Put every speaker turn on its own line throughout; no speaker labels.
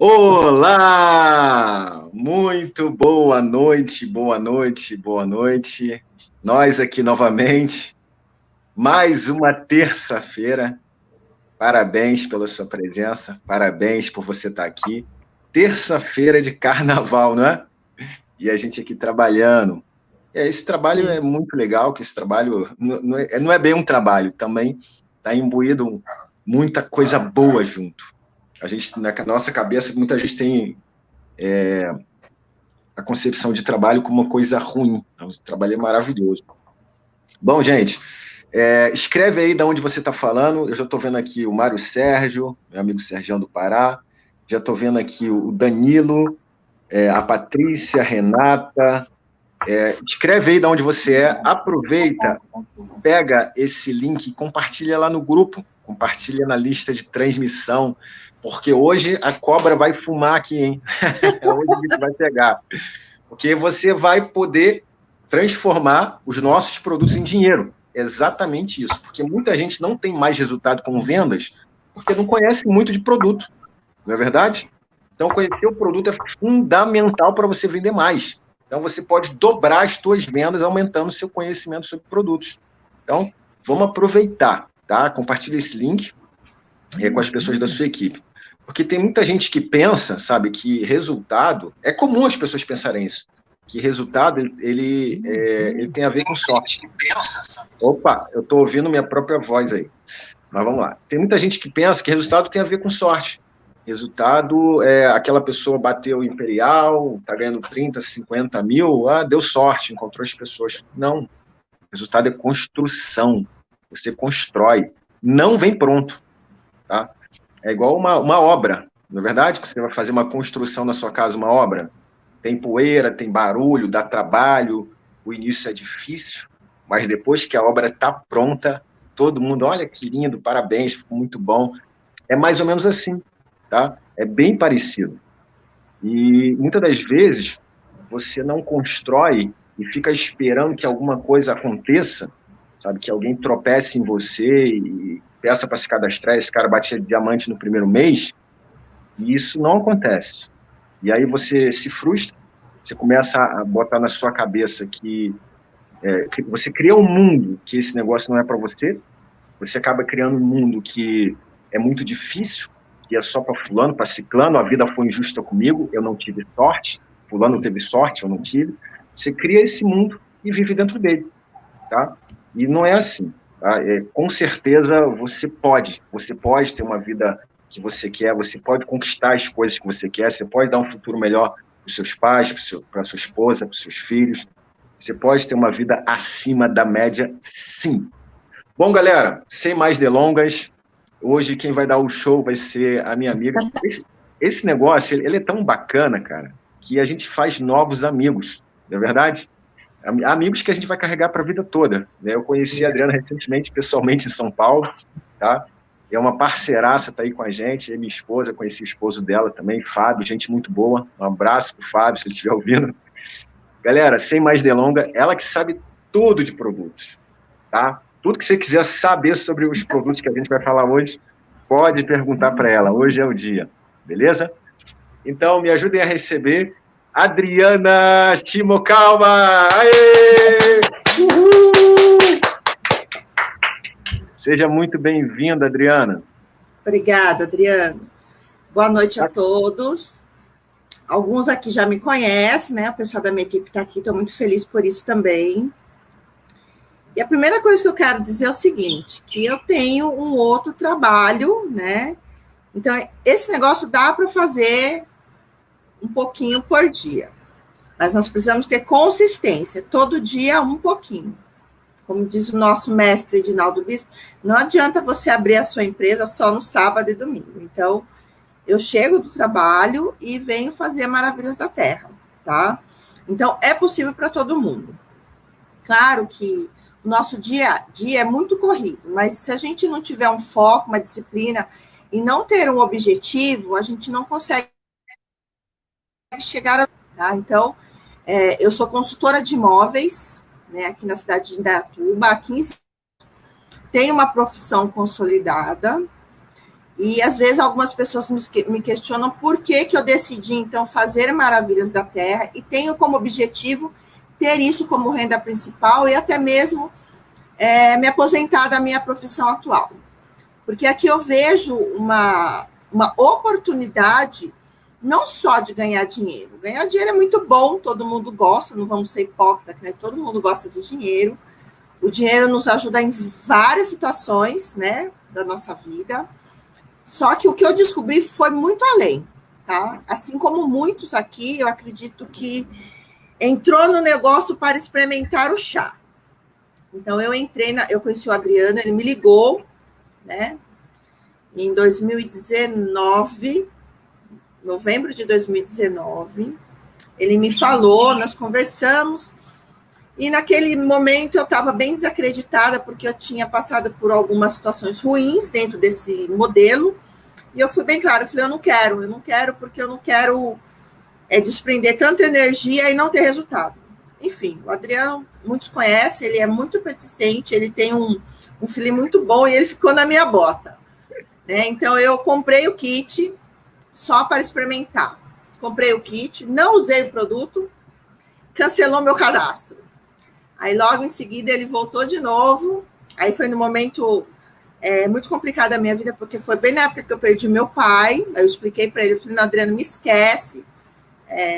Olá! Muito boa noite, boa noite, boa noite. Nós aqui novamente, mais uma terça-feira. Parabéns pela sua presença, parabéns por você estar aqui. Terça-feira de carnaval, não é? E a gente aqui trabalhando. Esse trabalho é muito legal, que esse trabalho não é bem um trabalho, também está imbuído muita coisa boa junto. A gente, na nossa cabeça, muita gente tem a concepção de trabalho como uma coisa ruim. O trabalho é maravilhoso. Bom, gente, escreve aí de onde você está falando. Eu já estou vendo aqui o Mário Sérgio, meu amigo Sergião do Pará. Já estou vendo aqui o Danilo, a Patrícia, a Renata. Escreve aí de onde você é. Aproveita, pega esse link e compartilha lá no grupo. Compartilha na lista de transmissão, porque hoje a cobra vai fumar aqui, hein? Hoje a gente vai pegar. Porque você vai poder transformar os nossos produtos em dinheiro. Exatamente isso. Porque muita gente não tem mais resultado com vendas porque não conhece muito de produto. Não é verdade? Então, conhecer o produto é fundamental para você vender mais. Então, você pode dobrar as suas vendas aumentando o seu conhecimento sobre produtos. Então, vamos aproveitar, tá? Compartilha esse link com as pessoas da sua equipe. Porque tem muita gente que pensa, sabe, que resultado... É comum as pessoas pensarem isso, que resultado, ele tem a ver com sorte. Opa, eu estou ouvindo minha própria voz aí. Mas vamos lá. Tem muita gente que pensa que resultado tem a ver com sorte. Resultado é aquela pessoa bateu o Imperial, está ganhando 30, 50 mil, deu sorte, encontrou as pessoas. Não. Resultado é construção. Você constrói. Não vem pronto. Tá? É igual uma obra, não é verdade? Que você vai fazer uma construção na sua casa, uma obra. Tem poeira, tem barulho, dá trabalho, o início é difícil, mas depois que a obra está pronta, todo mundo, olha que lindo, parabéns, ficou muito bom. É mais ou menos assim, tá? É bem parecido. E muitas das vezes você não constrói e fica esperando que alguma coisa aconteça, sabe? Que alguém tropece em você e peça para se cadastrar, esse cara batia diamante no primeiro mês, e isso não acontece. E aí você se frustra, você começa a botar na sua cabeça que você cria um mundo que esse negócio não é para você, você acaba criando um mundo que é muito difícil, que é só para fulano, para ciclano, a vida foi injusta comigo, eu não tive sorte, fulano teve sorte, eu não tive. Você cria esse mundo e vive dentro dele, tá? E não é assim, tá? Com certeza você pode ter uma vida que você quer, você pode conquistar as coisas que você quer, você pode dar um futuro melhor para os seus pais, para sua esposa, para os seus filhos, você pode ter uma vida acima da média, sim. Bom, galera, sem mais delongas, hoje quem vai dar o show vai ser a minha amiga. Esse negócio, ele é tão bacana, cara, que a gente faz novos amigos, não é verdade? Amigos que a gente vai carregar para a vida toda. Né? Eu conheci a Adriana recentemente, pessoalmente, em São Paulo, tá? É uma parceiraça, tá aí com a gente, minha esposa, conheci o esposo dela também, Fábio, gente muito boa. Um abraço pro Fábio, se ele estiver ouvindo. Galera, sem mais delonga, ela que sabe tudo de produtos, tá? Tudo que você quiser saber sobre os produtos que a gente vai falar hoje, pode perguntar para ela. Hoje é o dia, beleza? Então, me ajudem a receber Adriana Shimokawa! Aê! Uhul! Seja muito bem-vinda, Adriana.
Obrigada, Adriano. Boa noite a todos. Alguns aqui já me conhecem, né? O pessoal da minha equipe está aqui, estou muito feliz por isso também. E a primeira coisa que eu quero dizer é o seguinte, que eu tenho um outro trabalho, né? Então, esse negócio dá para fazer um pouquinho por dia. Mas nós precisamos ter consistência, todo dia um pouquinho. Como diz o nosso mestre Edinaldo Bispo, não adianta você abrir a sua empresa só no sábado e domingo. Então, eu chego do trabalho e venho fazer maravilhas da terra, tá? Então, é possível para todo mundo. Claro que o nosso dia a dia é muito corrido, mas se a gente não tiver um foco, uma disciplina e não ter um objetivo, a gente não consegue chegar a... Tá? Então, eu sou consultora de imóveis, né, aqui na cidade de Indaiatuba, há 15 anos. Tenho uma profissão consolidada E, às vezes, algumas pessoas me questionam por que eu decidi, então, fazer Maravilhas da Terra e tenho como objetivo ter isso como renda principal e até mesmo me aposentar da minha profissão atual. Porque aqui eu vejo uma oportunidade não só de ganhar dinheiro. Ganhar dinheiro é muito bom, todo mundo gosta, não vamos ser hipócritas, né? Todo mundo gosta de dinheiro. O dinheiro nos ajuda em várias situações, né, da nossa vida. Só que o que eu descobri foi muito além, tá? Assim como muitos aqui, eu acredito que entrou no negócio para experimentar o chá. Então, eu conheci o Adriano, ele me ligou, né, em 2019, novembro de 2019, ele me falou, nós conversamos, e naquele momento eu estava bem desacreditada, porque eu tinha passado por algumas situações ruins dentro desse modelo, e eu fui bem clara, eu falei, eu não quero, porque eu não quero desprender tanta energia e não ter resultado. Enfim, o Adriano, muitos conhecem, ele é muito persistente, ele tem um feeling muito bom, e ele ficou na minha bota, né? Então, eu comprei o kit só para experimentar. Comprei o kit, não usei o produto, cancelou meu cadastro. Aí, logo em seguida, ele voltou de novo. Aí, foi no momento muito complicado da minha vida, porque foi bem na época que eu perdi meu pai. Aí eu expliquei para ele, eu falei, não, Adriano, me esquece.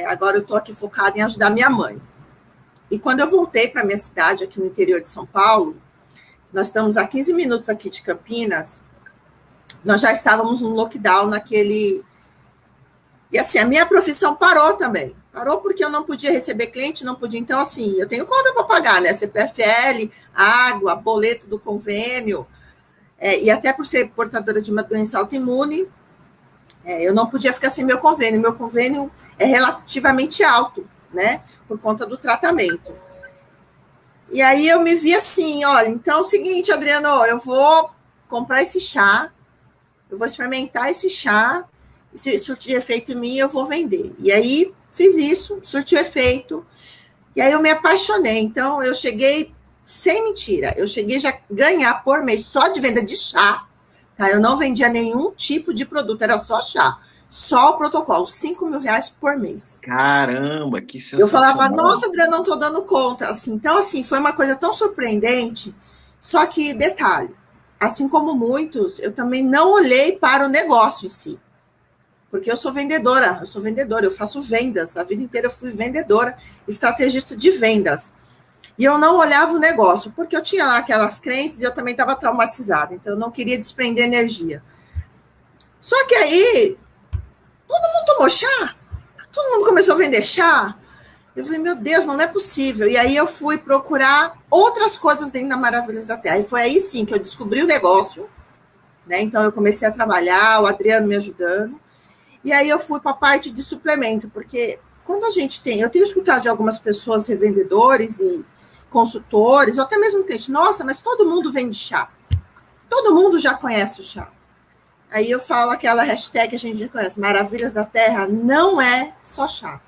Agora eu estou aqui focada em ajudar minha mãe. E quando eu voltei para a minha cidade, aqui no interior de São Paulo, nós estamos a 15 minutos aqui de Campinas, nós já estávamos no lockdown naquele... E assim, a minha profissão parou também. Parou porque eu não podia receber cliente, não podia. Então, assim, eu tenho conta para pagar, né? CPFL, água, boleto do convênio. E até por ser portadora de uma doença autoimune, eu não podia ficar sem meu convênio. Meu convênio é relativamente alto, né? Por conta do tratamento. E aí eu me vi assim, olha, então é o seguinte, Adriano, eu vou comprar esse chá, eu vou experimentar esse chá, e se surtir efeito em mim, eu vou vender. E aí, fiz isso, surtiu efeito, e aí eu me apaixonei. Então, eu cheguei, sem mentira, eu cheguei já a ganhar por mês, só de venda de chá, tá? Eu não vendia nenhum tipo de produto, era só chá. Só o protocolo, R$5.000 por mês.
Caramba, que sensacional.
Eu falava, nossa, Adriana, não estou dando conta. Assim, então, assim, foi uma coisa tão surpreendente, só que, detalhe, assim como muitos, eu também não olhei para o negócio em si. Porque eu sou vendedora, eu faço vendas, a vida inteira eu fui vendedora, estrategista de vendas. E eu não olhava o negócio, porque eu tinha lá aquelas crenças e eu também estava traumatizada, então eu não queria desprender energia. Só que aí, todo mundo tomou chá, todo mundo começou a vender chá. Eu falei, meu Deus, não é possível. E aí eu fui procurar outras coisas dentro da Maravilhas da Terra. E foi aí sim que eu descobri o negócio, né? Então eu comecei a trabalhar, o Adriano me ajudando. E aí eu fui para a parte de suplemento, porque quando a gente eu tenho escutado de algumas pessoas, revendedores e consultores, ou até mesmo cliente, nossa, mas todo mundo vende chá. Todo mundo já conhece o chá. Aí eu falo aquela hashtag que a gente já conhece, Maravilhas da Terra, não é só chá.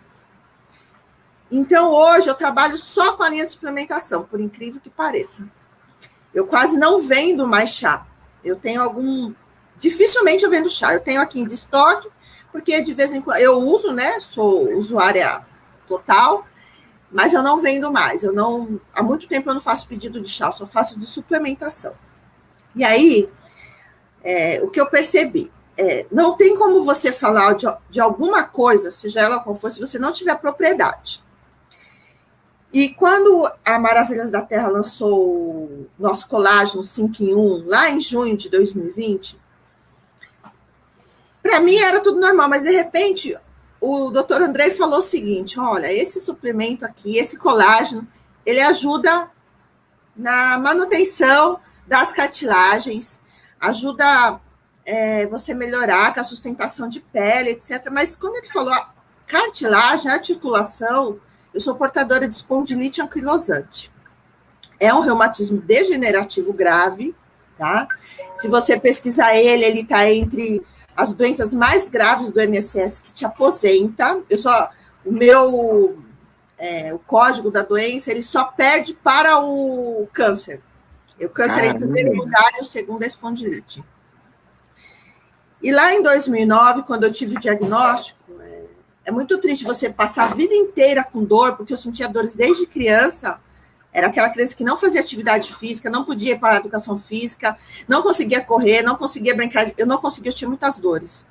Então, hoje, eu trabalho só com a linha de suplementação, por incrível que pareça. Eu quase não vendo mais chá. Eu tenho dificilmente eu vendo chá. Eu tenho aqui em estoque, porque de vez em quando eu uso, né? Sou usuária total, mas eu não vendo mais. Há muito tempo eu não faço pedido de chá, eu só faço de suplementação. E aí, o que eu percebi, não tem como você falar de alguma coisa, seja ela qual for, se você não tiver propriedade. E quando a Maravilhas da Terra lançou o nosso colágeno 5 em 1, lá em junho de 2020, para mim era tudo normal, mas de repente o doutor Andrei falou o seguinte, olha, esse suplemento aqui, esse colágeno, ele ajuda na manutenção das cartilagens, ajuda você melhorar com a sustentação de pele, etc. Mas quando ele falou cartilagem, articulação, eu sou portadora de espondilite anquilosante. É um reumatismo degenerativo grave, tá? Se você pesquisar ele está entre as doenças mais graves do INSS que te aposenta. O código da doença, ele só perde para o câncer. O câncer é em primeiro lugar e o segundo é a espondilite. E lá em 2009, quando eu tive o diagnóstico, é muito triste você passar a vida inteira com dor, porque eu sentia dores desde criança. Era aquela criança que não fazia atividade física, não podia ir para a educação física, não conseguia correr, não conseguia brincar, eu não conseguia, eu tinha muitas dores.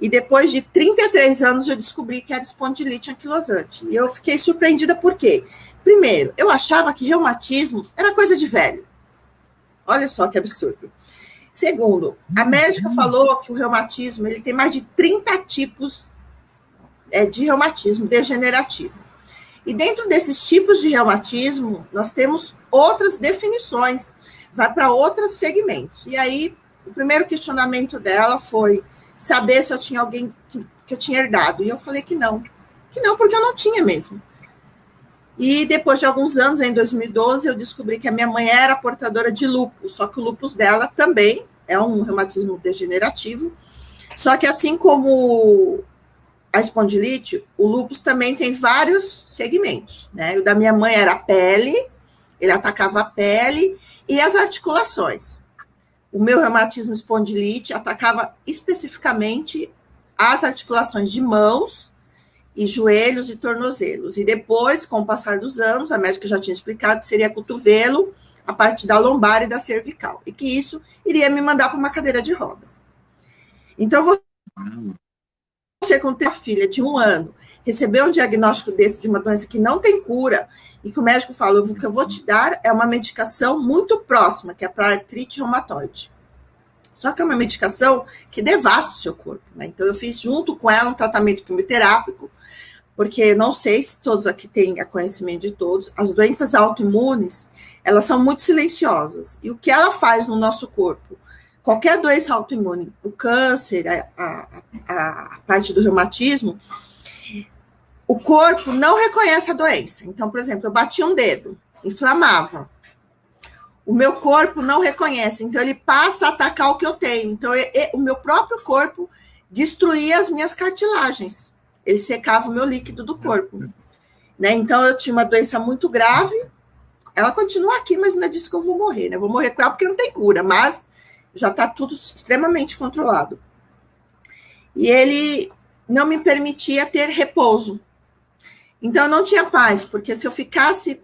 E depois de 33 anos, eu descobri que era espondilite anquilosante. E eu fiquei surpreendida por quê? Primeiro, eu achava que reumatismo era coisa de velho. Olha só que absurdo. Segundo, a médica falou que o reumatismo ele tem mais de 30 tipos de reumatismo degenerativo. E dentro desses tipos de reumatismo, nós temos outras definições, vai para outros segmentos. E aí, o primeiro questionamento dela foi saber se eu tinha alguém que eu tinha herdado. E eu falei que não, porque eu não tinha mesmo. E depois de alguns anos, em 2012, eu descobri que a minha mãe era portadora de lúpus, só que o lúpus dela também é um reumatismo degenerativo, só que assim como a espondilite, o lúpus também tem vários segmentos, né? O da minha mãe era a pele, ele atacava a pele e as articulações. O meu reumatismo espondilite atacava especificamente as articulações de mãos e joelhos e tornozelos. E depois, com o passar dos anos, a médica já tinha explicado que seria cotovelo, a parte da lombar e da cervical, e que isso iria me mandar para uma cadeira de roda. Então, você, com uma filha de 1 ano, recebeu um diagnóstico desse de uma doença que não tem cura, e que o médico fala, o que eu vou te dar é uma medicação muito próxima, que é para artrite reumatoide. Só que é uma medicação que devasta o seu corpo, né? Então, eu fiz junto com ela um tratamento quimioterápico, porque não sei se todos aqui têm conhecimento de todos, as doenças autoimunes, elas são muito silenciosas. E o que ela faz no nosso corpo? Qualquer doença autoimune, o câncer, a parte do reumatismo, o corpo não reconhece a doença. Então, por exemplo, eu bati um dedo, inflamava. O meu corpo não reconhece, então ele passa a atacar o que eu tenho. Então, o meu próprio corpo destruía as minhas cartilagens. Ele secava o meu líquido do corpo. Né? Então, eu tinha uma doença muito grave. Ela continua aqui, mas não é disso que eu vou morrer. Né? Eu vou morrer com ela porque não tem cura, mas já está tudo extremamente controlado. E ele não me permitia ter repouso. Então, eu não tinha paz, porque se eu ficasse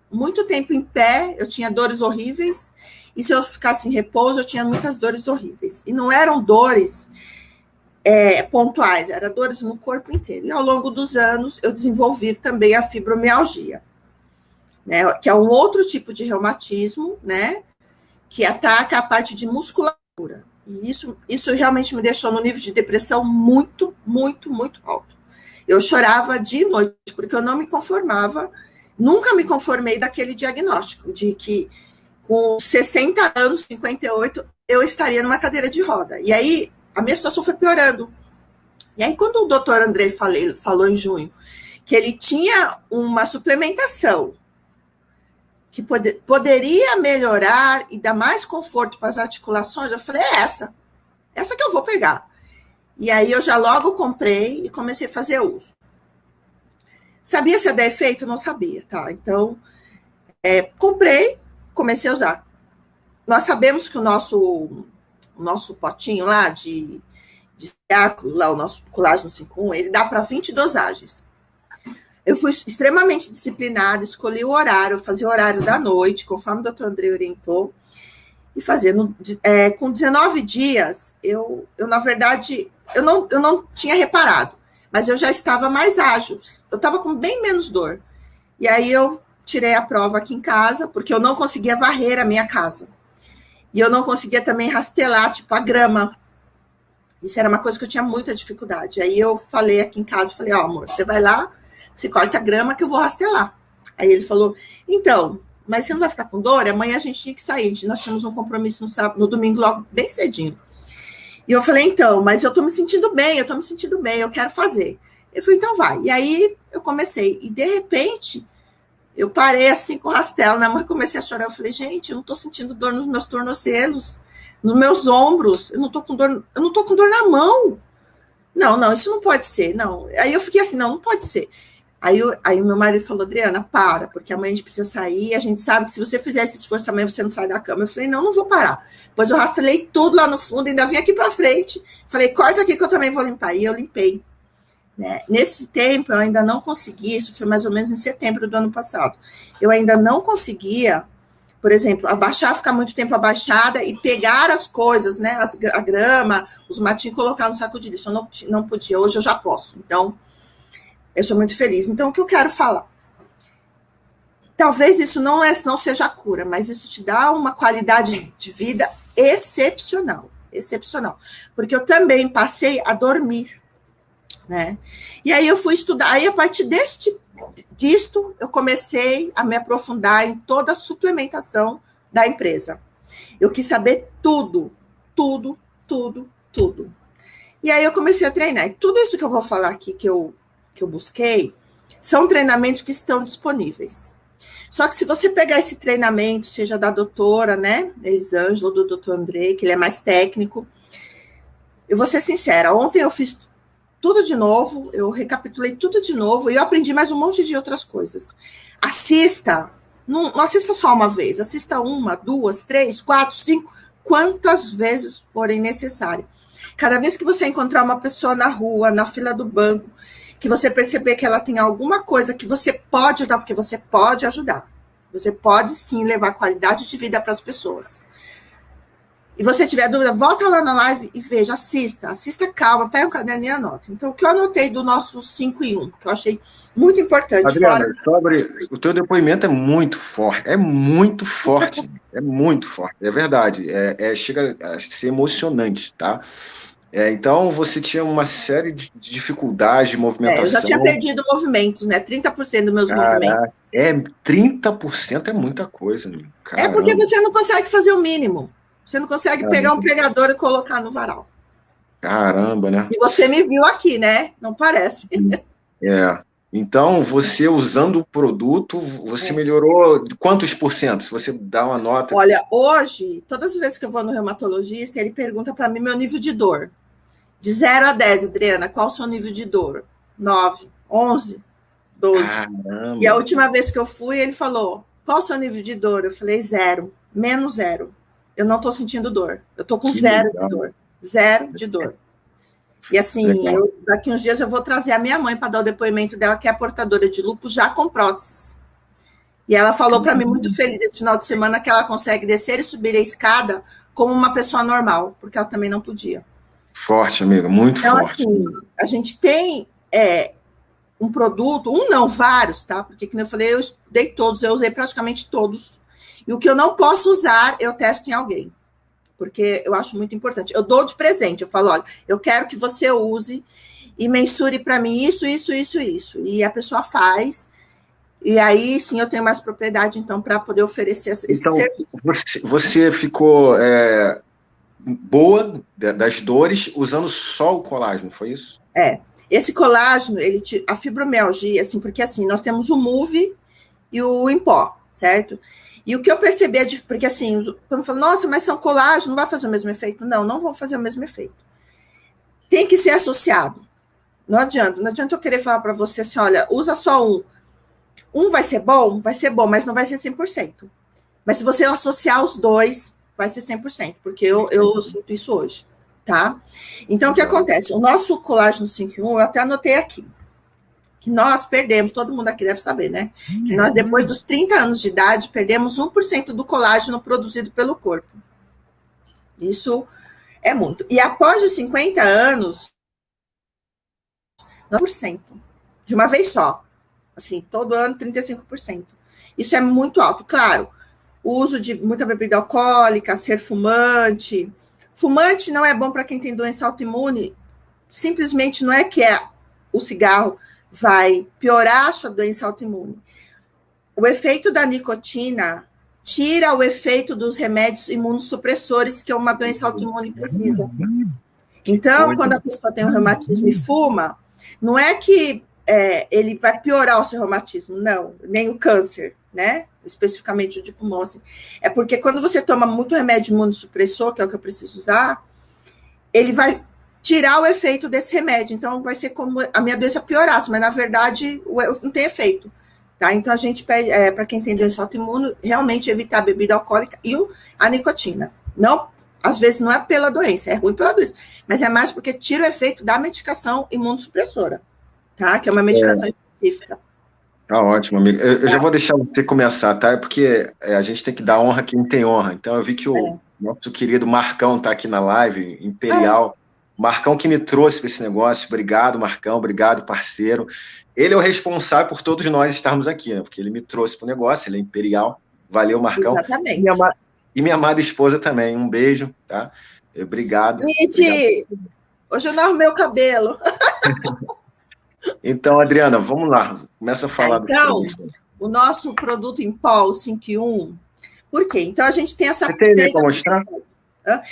muito tempo em pé, eu tinha dores horríveis, e se eu ficasse em repouso, eu tinha muitas dores horríveis. E não eram dores pontuais, eram dores no corpo inteiro. E ao longo dos anos, eu desenvolvi também a fibromialgia, né, que é um outro tipo de reumatismo, né, que ataca a parte de musculatura. E isso realmente me deixou no nível de depressão muito, muito, muito alto. Eu chorava de noite, porque eu não me conformava, nunca me conformei daquele diagnóstico, de que com 60 anos, 58, eu estaria numa cadeira de roda. E aí, a minha situação foi piorando. E aí, quando o doutor André falou em junho, que ele tinha uma suplementação que poderia melhorar e dar mais conforto para as articulações, eu falei, essa que eu vou pegar. E aí eu já logo comprei e comecei a fazer uso. Sabia se ia dar efeito? Não sabia, tá? Então, comprei, comecei a usar. Nós sabemos que o nosso potinho lá de ácido, lá o nosso colágeno 5.1, ele dá para 20 dosagens. Eu fui extremamente disciplinada, escolhi o horário, fazia o horário da noite, conforme o doutor André orientou, e fazendo, com 19 dias, eu na verdade, eu não tinha reparado, mas eu já estava mais ágil, eu estava com bem menos dor. E aí eu tirei a prova aqui em casa, porque eu não conseguia varrer a minha casa. E eu não conseguia também rastelar, tipo, a grama. Isso era uma coisa que eu tinha muita dificuldade. Aí eu falei aqui em casa, falei, amor, você vai lá, você corta a grama que eu vou rastelar. Aí ele falou, então, mas você não vai ficar com dor? Amanhã a gente tinha que sair, nós tínhamos um compromisso no domingo logo bem cedinho. E eu falei, então, mas eu tô me sentindo bem, eu quero fazer. Ele falou, então vai. E aí eu comecei, e de repente, eu parei assim com o rastelo na mão e comecei a chorar. Eu falei, gente, eu não tô sentindo dor nos meus tornozelos, nos meus ombros, eu não tô com dor na mão. Não, isso não pode ser, não. Aí eu fiquei assim, não pode ser. Aí meu marido falou, Adriana, para, porque amanhã a gente precisa sair, a gente sabe que se você fizer esse esforço amanhã você não sai da cama. Eu falei, não vou parar. Depois eu rastelei tudo lá no fundo, ainda vim aqui para frente, falei, corta aqui que eu também vou limpar. E eu limpei. Né? Nesse tempo, eu ainda não consegui, isso foi mais ou menos em setembro do ano passado, eu ainda não conseguia, por exemplo, abaixar, ficar muito tempo abaixada e pegar as coisas, né, a grama, os matinhos, colocar no saco de lixo. Eu não podia, hoje eu já posso. Então, eu sou muito feliz. Então, o que eu quero falar? Talvez isso não seja a cura, mas isso te dá uma qualidade de vida excepcional, excepcional. Porque eu também passei a dormir, né? E aí eu fui estudar, aí a partir disto, eu comecei a me aprofundar em toda a suplementação da empresa. Eu quis saber tudo, tudo, tudo, tudo. E aí eu comecei a treinar. E tudo isso que eu vou falar aqui, que eu busquei, são treinamentos que estão disponíveis. Só que se você pegar esse treinamento, seja da doutora, né, Elisângela, ou do doutor Andrei, que ele é mais técnico, eu vou ser sincera, ontem eu fiz tudo de novo, eu recapitulei tudo de novo, e eu aprendi mais um monte de outras coisas. Assista, não assista só uma vez, assista 1, 2, 3, 4, 5, quantas vezes forem necessárias. Cada vez que você encontrar uma pessoa na rua, na fila do banco, que você perceber que ela tem alguma coisa que você pode ajudar, porque você pode ajudar. Você pode, sim, levar qualidade de vida para as pessoas. E você tiver dúvida, volta lá na live e veja, assista calma, pega um caderno e anota. Então, o que eu anotei do nosso 5 em 1, que eu achei muito importante.
Adriana, o teu depoimento é muito forte, é muito forte, é verdade, chega a ser emocionante, tá? Então, você tinha uma série de dificuldades de movimentação.
Eu já tinha perdido movimentos, né? 30% dos meus movimentos.
30% é muita coisa, né?
É porque você não consegue fazer o mínimo. Você não consegue pegar um pregador e colocar no varal.
Caramba, né?
E você me viu aqui, né? Não parece.
Então, você usando o produto, você melhorou quantos por cento? Se você dá uma nota...
Olha, hoje, todas as vezes que eu vou no reumatologista, ele pergunta para mim meu nível de dor. De 0 a 10, Adriana, qual o seu nível de dor? 9, 11, 12.
Caramba.
E a última vez que eu fui, ele falou, qual o seu nível de dor? Eu falei, 0, menos 0. Eu não estou sentindo dor. Eu estou com 0 de dor. 0 de dor. E assim, daqui uns dias eu vou trazer a minha mãe para dar o depoimento dela, que é portadora de lúpus, já com próteses. E ela falou para mim, muito feliz, esse final de semana, que ela consegue descer e subir a escada como uma pessoa normal, porque ela também não podia.
Forte, amiga, muito forte.
Então, assim, a gente tem um produto, não, vários, tá? Porque, como eu falei, eu estudei todos, eu usei praticamente todos. E o que eu não posso usar, eu testo em alguém. Porque eu acho muito importante. Eu dou de presente, eu falo, olha, eu quero que você use e mensure para mim isso. E a pessoa faz, e aí sim eu tenho mais propriedade, então, para poder oferecer esse serviço.
Você ficou boa das dores usando só o colágeno, foi isso?
Esse colágeno, a fibromialgia, assim, porque assim, nós temos o Move e o em pó, certo? E o que eu percebi porque assim, quando falo, nossa, mas são colágeno, não vai fazer o mesmo efeito? Não vão fazer o mesmo efeito. Tem que ser associado. Não adianta eu querer falar para você assim, olha, usa só um. Um vai ser bom, mas não vai ser 100%. Mas se você associar os dois, vai ser 100%, porque eu sinto isso hoje, tá? Então, o que acontece? O nosso colágeno 5 em 1, eu até anotei aqui, que nós perdemos, todo mundo aqui deve saber, né? Que nós, depois dos 30 anos de idade, perdemos 1% do colágeno produzido pelo corpo. Isso é muito. E após os 50 anos, 9%, de uma vez só. Assim, todo ano, 35%. Isso é muito alto. Claro, o uso de muita bebida alcoólica, ser fumante. Fumante não é bom para quem tem doença autoimune. Simplesmente não é que o cigarro vai piorar a sua doença autoimune. O efeito da nicotina tira o efeito dos remédios imunossupressores que uma doença autoimune precisa. Então, quando a pessoa tem um reumatismo e fuma, não é que ele vai piorar o seu reumatismo, não, nem o câncer, né? Especificamente o de pulmão, assim. É porque quando você toma muito remédio imunossupressor, que é o que eu preciso usar, ele vai tirar o efeito desse remédio. Então, vai ser como a minha doença piorasse, mas, na verdade, não tem efeito. Tá? Então, a gente pede, para quem tem doença autoimune, realmente evitar a bebida alcoólica e a nicotina. Não, às vezes, não é pela doença, é ruim pela doença, mas é mais porque tira o efeito da medicação imunossupressora, tá? Que é uma medicação específica.
Tá ótimo, amigo. Eu já vou deixar você começar, tá? Porque a gente tem que dar honra a quem tem honra. Então, eu vi que o nosso querido Marcão tá aqui na live, Imperial. Marcão que me trouxe para esse negócio. Obrigado, Marcão. Obrigado, parceiro. Ele é o responsável por todos nós estarmos aqui, né? Porque ele me trouxe para o negócio, ele é Imperial. Valeu, Marcão.
Exatamente.
E minha amada esposa também. Um beijo, tá? Obrigado.
Gente, hoje eu não arrumei o cabelo.
Então, Adriana, vamos lá. Começa a falar
então, o nosso produto em pó, o 5 em 1, por quê? Então, a gente tem essa...
Você tem para mostrar?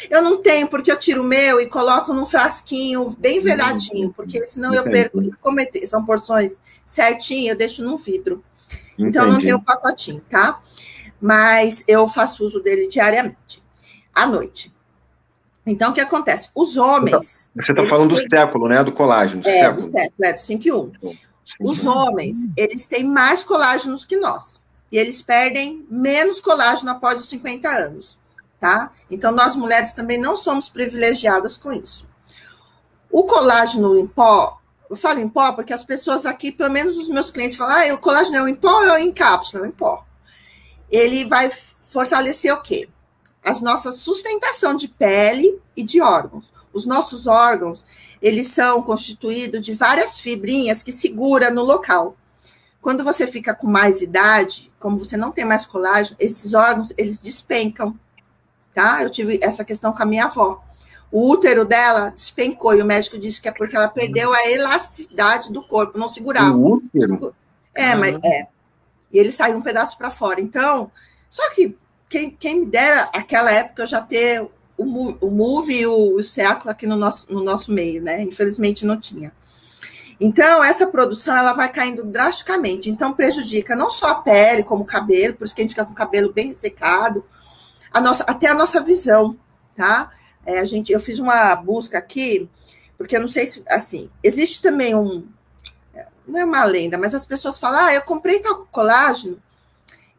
Eu não tenho, porque eu tiro o meu e coloco num frasquinho bem vedadinho, porque senão eu perco. São porções certinho, eu deixo num vidro. Então, eu não tenho o pacotinho, tá? Mas eu faço uso dele diariamente, à noite. Então, o que acontece? Os homens...
Você está falando do século, né? Do colágeno.
Do século, do 5 em 1. Os homens, eles têm mais colágenos que nós. E eles perdem menos colágeno após os 50 anos. Tá? Então, nós mulheres também não somos privilegiadas com isso. O colágeno em pó, eu falo em pó porque as pessoas aqui, pelo menos os meus clientes, falam, o colágeno é em pó ou em cápsula? É em pó. Ele vai fortalecer o quê? A nossa sustentação de pele e de órgãos. Os nossos órgãos, eles são constituídos de várias fibrinhas que seguram no local. Quando você fica com mais idade, como você não tem mais colágeno, esses órgãos, eles despencam. Tá? Eu tive essa questão com a minha avó. O útero dela despencou e o médico disse que é porque ela perdeu a elasticidade do corpo, não segurava.
O útero?
E ele saiu um pedaço para fora. Então, só que quem me dera aquela época eu já ter o MUV e o século aqui no nosso meio, né? Infelizmente não tinha. Então, essa produção ela vai caindo drasticamente. Então, prejudica não só a pele, como o cabelo, por isso que a gente fica com o cabelo bem ressecado, até a nossa visão, tá? Eu fiz uma busca aqui, porque eu não sei se, assim, existe também não é uma lenda, mas as pessoas falam, eu comprei tal colágeno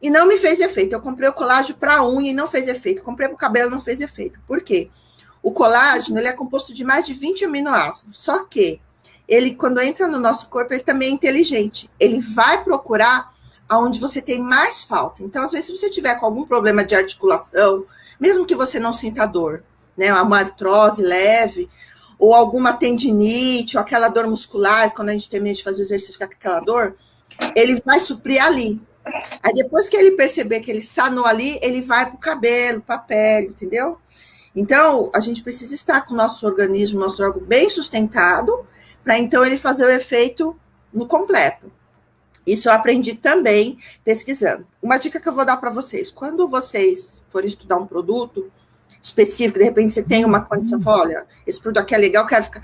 e não me fez efeito. Eu comprei o colágeno para unha e não fez efeito. Comprei para o cabelo e não fez efeito. Por quê? O colágeno, ele é composto de mais de 20 aminoácidos, só que ele, quando entra no nosso corpo, ele também é inteligente. Ele vai procurar aonde você tem mais falta. Então, às vezes, se você tiver com algum problema de articulação, mesmo que você não sinta dor, né, uma artrose leve, ou alguma tendinite, ou aquela dor muscular, quando a gente termina de fazer o exercício com aquela dor, ele vai suprir ali. Aí, depois que ele perceber que ele sanou ali, ele vai para o cabelo, para a pele, entendeu? Então, a gente precisa estar com o nosso organismo, nosso órgão bem sustentado, para então ele fazer o efeito no completo. Isso eu aprendi também pesquisando. Uma dica que eu vou dar para vocês: quando vocês forem estudar um produto específico, de repente você tem uma condição, fala, olha, esse produto aqui é legal, quero ficar.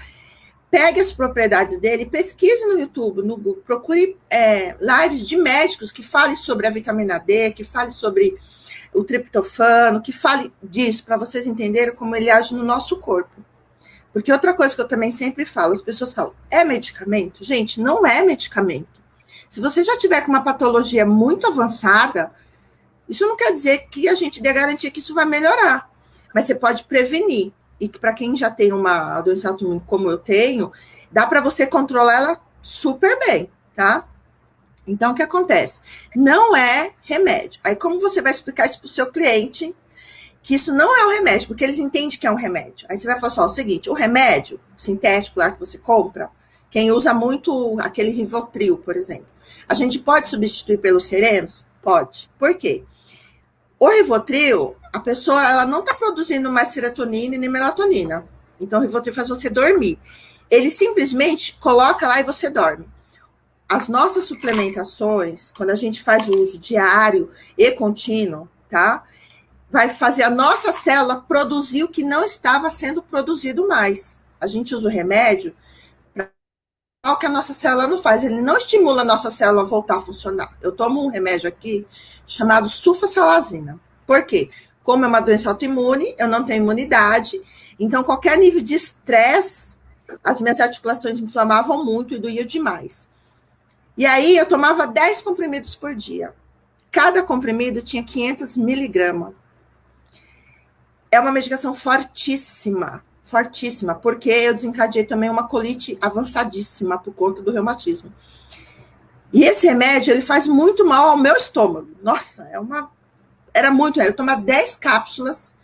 Pegue as propriedades dele, pesquise no YouTube, no Google, procure lives de médicos que falem sobre a vitamina D, que falem sobre o triptofano, que fale disso, para vocês entenderem como ele age no nosso corpo. Porque outra coisa que eu também sempre falo, as pessoas falam, é medicamento? Gente, não é medicamento. Se você já tiver com uma patologia muito avançada, isso não quer dizer que a gente dê garantia que isso vai melhorar, mas você pode prevenir. E que para quem já tem uma doença autoimune como eu tenho, dá para você controlar ela super bem, tá? Então, o que acontece? Não é remédio. Aí, como você vai explicar isso para o seu cliente, que isso não é um remédio, porque eles entendem que é um remédio. Aí você vai falar só o seguinte, o remédio sintético lá que você compra, quem usa muito aquele Rivotril, por exemplo, a gente pode substituir pelos serenos? Pode. Por quê? O Rivotril, a pessoa ela não está produzindo mais serotonina e nem melatonina. Então, o Rivotril faz você dormir. Ele simplesmente coloca lá e você dorme. As nossas suplementações, quando a gente faz o uso diário e contínuo, tá? Vai fazer a nossa célula produzir o que não estava sendo produzido mais. A gente usa o remédio o que a nossa célula não faz, ele não estimula a nossa célula a voltar a funcionar. Eu tomo um remédio aqui chamado sulfasalazina. Por quê? como é uma doença autoimune, eu não tenho imunidade, então qualquer nível de estresse, as minhas articulações inflamavam muito e doía demais. E aí eu tomava 10 comprimidos por dia. Cada comprimido tinha 500 miligramas. É uma medicação fortíssima, fortíssima, porque eu desencadeei também uma colite avançadíssima por conta do reumatismo. E esse remédio, ele faz muito mal ao meu estômago. Nossa, era muito. Eu tomava 10 cápsulas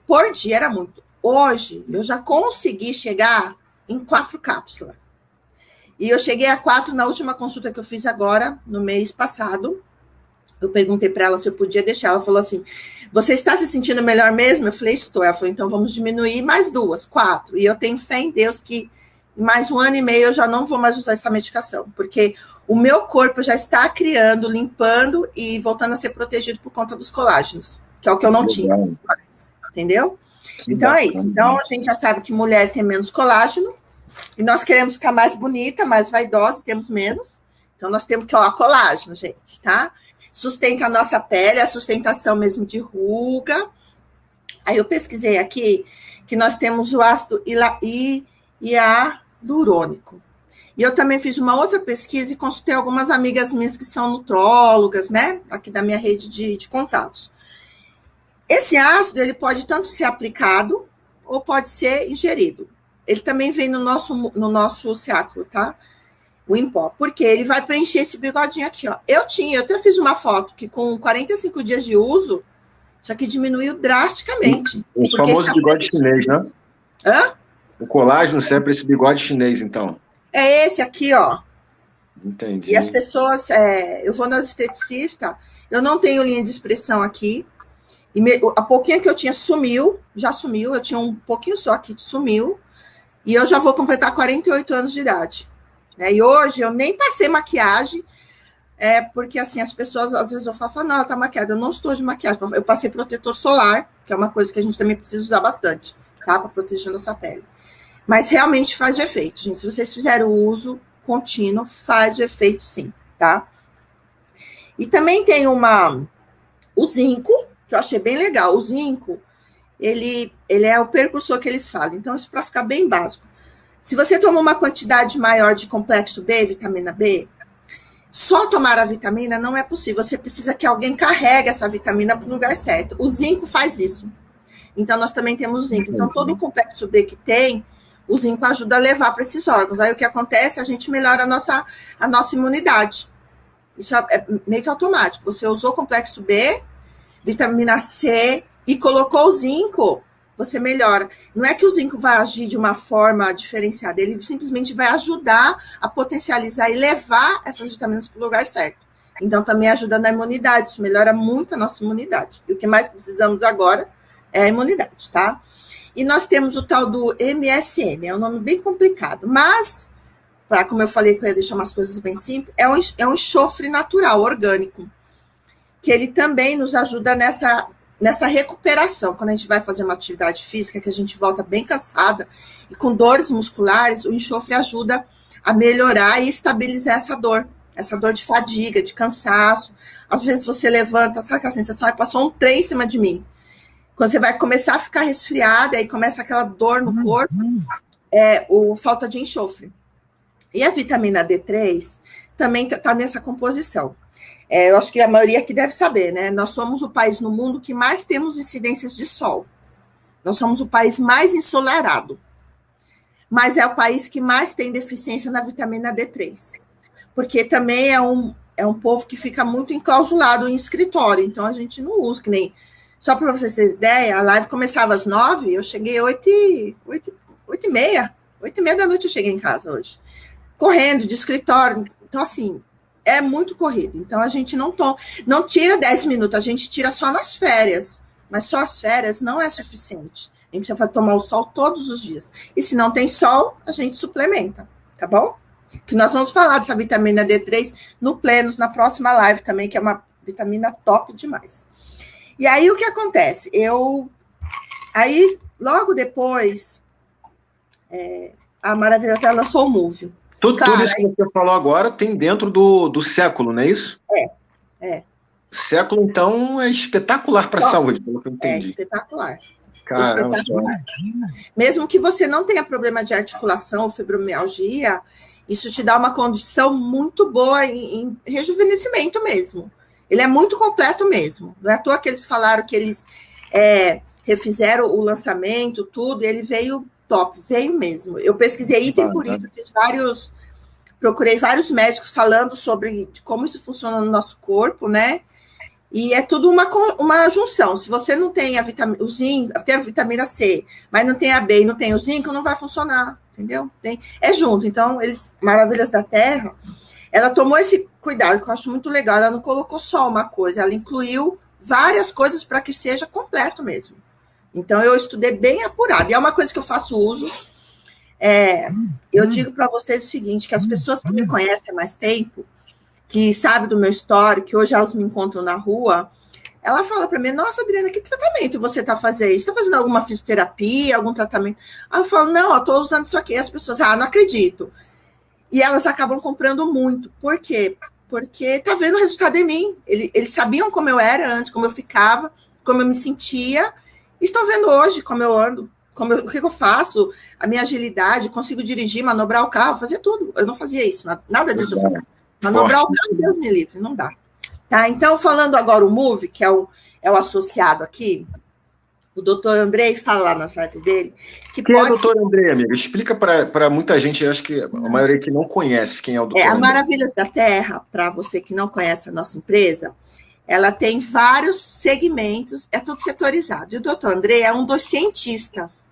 por dia, era muito. Hoje, eu já consegui chegar em 4 cápsulas. E eu cheguei a 4 na última consulta que eu fiz agora, no mês passado. Eu perguntei para ela se eu podia deixar. Ela falou assim, você está se sentindo melhor mesmo? Eu falei, estou. Ela falou, então vamos diminuir mais 2, 4. E eu tenho fé em Deus que em mais 1 ano e meio eu já não vou mais usar essa medicação, porque o meu corpo já está criando, limpando e voltando a ser protegido por conta dos colágenos, que é o que eu não tinha. Entendeu? Então é isso. Então a gente já sabe que mulher tem menos colágeno, e nós queremos ficar mais bonita, mais vaidosa, temos menos. Então nós temos que, colágeno, gente, tá? Sustenta a nossa pele, a sustentação mesmo de ruga. Aí eu pesquisei aqui que nós temos o ácido hialurônico. E eu também fiz uma outra pesquisa e consultei algumas amigas minhas que são nutrólogas, né? Aqui da minha rede de contatos. Esse ácido, ele pode tanto ser aplicado ou pode ser ingerido. Ele também vem no nosso seáculo, tá? O em pó, porque ele vai preencher esse bigodinho aqui, ó. Eu até fiz uma foto que com 45 dias de uso, isso aqui diminuiu drasticamente.
O famoso bigode chinês, né?
Hã?
O colágeno serve para esse bigode chinês, então.
É esse aqui, ó.
Entendi.
E as pessoas, eu vou nas esteticistas, eu não tenho linha de expressão aqui, e a pouquinha que eu tinha já sumiu, eu tinha um pouquinho só aqui, sumiu, e eu já vou completar 48 anos de idade. E hoje eu nem passei maquiagem, porque assim, as pessoas, às vezes eu falo, não, ela tá maquiada, eu não estou de maquiagem, eu passei protetor solar, que é uma coisa que a gente também precisa usar bastante, tá, para proteger nossa pele. Mas realmente faz o efeito, gente, se vocês fizerem o uso contínuo, faz o efeito sim, tá? E também tem o zinco, que eu achei bem legal, o zinco, ele é o precursor que eles falam, então isso para ficar bem básico. Se você toma uma quantidade maior de complexo B, vitamina B, só tomar a vitamina não é possível. Você precisa que alguém carregue essa vitamina para o lugar certo. O zinco faz isso. Então, nós também temos o zinco. Então, todo o complexo B que tem, o zinco ajuda a levar para esses órgãos. Aí, o que acontece? A gente melhora a nossa imunidade. Isso é meio que automático. Você usou complexo B, vitamina C e colocou o zinco, você melhora. Não é que o zinco vai agir de uma forma diferenciada, ele simplesmente vai ajudar a potencializar e levar essas vitaminas para o lugar certo. Então, também ajuda na imunidade, isso melhora muito a nossa imunidade. E o que mais precisamos agora é a imunidade, tá? E nós temos o tal do MSM, é um nome bem complicado, mas, como eu falei que eu ia deixar umas coisas bem simples, é um enxofre natural, orgânico, que ele também nos ajuda nessa recuperação, quando a gente vai fazer uma atividade física, que a gente volta bem cansada e com dores musculares, o enxofre ajuda a melhorar e estabilizar essa dor de fadiga, de cansaço. Às vezes você levanta, sabe aquela sensação, passou um trem em cima de mim. Quando você vai começar a ficar resfriada, aí começa aquela dor no corpo, falta de enxofre. E a vitamina D3 também está nessa composição. Eu acho que a maioria aqui deve saber, né? Nós somos o país no mundo que mais temos incidências de sol. Nós somos o país mais ensolarado. Mas é o país que mais tem deficiência na vitamina D3. Porque também é um povo que fica muito enclausulado em escritório. Então, a gente não usa, que nem... Só para vocês terem ideia, a live começava às 9h, eu cheguei 8h30. 8h30 da noite eu cheguei em casa hoje. Correndo de escritório. Então, assim... É muito corrido, então a gente não tira 10 minutos, a gente tira só nas férias, mas só as férias não é suficiente. A gente precisa tomar o sol todos os dias. E se não tem sol, a gente suplementa, tá bom? Que nós vamos falar dessa vitamina D3 no Plenos, na próxima live também, que é uma vitamina top demais. E aí, o que acontece? Aí, logo depois, a Maravilha até lançou o Múvio.
Tudo isso que você falou agora tem dentro do século, não é isso? século, então, é espetacular para a saúde, pelo que eu entendi.
É espetacular.
Caramba.
Espetacular. Mesmo que você não tenha problema de articulação ou fibromialgia, isso te dá uma condição muito boa em rejuvenescimento mesmo. Ele é muito completo mesmo. Não é à toa que eles falaram que eles refizeram o lançamento, tudo, e ele veio top, veio mesmo. Eu pesquisei item por item, procurei vários médicos falando sobre como isso funciona no nosso corpo, né? E é tudo uma junção. Se você não tem o zinco, tem a vitamina C, mas não tem a B e não tem o zinco, não vai funcionar, entendeu? É junto. Então, Maravilhas da Terra, ela tomou esse cuidado, que eu acho muito legal. Ela não colocou só uma coisa, ela incluiu várias coisas para que seja completo mesmo. Então, eu estudei bem apurado. E é uma coisa que eu faço uso. Eu digo para vocês o seguinte, que as pessoas que me conhecem há mais tempo, que sabem do meu histórico, que hoje elas me encontram na rua, ela fala para mim, nossa, Adriana, que tratamento você está fazendo? Você está fazendo alguma fisioterapia, algum tratamento? Aí eu falo, não, eu estou usando isso aqui. As pessoas, não acredito. E elas acabam comprando muito. Por quê? Porque tá vendo o resultado em mim. Eles sabiam como eu era antes, como eu ficava, como eu me sentia, e estão vendo hoje como eu ando, o que eu faço, a minha agilidade, consigo dirigir, manobrar o carro, fazer tudo. Eu não fazia isso, nada disso eu fazia. Manobrar o carro, Deus me livre, não dá. Tá? Então, falando agora o MOVE, que é o associado aqui, o doutor Andrei fala lá nas lives dele.
Quem é o doutor Andrei, amigo? Explica para muita gente, eu acho que a maioria que não conhece quem é o doutor Andrei.
A Maravilhas da Terra, para você que não conhece a nossa empresa, ela tem vários segmentos, é tudo setorizado. E o doutor Andrei é um dos cientistas.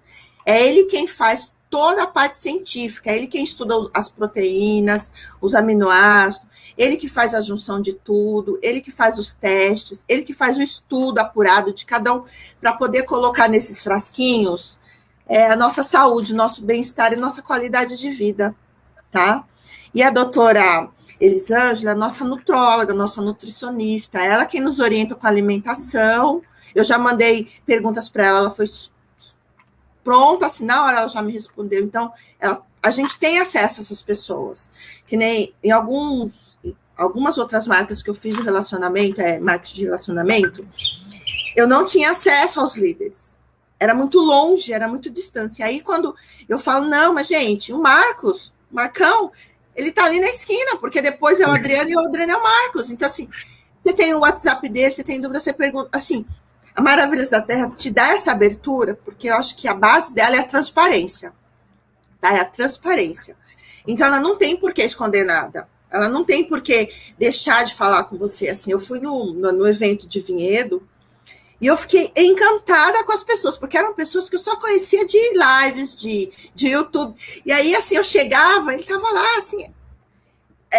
É ele quem faz toda a parte científica, é ele quem estuda as proteínas, os aminoácidos, ele que faz a junção de tudo, ele que faz os testes, ele que faz o estudo apurado de cada um, para poder colocar nesses frasquinhos a nossa saúde, nosso bem-estar e nossa qualidade de vida, tá? E a doutora Elisângela, nossa nutróloga, nossa nutricionista, ela quem nos orienta com a alimentação. Eu já mandei perguntas para ela foi pronta, assim, na hora ela já me respondeu. Então, a gente tem acesso a essas pessoas. Que nem em algumas outras marcas que eu fiz o relacionamento, marketing de relacionamento, eu não tinha acesso aos líderes. Era muito longe, era muito distante. Aí, quando eu falo, não, mas, gente, o Marcão, ele tá ali na esquina, porque depois é o Adriano e o Adriano é o Marcos. Então, assim, você tem o WhatsApp dele, você tem dúvida, você pergunta, assim, a Maravilhas da Terra te dá essa abertura, porque eu acho que a base dela é a transparência, tá? É a transparência. Então, ela não tem por que esconder nada. Ela não tem por que deixar de falar com você. Assim, eu fui no evento de Vinhedo e eu fiquei encantada com as pessoas, porque eram pessoas que eu só conhecia de lives, de YouTube. E aí, assim, eu chegava, ele estava lá, assim,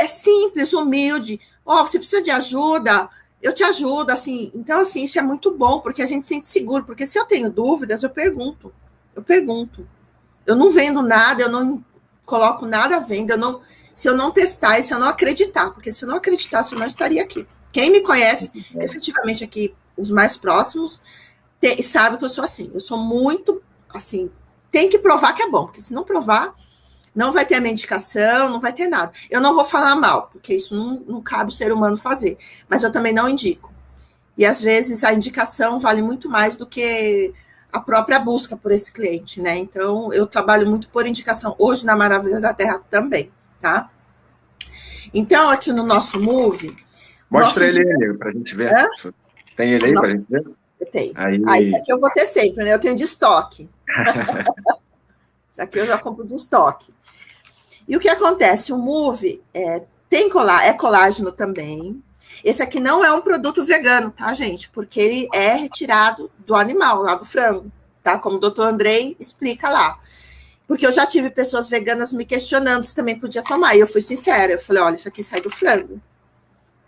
simples, humilde. Você precisa de ajuda? Eu te ajudo, assim. Então, assim, isso é muito bom, porque a gente se sente seguro, porque se eu tenho dúvidas, eu pergunto. Eu não vendo nada, eu não coloco nada à venda, se eu não testar e se eu não acreditar, porque se eu não acreditasse, eu não estaria aqui. Quem me conhece, efetivamente aqui, os mais próximos, sabe que eu sou assim. Eu sou muito, assim, tem que provar que é bom, porque se não provar, não vai ter a medicação, não vai ter nada. Eu não vou falar mal, porque isso não cabe o ser humano fazer, mas eu também não indico. E, às vezes, a indicação vale muito mais do que a própria busca por esse cliente, né? Então, eu trabalho muito por indicação, hoje na Maravilhas da Terra também, tá? Então, aqui no nosso MOVE...
Mostra ele aí, para a gente ver. Tem ele aí para a gente ver?
Eu tenho. Isso aqui eu vou ter sempre, né? Eu tenho de estoque. Isso aqui eu já compro de estoque. E o que acontece? O MOVE tem colágeno também. Esse aqui não é um produto vegano, tá, gente? Porque ele é retirado do animal, lá do frango, tá? Como o doutor Andrei explica lá. Porque eu já tive pessoas veganas me questionando se também podia tomar. E eu fui sincera, eu falei, olha, isso aqui sai do frango.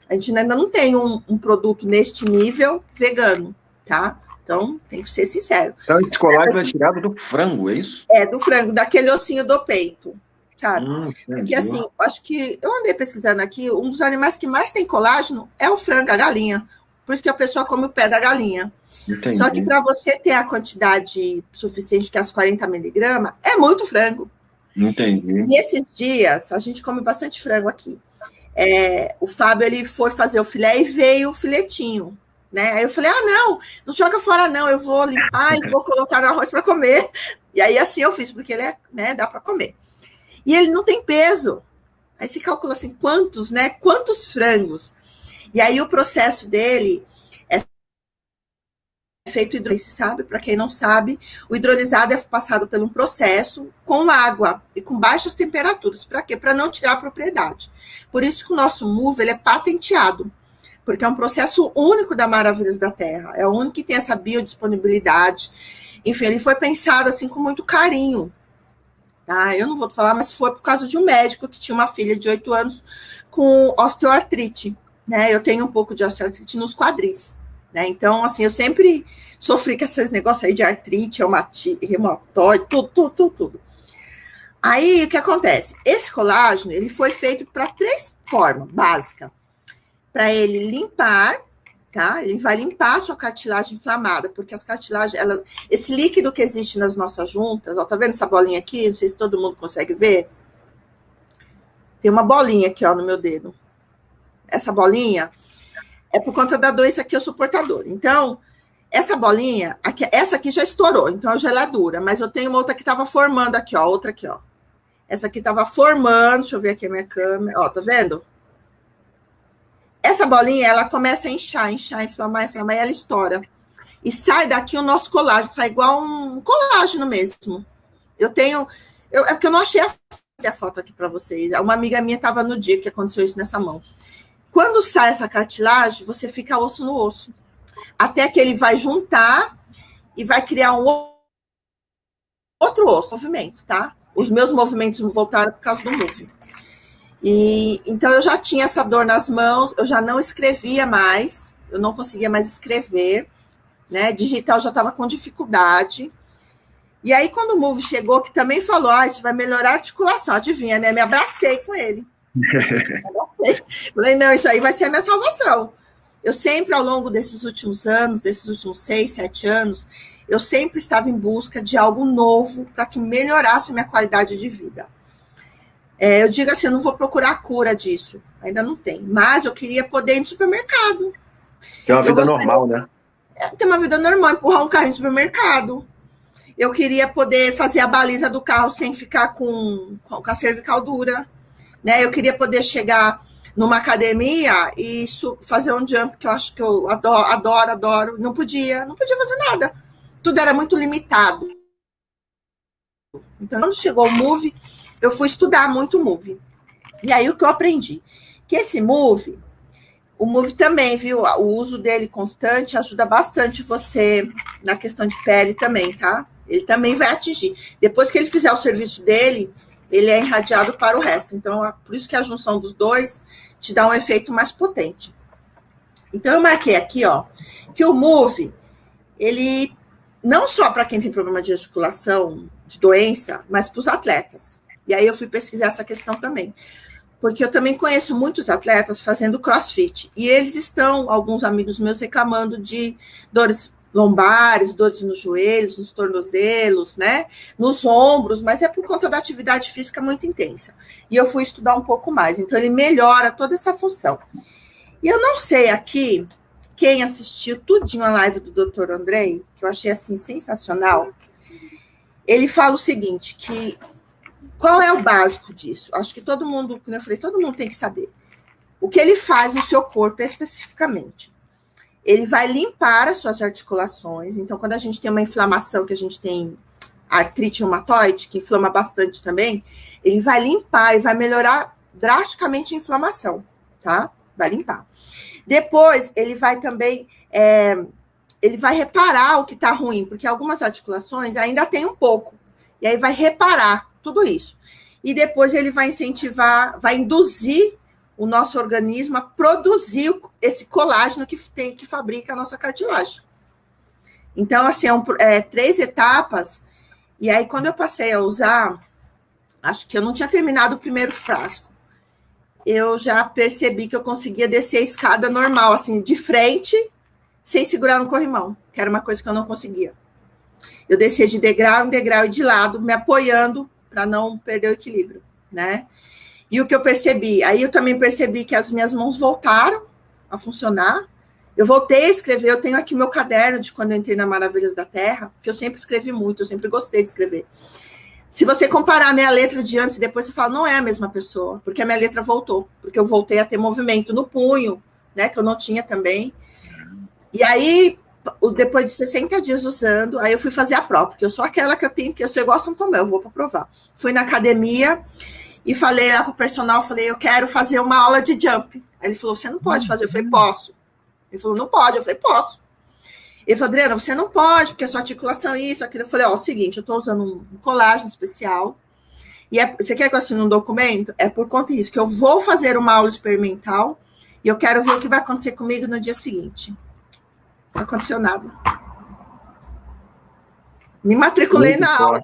A gente ainda não tem um produto neste nível vegano, tá? Então, tem que ser sincero.
Então, esse colágeno é tirado do frango, é isso?
Do frango, daquele ossinho do peito, sabe? Porque, assim, acho que eu andei pesquisando aqui, um dos animais que mais tem colágeno é o frango, a galinha. Por isso que a pessoa come o pé da galinha.
Entendi.
Só que para você ter a quantidade suficiente, que é as 40 miligramas, é muito frango.
Entendi.
E esses dias, a gente come bastante frango aqui. o Fábio, ele foi fazer o filé e veio o filetinho, né? Aí eu falei, não joga fora não, eu vou limpar e vou colocar no arroz para comer. E aí assim eu fiz, porque ele dá para comer. E ele não tem peso. Aí você calcula assim, quantos frangos? E aí o processo dele é feito hidrolisado, sabe? Para quem não sabe, o hidrolisado é passado por um processo com água e com baixas temperaturas. Para quê? Para não tirar a propriedade. Por isso que o nosso MUV ele é patenteado, porque é um processo único da Maravilhas da Terra. É o único que tem essa biodisponibilidade. Enfim, ele foi pensado assim com muito carinho. Tá? Eu não vou falar, mas foi por causa de um médico que tinha uma filha de 8 anos com osteoartrite. Né? Eu tenho um pouco de osteoartrite nos quadris. Né? Então, assim, eu sempre sofri com esses negócios aí de artrite, reumatoide, tudo. Aí, o que acontece? Esse colágeno, ele foi feito para 3 formas básicas. Para ele limpar, tá? Ele vai limpar a sua cartilagem inflamada, porque as cartilagens, esse líquido que existe nas nossas juntas, ó, tá vendo essa bolinha aqui? Não sei se todo mundo consegue ver. Tem uma bolinha aqui, ó, no meu dedo. Essa bolinha é por conta da doença que eu sou portadora. Então, essa bolinha, essa aqui já estourou, então a geladura, mas eu tenho uma outra que estava formando aqui, ó, outra aqui, ó. Essa aqui estava formando, deixa eu ver aqui a minha câmera, ó, tá vendo? Essa bolinha, ela começa a inchar, inflamar, e ela estoura. E sai daqui o nosso colágeno, sai igual um colágeno mesmo. É porque eu não achei a foto aqui para vocês. Uma amiga minha estava no dia que aconteceu isso nessa mão. Quando sai essa cartilagem, você fica osso no osso. Até que ele vai juntar e vai criar um outro osso, movimento, tá? Os meus movimentos voltaram por causa do movimento. Então, eu já tinha essa dor nas mãos, eu já não escrevia mais, eu não conseguia mais escrever, né? Digital já estava com dificuldade. E aí, quando o Move chegou, que também falou, isso vai melhorar a articulação, adivinha, né? Me abracei com ele. Falei, não, isso aí vai ser a minha salvação. Eu sempre, ao longo desses últimos anos, desses últimos 6, 7 anos, eu sempre estava em busca de algo novo para que melhorasse minha qualidade de vida. Eu digo assim, eu não vou procurar a cura disso, ainda não tem, mas eu queria poder ir no supermercado.
Ter uma vida normal, né?
Ter uma vida normal, empurrar um carro no supermercado. Eu queria poder fazer a baliza do carro sem ficar com a cervical dura. Né? Eu queria poder chegar numa academia e fazer um jump que eu acho que eu adoro. Não podia fazer nada. Tudo era muito limitado. Então, quando chegou o Move, eu fui estudar muito o Move. E aí, o que eu aprendi? Que esse Move, o Move também, viu? O uso dele constante ajuda bastante você na questão de pele também, tá? Ele também vai atingir. Depois que ele fizer o serviço dele, ele é irradiado para o resto. Então, por isso que a junção dos dois te dá um efeito mais potente. Então, eu marquei aqui, ó, que o Move, ele não só para quem tem problema de articulação, de doença, mas para os atletas. E aí eu fui pesquisar essa questão também. Porque eu também conheço muitos atletas fazendo crossfit. E eles estão, alguns amigos meus, reclamando de dores lombares, dores nos joelhos, nos tornozelos, né? Nos ombros, mas é por conta da atividade física muito intensa. E eu fui estudar um pouco mais. Então, ele melhora toda essa função. E eu não sei aqui quem assistiu tudinho a live do Dr. Andrei, que eu achei, assim, sensacional. Ele fala o seguinte, que qual é o básico disso? Acho que todo mundo, como eu falei, todo mundo tem que saber. O que ele faz no seu corpo especificamente. Ele vai limpar as suas articulações. Então, quando a gente tem uma inflamação, que a gente tem artrite reumatoide, que inflama bastante também, ele vai limpar e vai melhorar drasticamente a inflamação, tá? Vai limpar. Depois, ele vai também, ele vai reparar o que está ruim, porque algumas articulações ainda tem um pouco. E aí vai reparar tudo isso. E depois ele vai incentivar, vai induzir o nosso organismo a produzir esse colágeno que fabrica a nossa cartilagem. Então, assim, 3 etapas. E aí, quando eu passei a usar, acho que eu não tinha terminado o primeiro frasco. Eu já percebi que eu conseguia descer a escada normal, assim, de frente, sem segurar no corrimão, que era uma coisa que eu não conseguia. Eu descia de degrau em degrau e de lado, me apoiando para não perder o equilíbrio, né? E o que eu percebi? Aí eu também percebi que as minhas mãos voltaram a funcionar. Eu voltei a escrever, eu tenho aqui meu caderno de quando eu entrei na Maravilhas da Terra, que eu sempre escrevi muito, eu sempre gostei de escrever. Se você comparar a minha letra de antes e depois, você fala, não é a mesma pessoa, porque a minha letra voltou, porque eu voltei a ter movimento no punho, né, que eu não tinha também. E aí, depois de 60 dias usando, aí eu fui fazer a prova, porque eu sou aquela que eu tenho, que eu sou igual a São Tomé, eu vou para provar. Fui na academia e falei lá pro personal, falei, eu quero fazer uma aula de jump. Aí ele falou, você não pode fazer. Eu falei, posso. Ele falou, não pode. Eu falei, posso. Ele falou, Adriana, você não pode, porque a sua articulação é isso, aquilo. Eu falei, ó, o seguinte, eu estou usando um colágeno especial, e você quer que eu assine um documento? É por conta disso, que eu vou fazer uma aula experimental, e eu quero ver o que vai acontecer comigo no dia seguinte. Não aconteceu nada. Me matriculei na aula.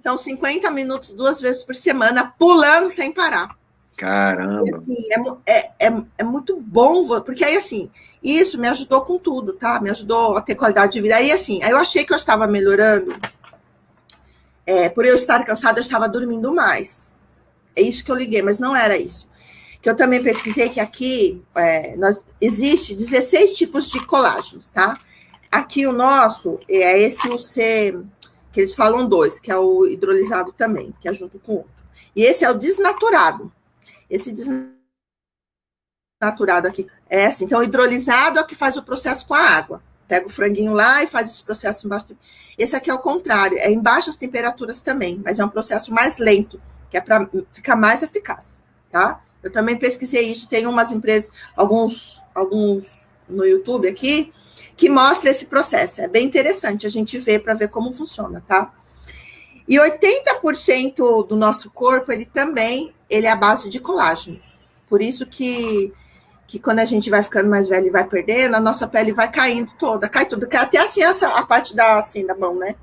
São 50 minutos, 2 vezes por semana, pulando sem parar.
Caramba!
E, assim, é muito bom, porque aí, assim, isso me ajudou com tudo, tá? Me ajudou a ter qualidade de vida. Aí, assim, aí eu achei que eu estava melhorando. Por eu estar cansada, eu estava dormindo mais. É isso que eu liguei, mas não era isso. Que eu também pesquisei que aqui existe 16 tipos de colágenos, tá? Aqui o nosso é esse UC, que eles falam 2, que é o hidrolisado também, que é junto com o outro. E esse é o desnaturado. Esse desnaturado aqui é assim, então o hidrolisado é o que faz o processo com a água. Pega o franguinho lá e faz esse processo embaixo. Esse aqui é o contrário, é em baixas temperaturas também, mas é um processo mais lento, que é para ficar mais eficaz, tá? Eu também pesquisei isso, tem umas empresas, alguns no YouTube aqui, que mostra esse processo. É bem interessante a gente ver para ver como funciona, tá? E 80% do nosso corpo, ele é a base de colágeno. Por isso que quando a gente vai ficando mais velho e vai perdendo, a nossa pele vai caindo toda, cai tudo, cai até assim a parte da mão, né?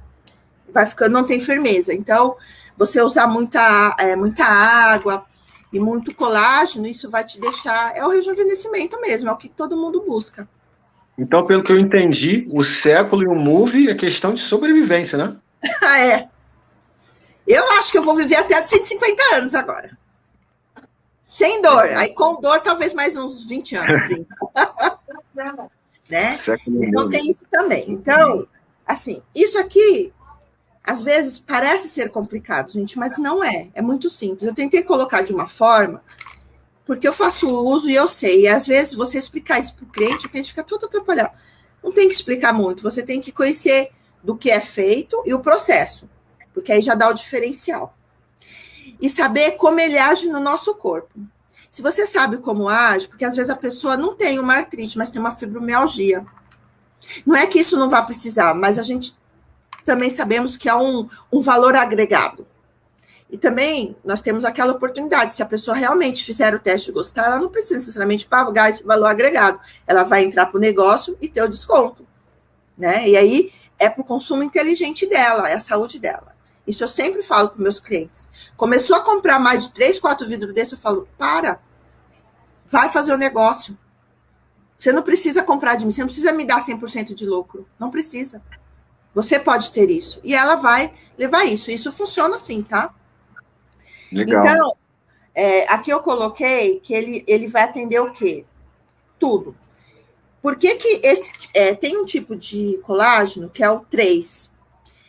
Vai ficando, não tem firmeza. Então, você usar muita água e muito colágeno, isso vai te deixar, é o rejuvenescimento mesmo, é o que todo mundo busca.
Então, pelo que eu entendi, o século e o Move é questão de sobrevivência, né?
É. Eu acho que eu vou viver até 150 anos agora. Sem dor. Aí com dor, talvez mais uns 20 anos, 30. Né? Então tem isso também. Então, assim, isso aqui, às vezes, parece ser complicado, gente, mas não é. É muito simples. Eu tentei colocar de uma forma, porque eu faço uso e eu sei. E às vezes, você explicar isso para o cliente fica todo atrapalhado. Não tem que explicar muito. Você tem que conhecer do que é feito e o processo, porque aí já dá o diferencial. E saber como ele age no nosso corpo. Se você sabe como age, porque às vezes a pessoa não tem uma artrite, mas tem uma fibromialgia. Não é que isso não vá precisar, mas a gente também sabemos que há um valor agregado. E também nós temos aquela oportunidade, se a pessoa realmente fizer o teste e gostar, ela não precisa necessariamente pagar esse valor agregado. Ela vai entrar para o negócio e ter o desconto. Né? E aí é para o consumo inteligente dela, é a saúde dela. Isso eu sempre falo para meus clientes. Começou a comprar mais de 3, 4 vidros desses, eu falo, vai fazer o negócio. Você não precisa comprar de mim, você não precisa me dar 100% de lucro. Não precisa. Você pode ter isso. E ela vai levar isso. Isso funciona assim, tá?
Legal.
Então, aqui eu coloquei que ele vai atender o quê? Tudo. Por que tem um tipo de colágeno que é o 3?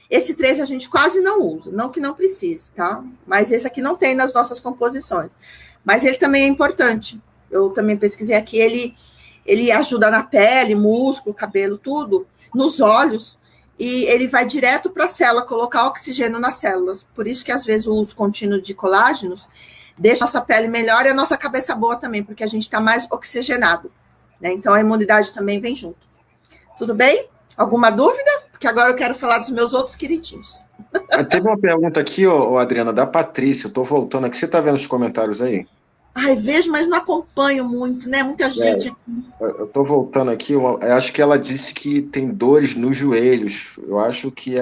Esse 3 a gente quase não usa, não que não precise, tá? Mas esse aqui não tem nas nossas composições. Mas ele também é importante. Eu também pesquisei aqui, ele ajuda na pele, músculo, cabelo, tudo, nos olhos, e ele vai direto para a célula, colocar oxigênio nas células. Por isso que, às vezes, o uso contínuo de colágenos deixa a nossa pele melhor e a nossa cabeça boa também, porque a gente está mais oxigenado. Né? Então, a imunidade também vem junto. Tudo bem? Alguma dúvida? Porque agora eu quero falar dos meus outros queridinhos.
Teve uma pergunta aqui, Adriana, da Patrícia. Eu estou voltando aqui. Você está vendo os comentários aí?
Ai, vejo, mas não acompanho muito, né? Muita gente aqui.
Eu estou voltando aqui. Eu acho que ela disse que tem dores nos joelhos. Eu acho que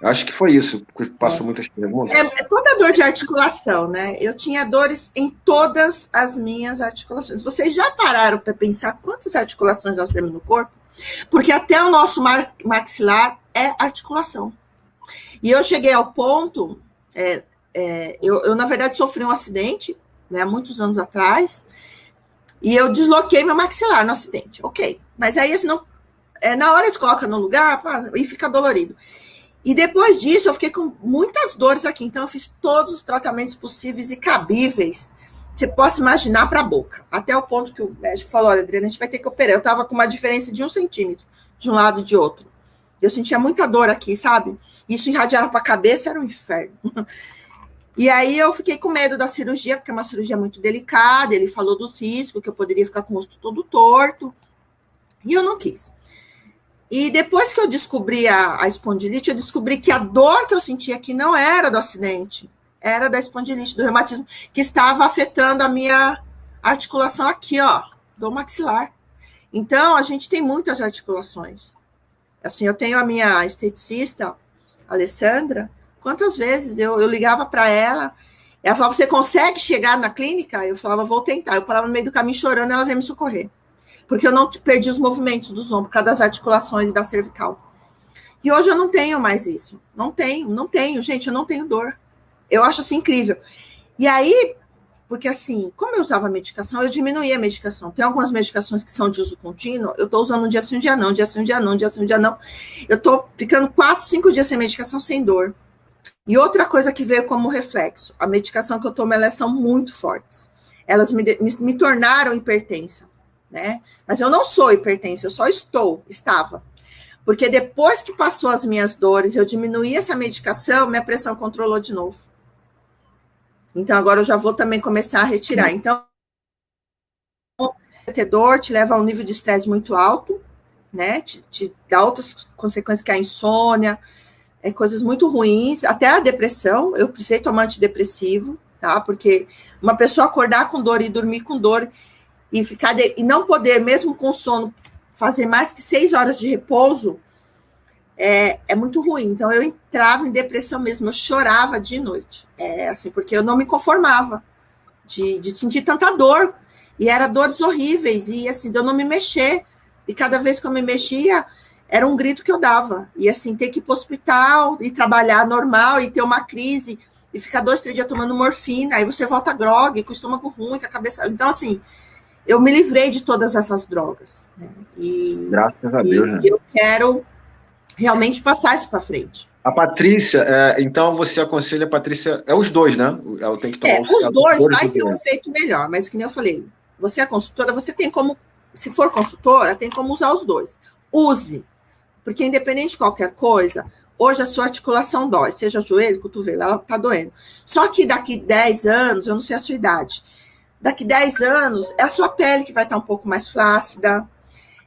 acho que foi isso, porque passou muitas perguntas.
É toda dor de articulação, né? Eu tinha dores em todas as minhas articulações. Vocês já pararam para pensar quantas articulações nós temos no corpo? Porque até o nosso maxilar é articulação. E eu cheguei ao ponto, Eu, na verdade, sofri um acidente, né, há muitos anos atrás, e eu desloquei meu maxilar no acidente. Ok. Mas aí, assim, não, na hora eles colocam no lugar e fica dolorido. E depois disso, eu fiquei com muitas dores aqui. Então, eu fiz todos os tratamentos possíveis e cabíveis. Você possa imaginar para a boca. Até o ponto que o médico falou, olha, Adriana, a gente vai ter que operar. Eu estava com uma diferença de 1 centímetro de um lado e de outro. Eu sentia muita dor aqui, sabe? Isso irradiava para a cabeça, era um inferno. E aí eu fiquei com medo da cirurgia, porque é uma cirurgia muito delicada. Ele falou dos riscos, que eu poderia ficar com o rosto todo torto. E eu não quis. E depois que eu descobri a espondilite, eu descobri que a dor que eu sentia aqui não era do acidente, era da espondilite, do reumatismo, que estava afetando a minha articulação aqui, ó, do maxilar. Então, a gente tem muitas articulações. Assim, eu tenho a minha esteticista, Alessandra, quantas vezes eu ligava para ela, ela falava, você consegue chegar na clínica? Eu falava, vou tentar. Eu parava no meio do caminho chorando, ela veio me socorrer. Porque eu não perdi os movimentos dos ombros, por causa das articulações e da cervical. E hoje eu não tenho mais isso. Não tenho, gente, eu não tenho dor. Eu acho assim incrível. E aí, porque assim, como eu usava medicação, eu diminuía a medicação. Tem algumas medicações que são de uso contínuo, eu estou usando um dia sim, um dia não, um dia sim, um dia não, um dia sim, um dia não. Eu estou ficando 4, 5 dias sem medicação, sem dor. E outra coisa que veio como reflexo, a medicação que eu tomo, elas são muito fortes. Elas me tornaram hipertensa. Né? Mas eu não sou hipertensa, eu só estava. Porque depois que passou as minhas dores, eu diminuí essa medicação, minha pressão controlou de novo. Então, agora eu já vou também começar a retirar. Então, ter dor te leva a um nível de estresse muito alto, né? Te dá outras consequências, que é a insônia, coisas muito ruins, até a depressão. Eu precisei tomar antidepressivo, tá? Porque uma pessoa acordar com dor e dormir com dor e não poder, mesmo com sono, fazer mais que 6 horas de repouso, é muito ruim. Então, eu entrava em depressão mesmo, eu chorava de noite, assim, porque eu não me conformava de sentir tanta dor, e eram dores horríveis, e assim, de eu não me mexer, e cada vez que eu me mexia, era um grito que eu dava, e assim, ter que ir para o hospital, e trabalhar normal, e ter uma crise, e ficar 2, 3 dias tomando morfina, aí você volta grogue, com o estômago ruim, com a cabeça... Então, assim, eu me livrei de todas essas drogas. Né?
Graças a Deus, né?
Eu quero realmente passar isso para frente.
A Patrícia, então você aconselha a Patrícia, os dois, né? Ela tem que tomar
os dois vai ter um efeito melhor, mas que nem eu falei, você é consultora, você tem como, se for consultora, tem como usar os dois. Use, porque independente de qualquer coisa, hoje a sua articulação dói, seja joelho, cotovelo, ela está doendo. Só que daqui 10 anos, eu não sei a sua idade, daqui 10 anos, é a sua pele que vai estar um pouco mais flácida,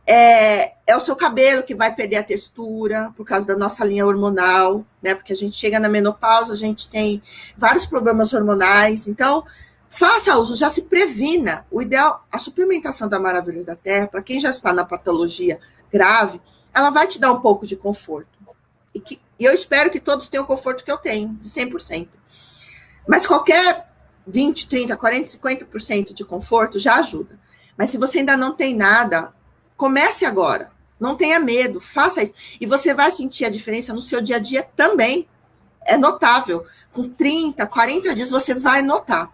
é o seu cabelo que vai perder a textura, por causa da nossa linha hormonal, né? Porque a gente chega na menopausa, a gente tem vários problemas hormonais, então, faça uso, já se previna. O ideal, a suplementação da Maravilhas da Terra, para quem já está na patologia grave, ela vai te dar um pouco de conforto. E eu espero que todos tenham o conforto que eu tenho, de 100%. Mas qualquer 20, 30, 40, 50% de conforto já ajuda. Mas se você ainda não tem nada, comece agora. Não tenha medo, faça isso. E você vai sentir a diferença no seu dia a dia também. É notável. Com 30, 40 dias, você vai notar.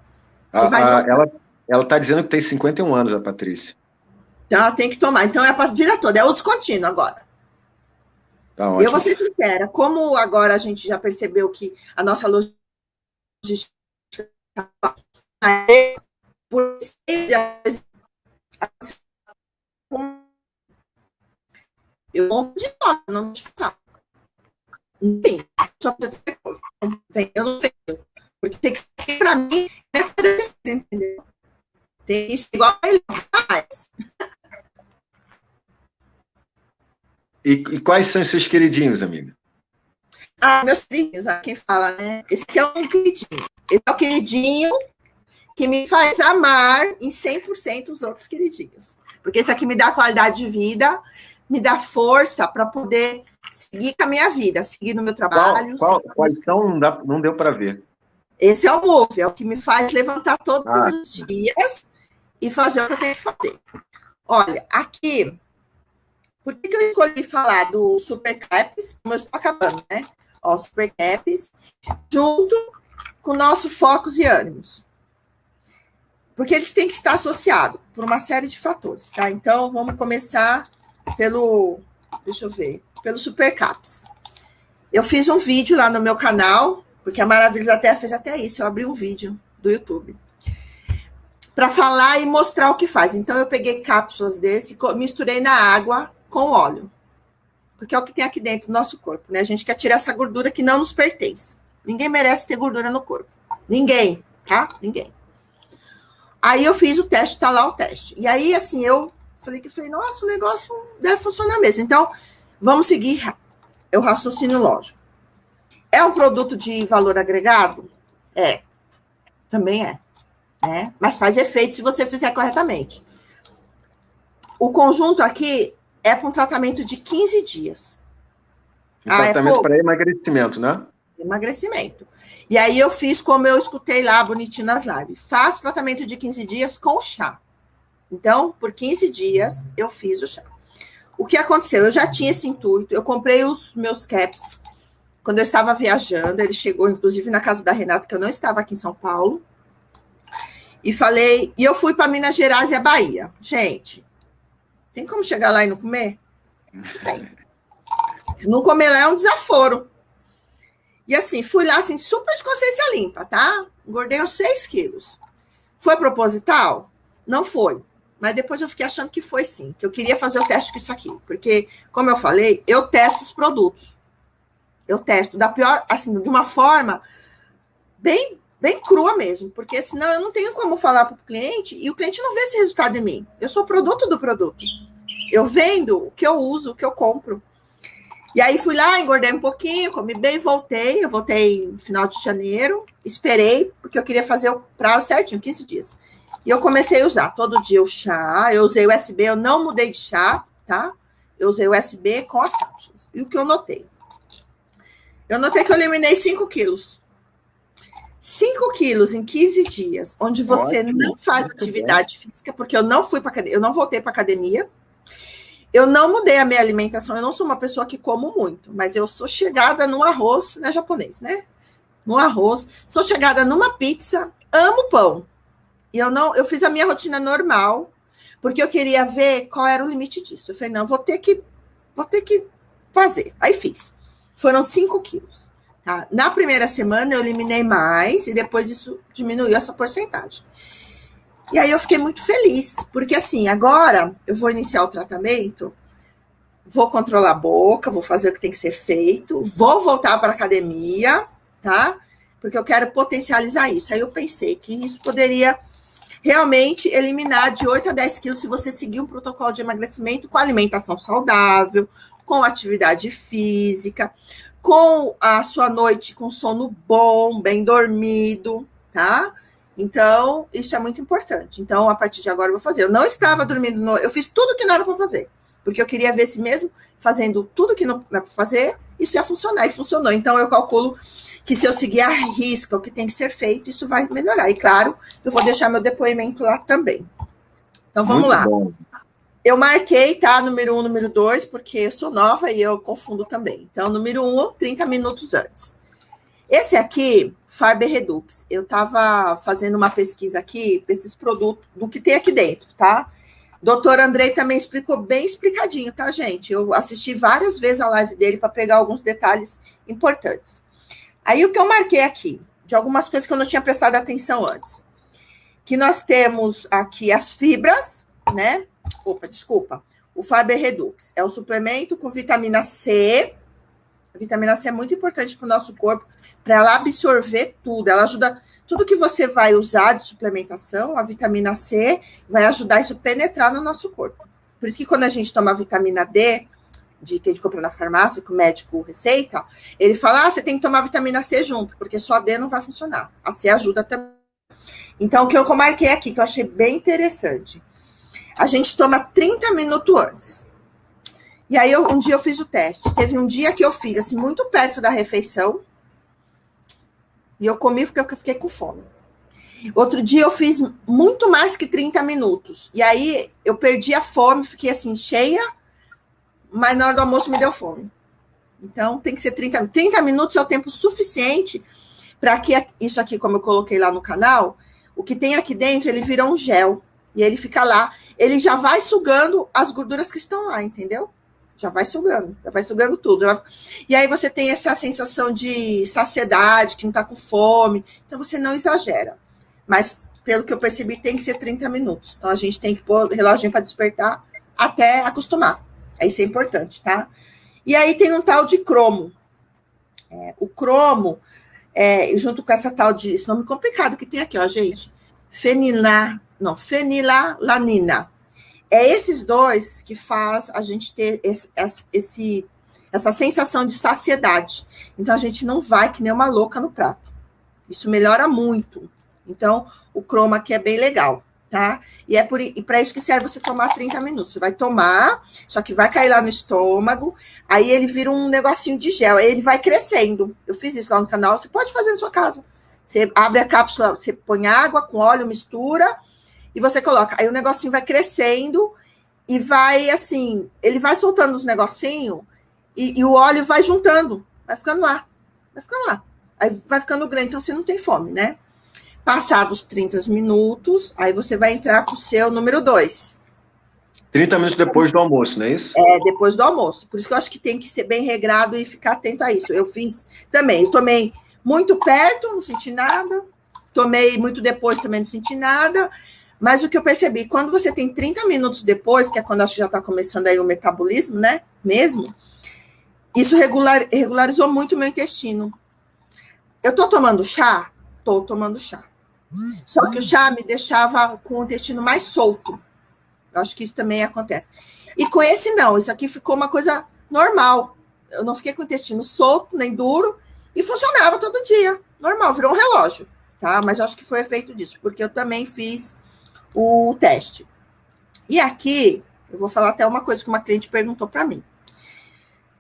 Ela está dizendo que tem 51 anos, a Patrícia.
Então, ela tem que tomar. Então, é a vida toda. É uso contínuo agora.
Tá,
eu vou ser sincera. Como agora a gente já percebeu que a nossa logística por eu não de nota, não de ficar. Enfim, só eu não tenho. Porque tem que, pra mim, entendeu? Tem isso igual a ele faz.
E quais são os seus queridinhos, amiga?
Meus queridinhos, quem fala, né? Esse aqui é um queridinho. Esse é o queridinho que me faz amar em 100% os outros queridinhos. Porque esse aqui me dá qualidade de vida, me dá força para poder seguir com a minha vida, seguir no meu trabalho.
Qual então não deu para ver?
Esse é o Move, é o que me faz levantar todos os dias e fazer o que eu tenho que fazer. Olha, aqui, por que eu escolhi falar do Super Caps? Como eu estou acabando, né? Ó, Super Caps, junto com nossos focos e ânimos. Porque eles têm que estar associados por uma série de fatores, tá? Então, vamos começar pelo Supercaps. Eu fiz um vídeo lá no meu canal, porque a Maravilhas da Terra fez até isso, eu abri um vídeo do YouTube, para falar e mostrar o que faz. Então, eu peguei cápsulas desse, misturei na água com óleo, porque é o que tem aqui dentro do nosso corpo, né? A gente quer tirar essa gordura que não nos pertence. Ninguém merece ter gordura no corpo. Ninguém, tá? Ninguém. Aí eu fiz o teste, tá lá o teste. E aí, assim, eu falei, nossa, o negócio deve funcionar mesmo. Então, vamos seguir o raciocínio lógico. É um produto de valor agregado? É. Também é. Né? Mas faz efeito se você fizer corretamente. O conjunto aqui é para um tratamento de 15 dias.
Tratamento para emagrecimento, né?
Emagrecimento. E aí eu fiz como eu escutei lá, bonitinho nas lives. Faço tratamento de 15 dias com chá. Então, por 15 dias, eu fiz o chá. O que aconteceu? Eu já tinha esse intuito, eu comprei os meus caps quando eu estava viajando, ele chegou, inclusive, na casa da Renata, que eu não estava aqui em São Paulo, e eu fui para Minas Gerais e a Bahia. Gente, tem como chegar lá e não comer? Não tem. Não comer lá é um desaforo. E assim, fui lá, assim, super de consciência limpa, tá? Engordei uns 6 quilos. Foi proposital? Não foi. Mas depois eu fiquei achando que foi sim, que eu queria fazer o teste com isso aqui. Porque, como eu falei, eu testo os produtos. Eu testo da pior, assim, de uma forma bem crua mesmo. Porque senão eu não tenho como falar para o cliente e o cliente não vê esse resultado em mim. Eu sou produto do produto. Eu vendo o que eu uso, o que eu compro. E aí fui lá, engordei um pouquinho, comi bem, voltei. Eu voltei no final de janeiro, esperei, porque eu queria fazer o prazo certinho, 15 dias. E eu comecei a usar todo dia o chá, eu usei o USB, eu não mudei de chá, tá? Eu usei o USB com as cápsulas. E o que eu notei? Eu notei que eu eliminei 5 quilos. 5 quilos em 15 dias, onde você não faz atividade física, porque eu não fui para academia, eu não voltei para academia. Eu não mudei a minha alimentação, eu não sou uma pessoa que como muito, mas eu sou chegada no arroz, né, japonês, né? No arroz, sou chegada numa pizza, amo pão. E eu fiz a minha rotina normal, porque eu queria ver qual era o limite disso. Eu falei, não, vou ter que fazer. Aí fiz. Foram 5 quilos. Tá? Na primeira semana eu eliminei mais, e depois isso diminuiu essa porcentagem. E aí eu fiquei muito feliz, porque assim, agora eu vou iniciar o tratamento, vou controlar a boca, vou fazer o que tem que ser feito, vou voltar para a academia, tá? Porque eu quero potencializar isso. Aí eu pensei que isso poderia realmente eliminar de 8 a 10 quilos se você seguir um protocolo de emagrecimento com alimentação saudável, com atividade física, com a sua noite com sono bom, bem dormido, tá? Então, isso é muito importante. Então, a partir de agora eu vou fazer. Eu não estava dormindo, eu fiz tudo que não era para fazer, porque eu queria ver se mesmo fazendo tudo que não era para fazer, isso ia funcionar, e funcionou. Então, eu calculo que se eu seguir a risca o que tem que ser feito, isso vai melhorar. E, claro, eu vou deixar meu depoimento lá também. Então, vamos muito lá. Bom. Eu marquei, tá? Número 1, número 2, porque eu sou nova e eu confundo também. Então, número 1, 30 minutos antes. Esse aqui, Farber Redux, eu estava fazendo uma pesquisa aqui, desses produtos, do que tem aqui dentro, tá? Doutor Andrei também explicou bem explicadinho, tá, gente? Eu assisti várias vezes a live dele para pegar alguns detalhes importantes. Aí, o que eu marquei aqui, de algumas coisas que eu não tinha prestado atenção antes, que nós temos aqui as fibras, né? O Farber Redux é o suplemento com vitamina C. A vitamina C é muito importante para o nosso corpo, para ela absorver tudo. Ela ajuda, tudo que você vai usar de suplementação, a vitamina C vai ajudar isso a penetrar no nosso corpo. Por isso que quando a gente toma a vitamina D, que a gente compra na farmácia, que o médico receita, ele fala, você tem que tomar vitamina C junto, porque só a D não vai funcionar. A C ajuda também. Então, o que eu marquei aqui, que eu achei bem interessante, a gente toma 30 minutos antes. E aí, um dia eu fiz o teste. Teve um dia que eu fiz, assim, muito perto da refeição. E eu comi porque eu fiquei com fome. Outro dia eu fiz muito mais que 30 minutos. E aí, eu perdi a fome, fiquei, assim, cheia. Mas na hora do almoço me deu fome. Então, tem que ser 30 minutos. 30 minutos é o tempo suficiente para que isso aqui, como eu coloquei lá no canal, o que tem aqui dentro, ele vira um gel. E ele fica lá, ele já vai sugando as gorduras que estão lá, entendeu? Já vai sugando tudo. E aí você tem essa sensação de saciedade, que não tá com fome, então você não exagera. Mas, pelo que eu percebi, tem que ser 30 minutos. Então, a gente tem que pôr o reloginho para despertar até acostumar. Isso é importante, tá? E aí tem um tal de cromo. O cromo, junto com essa tal de... Esse nome complicado que tem aqui, ó, gente. Fenilalanina. Esses dois que faz a gente ter essa sensação de saciedade. Então, a gente não vai que nem uma louca no prato. Isso melhora muito. Então, o cromo aqui é bem legal, tá? E para isso que serve você tomar 30 minutos. Você vai tomar, só que vai cair lá no estômago, aí ele vira um negocinho de gel, aí ele vai crescendo. Eu fiz isso lá no canal, você pode fazer na sua casa. Você abre a cápsula, você põe água com óleo, mistura, e você coloca. Aí o negocinho vai crescendo e vai, assim, ele vai soltando os negocinhos e o óleo vai juntando, vai ficando lá. Aí vai ficando grande, então você não tem fome, né? Passados 30 minutos, aí você vai entrar com o seu número 2.
30 minutos depois do almoço, não é isso?
Depois do almoço. Por isso que eu acho que tem que ser bem regrado e ficar atento a isso. Eu fiz também. Eu tomei muito perto, não senti nada. Tomei muito depois, também não senti nada. Mas o que eu percebi, quando você tem 30 minutos depois, que é quando acho que já está começando aí o metabolismo, né? Mesmo, isso regularizou muito o meu intestino. Eu tô tomando chá? Tô tomando chá. Só que o chá me deixava com o intestino mais solto. Eu acho que isso também acontece. E com esse, não. Isso aqui ficou uma coisa normal. Eu não fiquei com o intestino solto, nem duro, e funcionava todo dia. Normal, virou um relógio, tá? Mas eu acho que foi efeito disso, porque eu também fiz o teste. E aqui, eu vou falar até uma coisa que uma cliente perguntou para mim.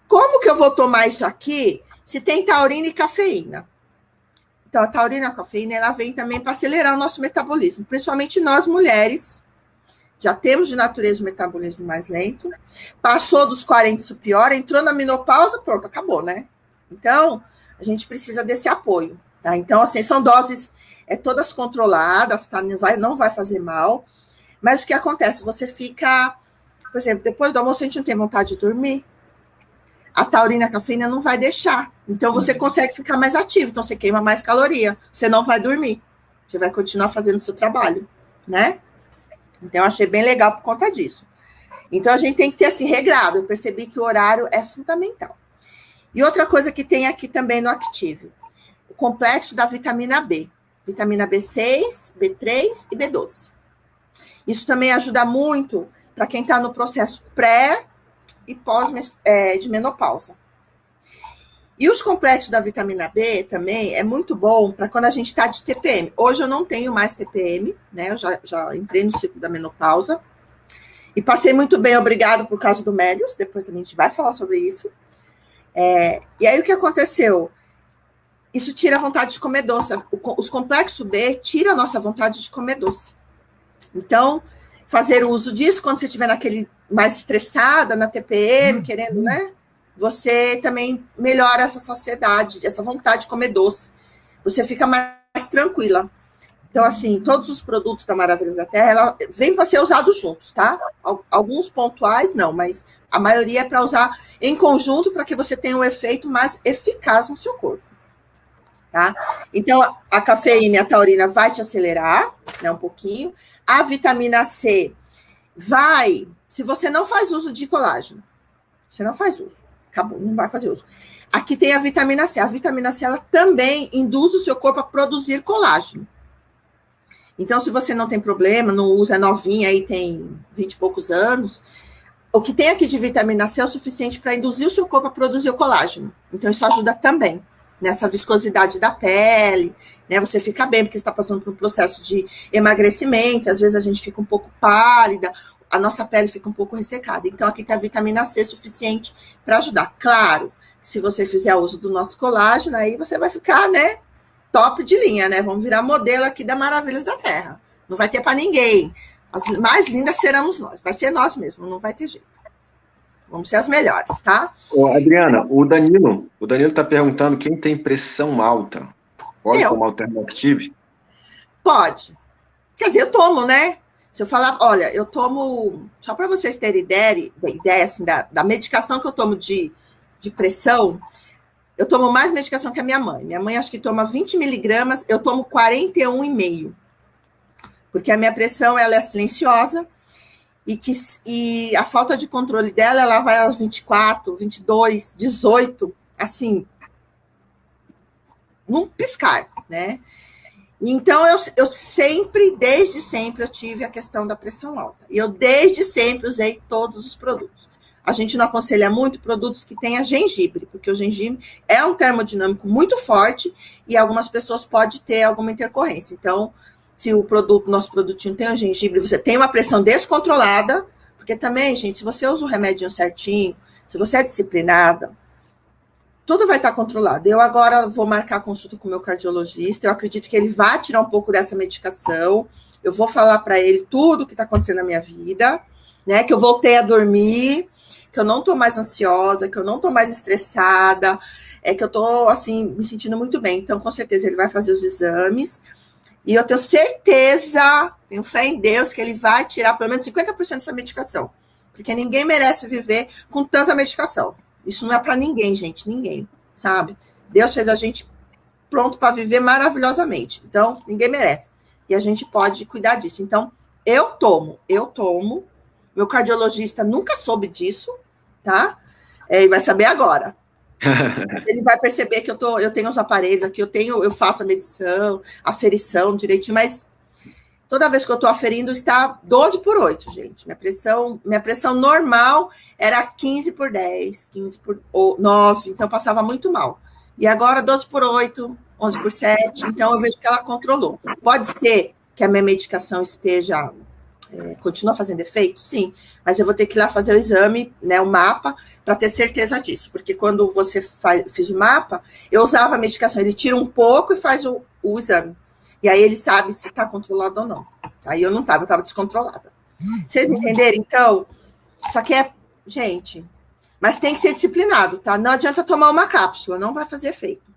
Como que eu vou tomar isso aqui se tem taurina e cafeína? Então, a taurina e a cafeína, ela vem também para acelerar o nosso metabolismo, principalmente nós mulheres, já temos de natureza o metabolismo mais lento, passou dos 40, isso piora, entrou na menopausa, pronto, acabou, né? Então, a gente precisa desse apoio, tá? Então, assim, são doses todas controladas, tá? Não vai fazer mal, mas o que acontece? Você fica, por exemplo, depois do almoço, a gente não tem vontade de dormir, a taurina e a cafeína não vai deixar. Então, você consegue ficar mais ativo. Então, você queima mais caloria. Você não vai dormir. Você vai continuar fazendo o seu trabalho, né? Então, eu achei bem legal por conta disso. Então, a gente tem que ter, assim, regrado. Eu percebi que o horário é fundamental. E outra coisa que tem aqui também no Active. O complexo da vitamina B. Vitamina B6, B3 e B12. Isso também ajuda muito para quem está no processo pré e pós de menopausa. E os complexos da vitamina B também é muito bom para quando a gente está de TPM. Hoje eu não tenho mais TPM, né? Eu já entrei no ciclo da menopausa. E passei muito bem, obrigado por causa do Mélius. Depois também a gente vai falar sobre isso. E aí o que aconteceu? Isso tira a vontade de comer doce. Os complexos B tiram a nossa vontade de comer doce. Então, fazer uso disso quando você estiver naquele mais estressada, na TPM, querendo, né? Você também melhora essa saciedade, essa vontade de comer doce. Você fica mais tranquila. Então, assim, todos os produtos da Maravilhas da Terra, ela vem para ser usados juntos, tá? Alguns pontuais, não, mas a maioria é para usar em conjunto para que você tenha um efeito mais eficaz no seu corpo, tá? Então, a cafeína e a taurina vai te acelerar, né, um pouquinho. A vitamina C vai, se você não faz uso de colágeno, você não faz uso, acabou, não vai fazer uso. Aqui tem a vitamina C. A vitamina C, ela também induz o seu corpo a produzir colágeno. Então, se você não tem problema, não usa, é novinha, aí tem 20 e poucos anos, o que tem aqui de vitamina C é o suficiente para induzir o seu corpo a produzir o colágeno. Então, isso ajuda também nessa viscosidade da pele, né? Você fica bem, porque você está passando por um processo de emagrecimento, às vezes a gente fica um pouco pálida, a nossa pele fica um pouco ressecada. Então, aqui tem a vitamina C suficiente para ajudar. Claro, se você fizer uso do nosso colágeno, aí você vai ficar, né, top de linha, né? Vamos virar modelo aqui da Maravilhas da Terra. Não vai ter para ninguém. As mais lindas seremos nós. Vai ser nós mesmo, não vai ter jeito. Vamos ser as melhores, tá?
Ô, Adriana, o Danilo está perguntando quem tem pressão alta Pode tomar o Thermoactive?
Pode. Quer dizer, eu tomo, né? Se eu falar, olha, eu tomo, só para vocês terem ideia assim, da medicação que eu tomo de pressão, eu tomo mais medicação que a minha mãe. Minha mãe acho que toma 20 miligramas, eu tomo 41,5. Porque a minha pressão, ela é silenciosa e a falta de controle dela, ela vai aos 24, 22, 18, assim, num piscar, né? Então, eu sempre, desde sempre, eu tive a questão da pressão alta. E eu, desde sempre, usei todos os produtos. A gente não aconselha muito produtos que tenham gengibre, porque o gengibre é um termodinâmico muito forte e algumas pessoas podem ter alguma intercorrência. Então, se o nosso produtinho tem o gengibre, você tem uma pressão descontrolada, porque também, gente, se você usa o remedinho certinho, se você é disciplinada, tudo vai estar controlado. Eu agora vou marcar a consulta com o meu cardiologista, eu acredito que ele vai tirar um pouco dessa medicação, eu vou falar para ele tudo o que está acontecendo na minha vida, né, que eu voltei a dormir, que eu não estou mais ansiosa, que eu não estou mais estressada, que eu estou, assim, me sentindo muito bem. Então, com certeza, ele vai fazer os exames, e eu tenho certeza, tenho fé em Deus, que ele vai tirar pelo menos 50% dessa medicação, porque ninguém merece viver com tanta medicação. Isso não é para ninguém, gente, ninguém, sabe? Deus fez a gente pronto para viver maravilhosamente. Então, ninguém merece. E a gente pode cuidar disso. Então, eu tomo. Meu cardiologista nunca soube disso, tá? E vai saber agora. Ele vai perceber que eu tenho os aparelhos aqui, eu faço a medição, aferição direitinho, mas toda vez que eu estou aferindo, está 12/8, gente. Minha pressão normal era 15/10, 15/9, então eu passava muito mal. E agora 12/8, 11/7, então eu vejo que ela controlou. Pode ser que a minha medicação continua fazendo efeito? Sim, mas eu vou ter que ir lá fazer o exame, né, o mapa, para ter certeza disso, porque quando você fiz o mapa, eu usava a medicação, ele tira um pouco e faz o exame. E aí ele sabe se está controlado ou não. Aí eu não estava, eu estava descontrolada. Vocês entenderam? Então, isso aqui gente, mas tem que ser disciplinado, tá? Não adianta tomar uma cápsula, não vai fazer efeito.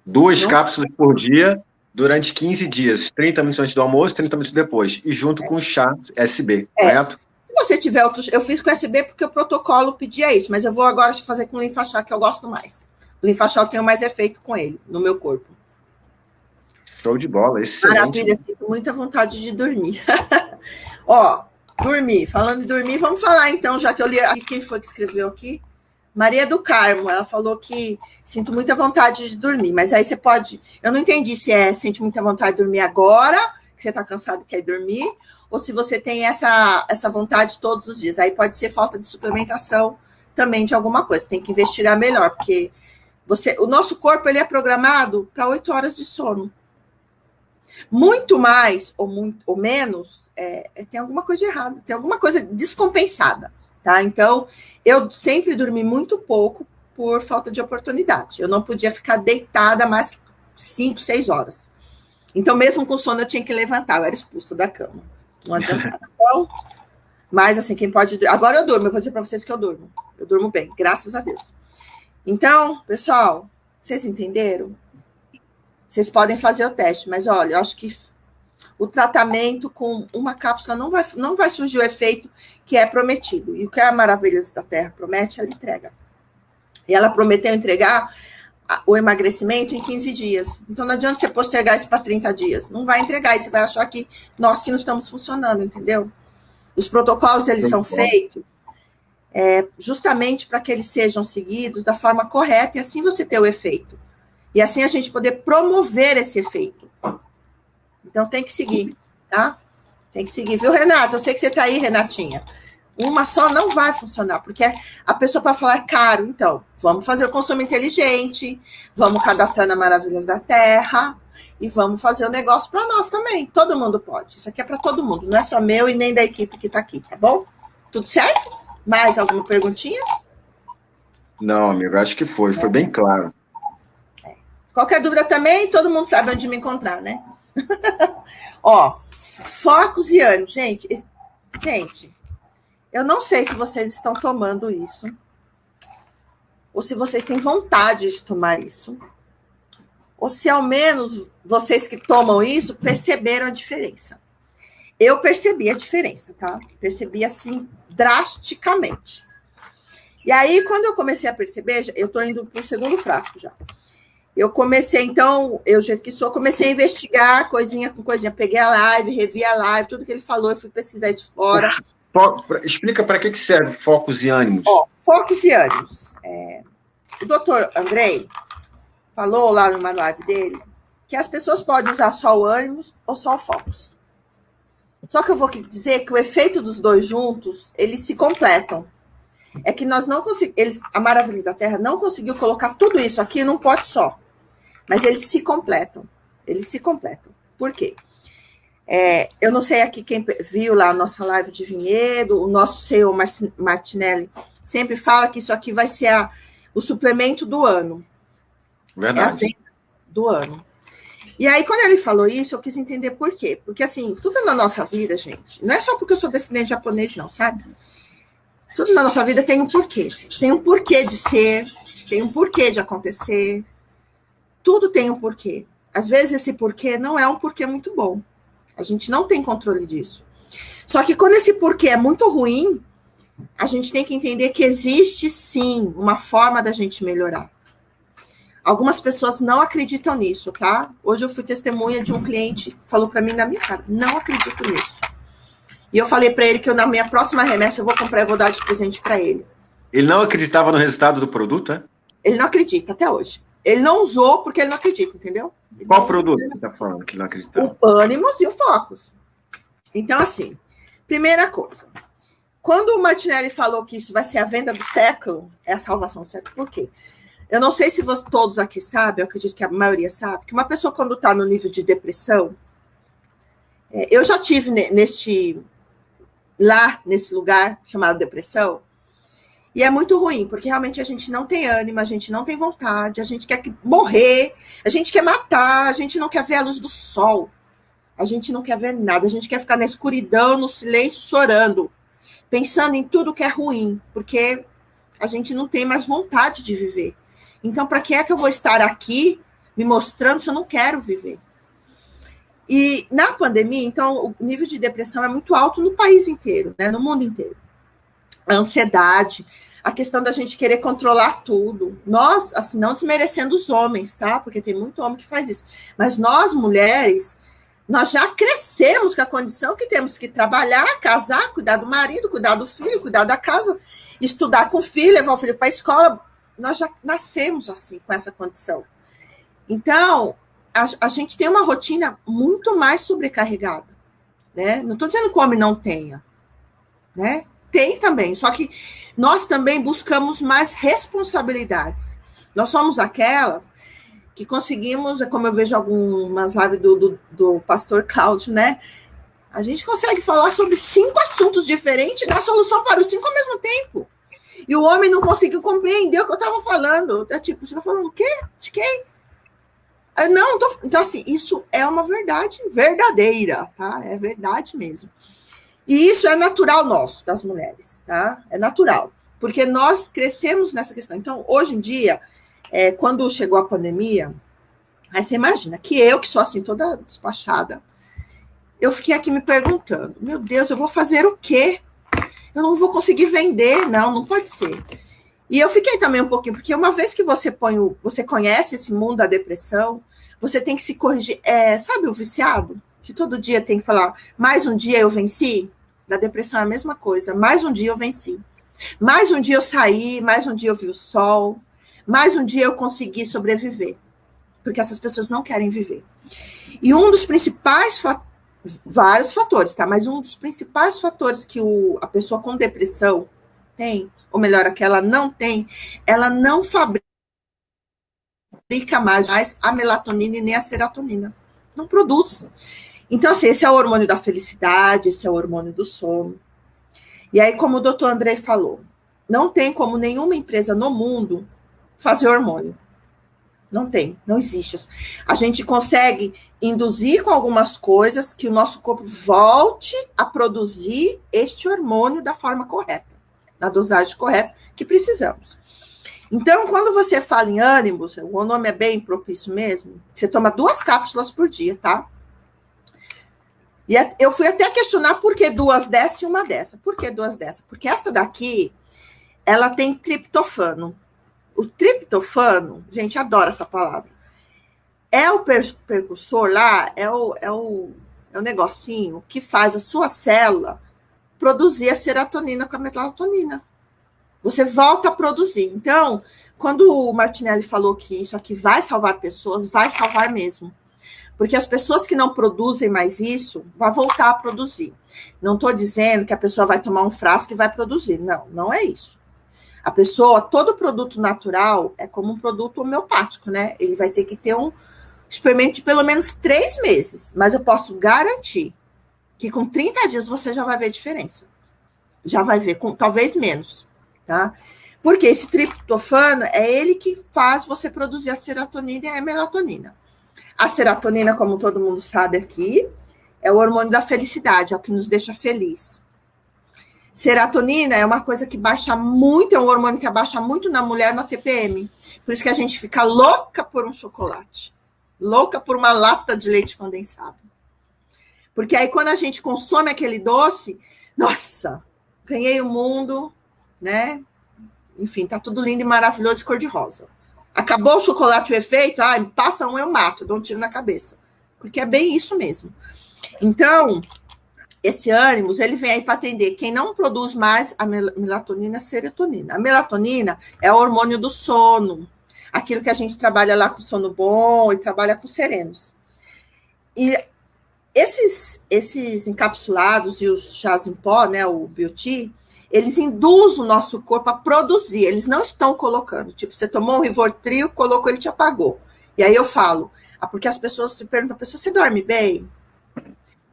2 cápsulas por dia durante 15 dias, 30 minutos antes do almoço, 30 minutos depois, e junto com chá SB, correto?
Se você tiver outros, eu fiz com SB porque o protocolo pedia isso, mas eu vou agora fazer com linfachá, que eu gosto mais. O linfachá eu tenho mais efeito com ele, no meu corpo.
Show de bola, excelente.
Maravilha, sinto muita vontade de dormir. Ó, dormir, falando de dormir, vamos falar então, já que eu li aqui, quem foi que escreveu aqui? Maria do Carmo, ela falou que sinto muita vontade de dormir, mas aí você pode, eu não entendi se sente muita vontade de dormir agora, que você está cansado e quer dormir, ou se você tem essa vontade todos os dias. Aí pode ser falta de suplementação também de alguma coisa, tem que investigar melhor, porque o nosso corpo ele é programado para 8 horas de sono. Muito mais ou menos, tem alguma coisa de errado, tem alguma coisa descompensada. Tá? Então, eu sempre dormi muito pouco por falta de oportunidade. Eu não podia ficar deitada mais que 5, 6 horas. Então, mesmo com sono, eu tinha que levantar. Eu era expulsa da cama. Não adiantava. Então, mas, assim, quem pode... Agora eu durmo. Eu vou dizer para vocês que eu durmo. Eu durmo bem, graças a Deus. Então, pessoal, vocês entenderam? Vocês podem fazer o teste. Mas, olha, eu acho que o tratamento com uma cápsula não vai surgir o efeito que é prometido. E o que a Maravilhas da Terra promete, ela entrega. E ela prometeu entregar o emagrecimento em 15 dias. Então, não adianta você postergar isso para 30 dias. Não vai entregar, e você vai achar que nós que não estamos funcionando, entendeu? Os protocolos, eles são feitos justamente para que eles sejam seguidos da forma correta e assim você ter o efeito. E assim a gente poder promover esse efeito. Então, tem que seguir, tá? Tem que seguir, viu, Renata? Eu sei que você está aí, Renatinha. Uma só não vai funcionar, porque a pessoa para falar é caro. Então, vamos fazer o consumo inteligente, vamos cadastrar na Maravilhas da Terra e vamos fazer o negócio para nós também. Todo mundo pode. Isso aqui é para todo mundo, não é só meu e nem da equipe que está aqui, tá bom? Tudo certo? Mais alguma perguntinha?
Não, amigo, acho que foi bem claro.
Qualquer dúvida também, todo mundo sabe onde me encontrar, né? Ó, focos e ânimo. Gente, eu não sei se vocês estão tomando isso ou se vocês têm vontade de tomar isso, ou se ao menos vocês que tomam isso perceberam a diferença. Eu percebi a diferença, tá? Percebi assim drasticamente. E aí, quando eu comecei a perceber, eu tô indo pro segundo frasco já. Eu comecei, então, eu, jeito que sou, comecei a investigar coisinha com coisinha. Peguei a live, revi a live, tudo que ele falou, eu fui pesquisar isso fora.
Explica para que serve focos e ânimos.
Focos e ânimos. O doutor Andrei falou lá numa live dele que as pessoas podem usar só o ânimos ou só o focos. Só que eu vou dizer que o efeito dos dois juntos, eles se completam. É que nós não conseguimos, a Maravilha da Terra não conseguiu colocar tudo isso aqui num pote só. Mas eles se completam. Eles se completam. Por quê? Eu não sei aqui quem viu lá a nossa live de vinhedo, o nosso CEO Martinelli sempre fala que isso aqui vai ser o suplemento do ano.
Verdade.
É a venda do ano. E aí, quando ele falou isso, eu quis entender por quê. Porque, assim, tudo na nossa vida, gente, não é só porque eu sou descendente japonês, não, sabe? Tudo na nossa vida tem um porquê. Tem um porquê de ser, tem um porquê de acontecer. Tudo tem um porquê. Às vezes, esse porquê não é um porquê muito bom. A gente não tem controle disso. Só que quando esse porquê é muito ruim, a gente tem que entender que existe, sim, uma forma da gente melhorar. Algumas pessoas não acreditam nisso, tá? Hoje eu fui testemunha de um cliente que falou para mim na minha cara, não acredito nisso. E eu falei para ele que na minha próxima remessa eu vou comprar e vou dar de presente para ele.
Ele não acreditava no resultado do produto, né?
Ele não acredita até hoje. Ele não usou porque ele não acredita, entendeu?
Qual produto você está falando que ele não acreditava?
O ânimos e o focos. Então, assim, primeira coisa. Quando o Martinelli falou que isso vai ser a venda do século, é a salvação do século, por quê? Eu não sei se todos aqui sabem, eu acredito que a maioria sabe, que uma pessoa quando está no nível de depressão, eu já tive nesse lugar chamado depressão, e é muito ruim, porque realmente a gente não tem ânimo, a gente não tem vontade, a gente quer morrer, a gente quer matar, a gente não quer ver a luz do sol, a gente não quer ver nada, a gente quer ficar na escuridão, no silêncio, chorando, pensando em tudo que é ruim, porque a gente não tem mais vontade de viver. Então, para que é que eu vou estar aqui me mostrando se eu não quero viver? E na pandemia, então, o nível de depressão é muito alto no país inteiro, né, no mundo inteiro. A ansiedade, a questão da gente querer controlar tudo. Nós, assim, não desmerecendo os homens, tá? Porque tem muito homem que faz isso. Mas nós, mulheres, nós já crescemos com a condição que temos que trabalhar, casar, cuidar do marido, cuidar do filho, cuidar da casa, estudar com o filho, levar o filho para a escola. Nós já nascemos assim, com essa condição. Então, a gente tem uma rotina muito mais sobrecarregada, né? Não estou dizendo que o homem não tenha, né? Tem também, só que nós também buscamos mais responsabilidades. Nós somos aquelas que conseguimos, como eu vejo algumas lives do pastor Cláudio, né? A gente consegue falar sobre 5 assuntos diferentes e dar solução para os 5 ao mesmo tempo. E o homem não conseguiu compreender o que eu estava falando. É tipo, você está falando o quê? De quem? Não, então, assim, isso é uma verdade verdadeira, tá? É verdade mesmo. E isso é natural nosso, das mulheres, tá? É natural. Porque nós crescemos nessa questão. Então, hoje em dia, quando chegou a pandemia, aí você imagina que eu, que sou assim, toda despachada, eu fiquei aqui me perguntando, meu Deus, eu vou fazer o quê? Eu não vou conseguir vender, não pode ser. E eu fiquei também um pouquinho, porque uma vez que você você conhece esse mundo da depressão, você tem que se corrigir. Sabe o viciado? Que todo dia tem que falar, mais um dia eu venci? Da depressão é a mesma coisa, mais um dia eu venci. Mais um dia eu saí, mais um dia eu vi o sol, mais um dia eu consegui sobreviver. Porque essas pessoas não querem viver. E um dos principais vários fatores, tá? Mas um dos principais fatores que a pessoa com depressão tem, ou melhor, a que ela não tem, ela não fabrica mais a melatonina e nem a serotonina. Não produz. Então, assim, esse é o hormônio da felicidade, esse é o hormônio do sono. E aí, como o doutor André falou, não tem como nenhuma empresa no mundo fazer hormônio. Não tem, não existe. A gente consegue induzir com algumas coisas que o nosso corpo volte a produzir este hormônio da forma correta, na dosagem correta que precisamos. Então, quando você fala em ânimos, o nome é bem propício mesmo, você toma 2 cápsulas por dia, tá? E eu fui até questionar por que 2 dessa e 1 dessa. Por que 2 dessa? Porque essa daqui, ela tem triptofano. O triptofano, gente, adora essa palavra. É o precursor lá, é o negocinho que faz a sua célula produzir a serotonina com a melatonina. Você volta a produzir. Então, quando o Martinelli falou que isso aqui vai salvar pessoas, vai salvar mesmo. Porque as pessoas que não produzem mais isso, vão voltar a produzir. Não estou dizendo que a pessoa vai tomar um frasco e vai produzir. Não, não é isso. A pessoa, todo produto natural é como um produto homeopático, né? Ele vai ter que ter um experimento de pelo menos 3 meses. Mas eu posso garantir que com 30 dias você já vai ver diferença. Já vai ver, talvez menos, tá? Porque esse triptofano é ele que faz você produzir a serotonina e a melatonina. A serotonina, como todo mundo sabe aqui, é o hormônio da felicidade, é o que nos deixa feliz. Serotonina é uma coisa que baixa muito, é um hormônio que abaixa muito na mulher no TPM. Por isso que a gente fica louca por um chocolate, louca por uma lata de leite condensado. Porque aí quando a gente consome aquele doce, nossa, ganhei o mundo, né? Enfim, tá tudo lindo e maravilhoso, cor-de-rosa. Acabou o chocolate, o efeito, passa um, eu mato, eu dou um tiro na cabeça. Porque é bem isso mesmo. Então, esse ânimos, ele vem aí para atender quem não produz mais a melatonina e a serotonina. A melatonina é o hormônio do sono, aquilo que a gente trabalha lá com sono bom e trabalha com serenos. E esses encapsulados e os chás em pó, né, o Beauty, eles induzem o nosso corpo a produzir, eles não estão colocando. Tipo, você tomou um Rivotril, colocou, ele te apagou. E aí eu falo, porque as pessoas se perguntam, você dorme bem?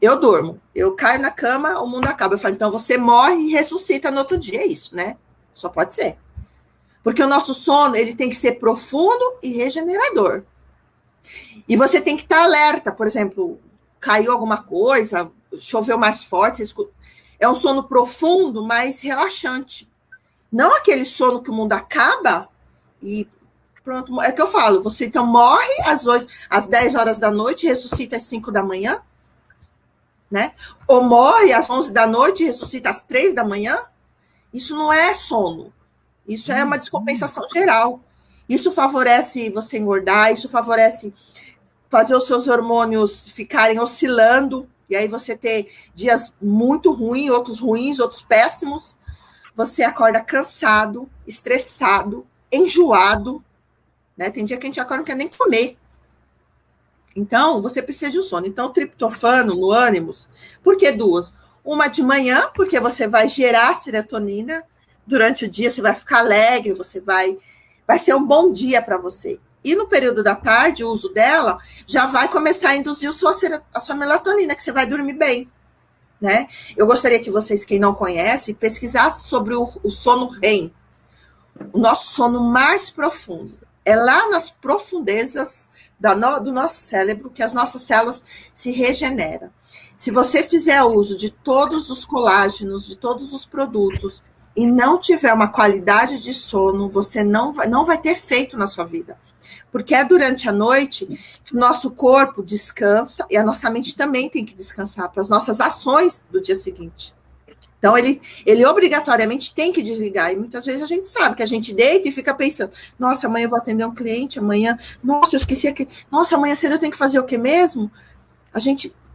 Eu durmo, eu caio na cama, o mundo acaba. Eu falo, então você morre e ressuscita no outro dia, é isso, né? Só pode ser. Porque o nosso sono, ele tem que ser profundo e regenerador. E você tem que estar alerta, por exemplo, caiu alguma coisa, choveu mais forte, você escuta. É um sono profundo, mas relaxante. Não aquele sono que o mundo acaba e pronto. É que eu falo, você então morre às 10 horas da noite e ressuscita às 5 da manhã, né? Ou morre às 11 da noite e ressuscita às 3 da manhã. Isso não é sono. Isso é uma descompensação geral. Isso favorece você engordar, isso favorece fazer os seus hormônios ficarem oscilando, e aí você ter dias muito ruins, outros péssimos, você acorda cansado, estressado, enjoado, né? Tem dia que a gente acorda não quer nem comer. Então, você precisa de um sono. Então, o triptofano no ânimos, por que 2? Uma de manhã, porque você vai gerar serotonina, durante o dia você vai ficar alegre, vai ser um bom dia para você. E no período da tarde, o uso dela já vai começar a induzir a sua melatonina, que você vai dormir bem, né? Eu gostaria que vocês, quem não conhece, pesquisassem sobre o sono REM, o nosso sono mais profundo. É lá nas profundezas do nosso cérebro que as nossas células se regeneram. Se você fizer uso de todos os colágenos, de todos os produtos, e não tiver uma qualidade de sono, você não vai ter efeito na sua vida. Porque é durante a noite que o nosso corpo descansa e a nossa mente também tem que descansar para as nossas ações do dia seguinte. Então, ele obrigatoriamente tem que desligar. E muitas vezes a gente sabe que a gente deita e fica pensando, nossa, amanhã eu vou atender um cliente, amanhã, nossa, eu esqueci aqui, nossa, amanhã cedo eu tenho que fazer o quê mesmo?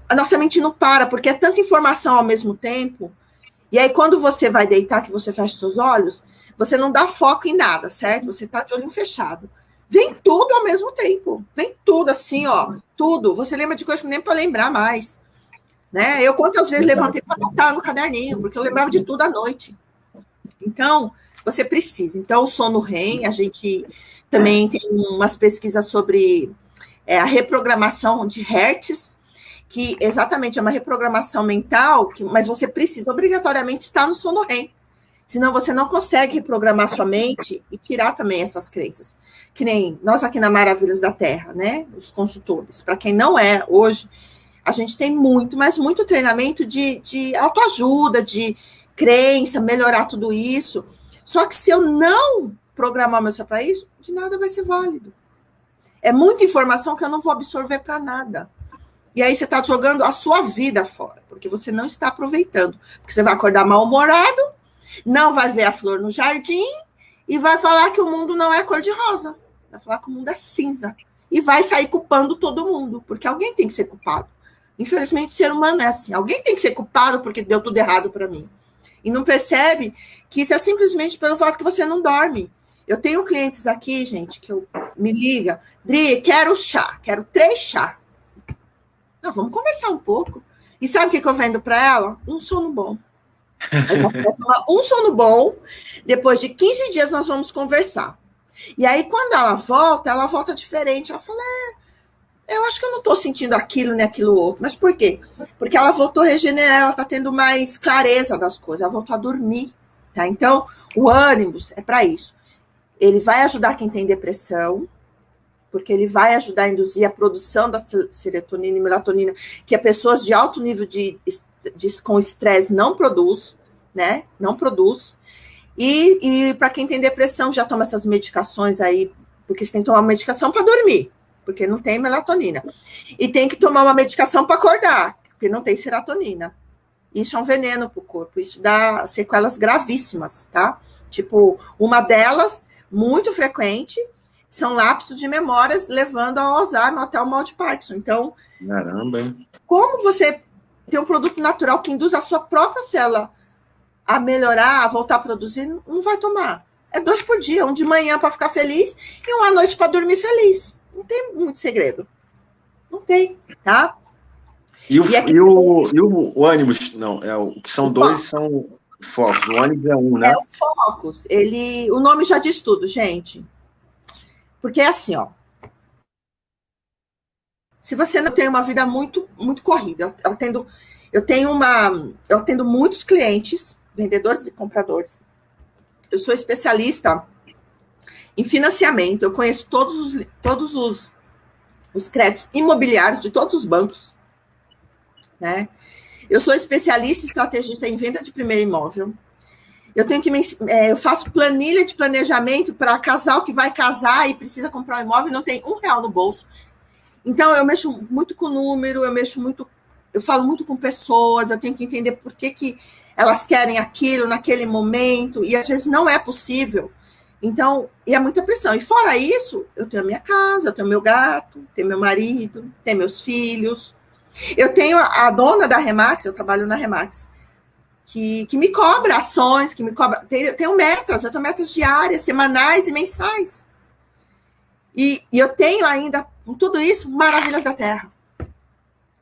A nossa mente não para, porque é tanta informação ao mesmo tempo. E aí, quando você vai deitar, que você fecha seus olhos, você não dá foco em nada, certo? Você está de olho fechado. Vem tudo ao mesmo tempo. Vem tudo assim, ó. Tudo. Você lembra de coisas que nem para lembrar mais. Né? Eu quantas vezes levantei para anotar no caderninho, porque eu lembrava de tudo à noite. Então, você precisa. Então, o sono REM, a gente também tem umas pesquisas sobre a reprogramação de Hertz, que exatamente é uma reprogramação mental, mas você precisa obrigatoriamente estar no sono REM. Senão você não consegue reprogramar sua mente e tirar também essas crenças. Que nem nós aqui na Maravilhas da Terra, né? Os consultores. Para quem não é hoje, a gente tem muito, mas muito treinamento de autoajuda, de crença, melhorar tudo isso. Só que se eu não programar o meu cérebro para isso, de nada vai ser válido. É muita informação que eu não vou absorver para nada. E aí você está jogando a sua vida fora, porque você não está aproveitando. Porque você vai acordar mal-humorado, não vai ver a flor no jardim e vai falar que o mundo não é cor-de-rosa. Vai falar que o mundo é cinza. E vai sair culpando todo mundo, porque alguém tem que ser culpado. Infelizmente, o ser humano é assim. Alguém tem que ser culpado porque deu tudo errado para mim. E não percebe que isso é simplesmente pelo fato que você não dorme. Eu tenho clientes aqui, gente, que me ligam. Dri, quero chá, quero 3 chá. Não, vamos conversar um pouco. E sabe o que eu vendo para ela? Um sono bom. Eu vou tomar um sono bom. Depois de 15 dias, nós vamos conversar. E aí, quando ela volta diferente. Ela fala, eu acho que eu não estou sentindo aquilo nem aquilo outro. Mas por quê? Porque ela voltou a regenerar, ela está tendo mais clareza das coisas, ela voltou a dormir. Tá? Então, o ânimo é para isso. Ele vai ajudar quem tem depressão, porque ele vai ajudar a induzir a produção da serotonina e melatonina, que as pessoas de alto nível com estresse não produz, né? Não produz. E para quem tem depressão, já toma essas medicações aí, porque você tem que tomar uma medicação para dormir, porque não tem melatonina. E tem que tomar uma medicação para acordar, porque não tem serotonina. Isso é um veneno para o corpo, isso dá sequelas gravíssimas, tá? Tipo, uma delas, muito frequente, são lapsos de memórias levando ao Alzheimer, até ao mal de Parkinson. Então,
caramba, hein?
Como você tem um produto natural que induz a sua própria célula a melhorar, a voltar a produzir, não vai tomar. É 2 por dia, um de manhã para ficar feliz e um à noite para dormir feliz. Não tem muito segredo. Não tem, tá?
E o ânimos, não, o que são 2 são focos. O ânimos é um, né?
É o focos. O nome já diz tudo, gente. Porque é assim, ó. Se você não tem uma vida muito, muito corrida, eu atendo muitos clientes, vendedores e compradores. Eu sou especialista em financiamento, eu conheço todos os créditos imobiliários de todos os bancos, né? Eu sou especialista e estrategista em venda de primeiro imóvel. Eu faço planilha de planejamento para casal que vai casar e precisa comprar um imóvel e não tem R$1 no bolso. Então, eu mexo muito com número, eu falo muito com pessoas, eu tenho que entender por que elas querem aquilo naquele momento, e às vezes não é possível. Então, e é muita pressão. E fora isso, eu tenho a minha casa, eu tenho meu gato, tenho meu marido, tenho meus filhos. Eu tenho a dona da Remax, eu trabalho na Remax, que me cobra ações, que me cobra. Eu tenho metas diárias, semanais e mensais. E eu tenho ainda, com tudo isso, maravilhas da terra.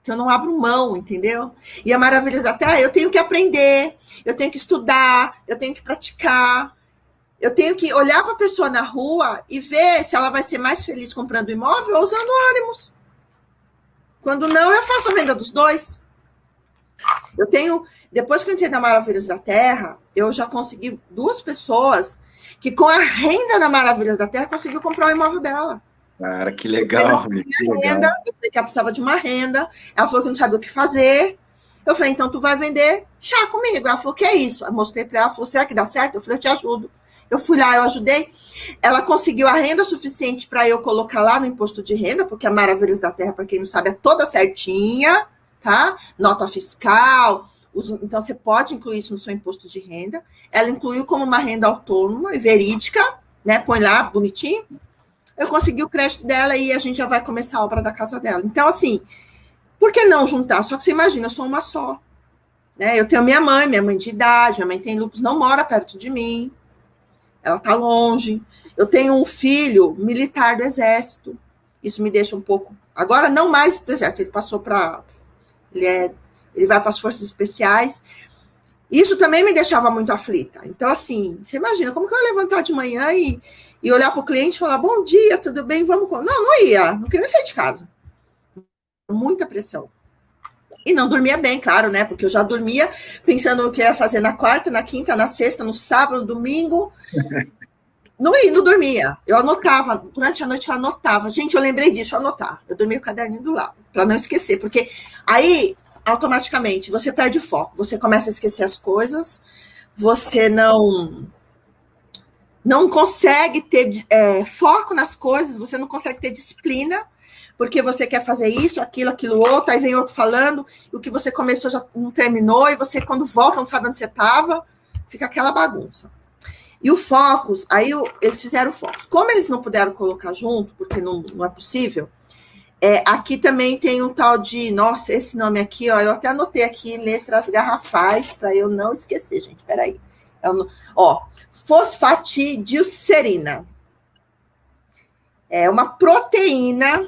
Que eu não abro mão, entendeu? E a maravilhas da terra, eu tenho que aprender, eu tenho que estudar, eu tenho que praticar. Eu tenho que olhar para a pessoa na rua e ver se ela vai ser mais feliz comprando imóvel ou usando ônibus. Quando não, eu faço a venda dos 2. Depois que eu entrei na Maravilhas da Terra, eu já consegui 2 pessoas que com a renda da Maravilhas da Terra conseguiu comprar o imóvel dela.
Cara, que legal.
Eu falei que ela precisava de uma renda, ela falou que não sabia o que fazer. Eu falei, então tu vai vender chá comigo. Ela falou, que é isso? Eu mostrei para ela, falou, será que dá certo? Eu falei, eu te ajudo. Eu fui lá, eu ajudei. Ela conseguiu a renda suficiente para eu colocar lá no imposto de renda, porque a Maravilhas da Terra, para quem não sabe, é toda certinha, tá? Nota fiscal. Então, você pode incluir isso no seu imposto de renda. Ela incluiu como uma renda autônoma e verídica, né? Põe lá, bonitinho. Eu consegui o crédito dela e a gente já vai começar a obra da casa dela. Então, assim, por que não juntar? Só que você imagina, eu sou uma só. Né? Eu tenho minha mãe de idade, minha mãe tem lúpus, não mora perto de mim. Ela está longe. Eu tenho um filho militar do Exército. Isso me deixa um pouco... Agora, não mais do Exército, ele passou para... Ele vai para as Forças Especiais. Isso também me deixava muito aflita. Então, assim, você imagina, como que eu ia levantar de manhã e olhar para o cliente e falar, bom dia, tudo bem, vamos... Não ia, não queria sair de casa. Muita pressão. E não dormia bem, claro, né? Porque eu já dormia pensando o que ia fazer na quarta, na quinta, na sexta, no sábado, no domingo. Não dormia. Eu anotava, durante a noite eu anotava. Gente, eu lembrei disso, eu anotar. Eu dormia o caderninho do lado, para não esquecer. Porque aí, automaticamente, você perde o foco. Você começa a esquecer as coisas, você não não consegue ter foco nas coisas, você não consegue ter disciplina, porque você quer fazer isso, aquilo outro, aí vem outro falando, o que você começou já não terminou, e você, quando volta, não sabe onde você estava, fica aquela bagunça. E o Focus, aí eles fizeram o Focus. Como eles não puderam colocar junto, porque não é possível, aqui também tem um tal de, nossa, esse nome aqui, ó, eu até anotei aqui em letras garrafais, para eu não esquecer, gente, peraí. Fosfatidilcerina. É uma proteína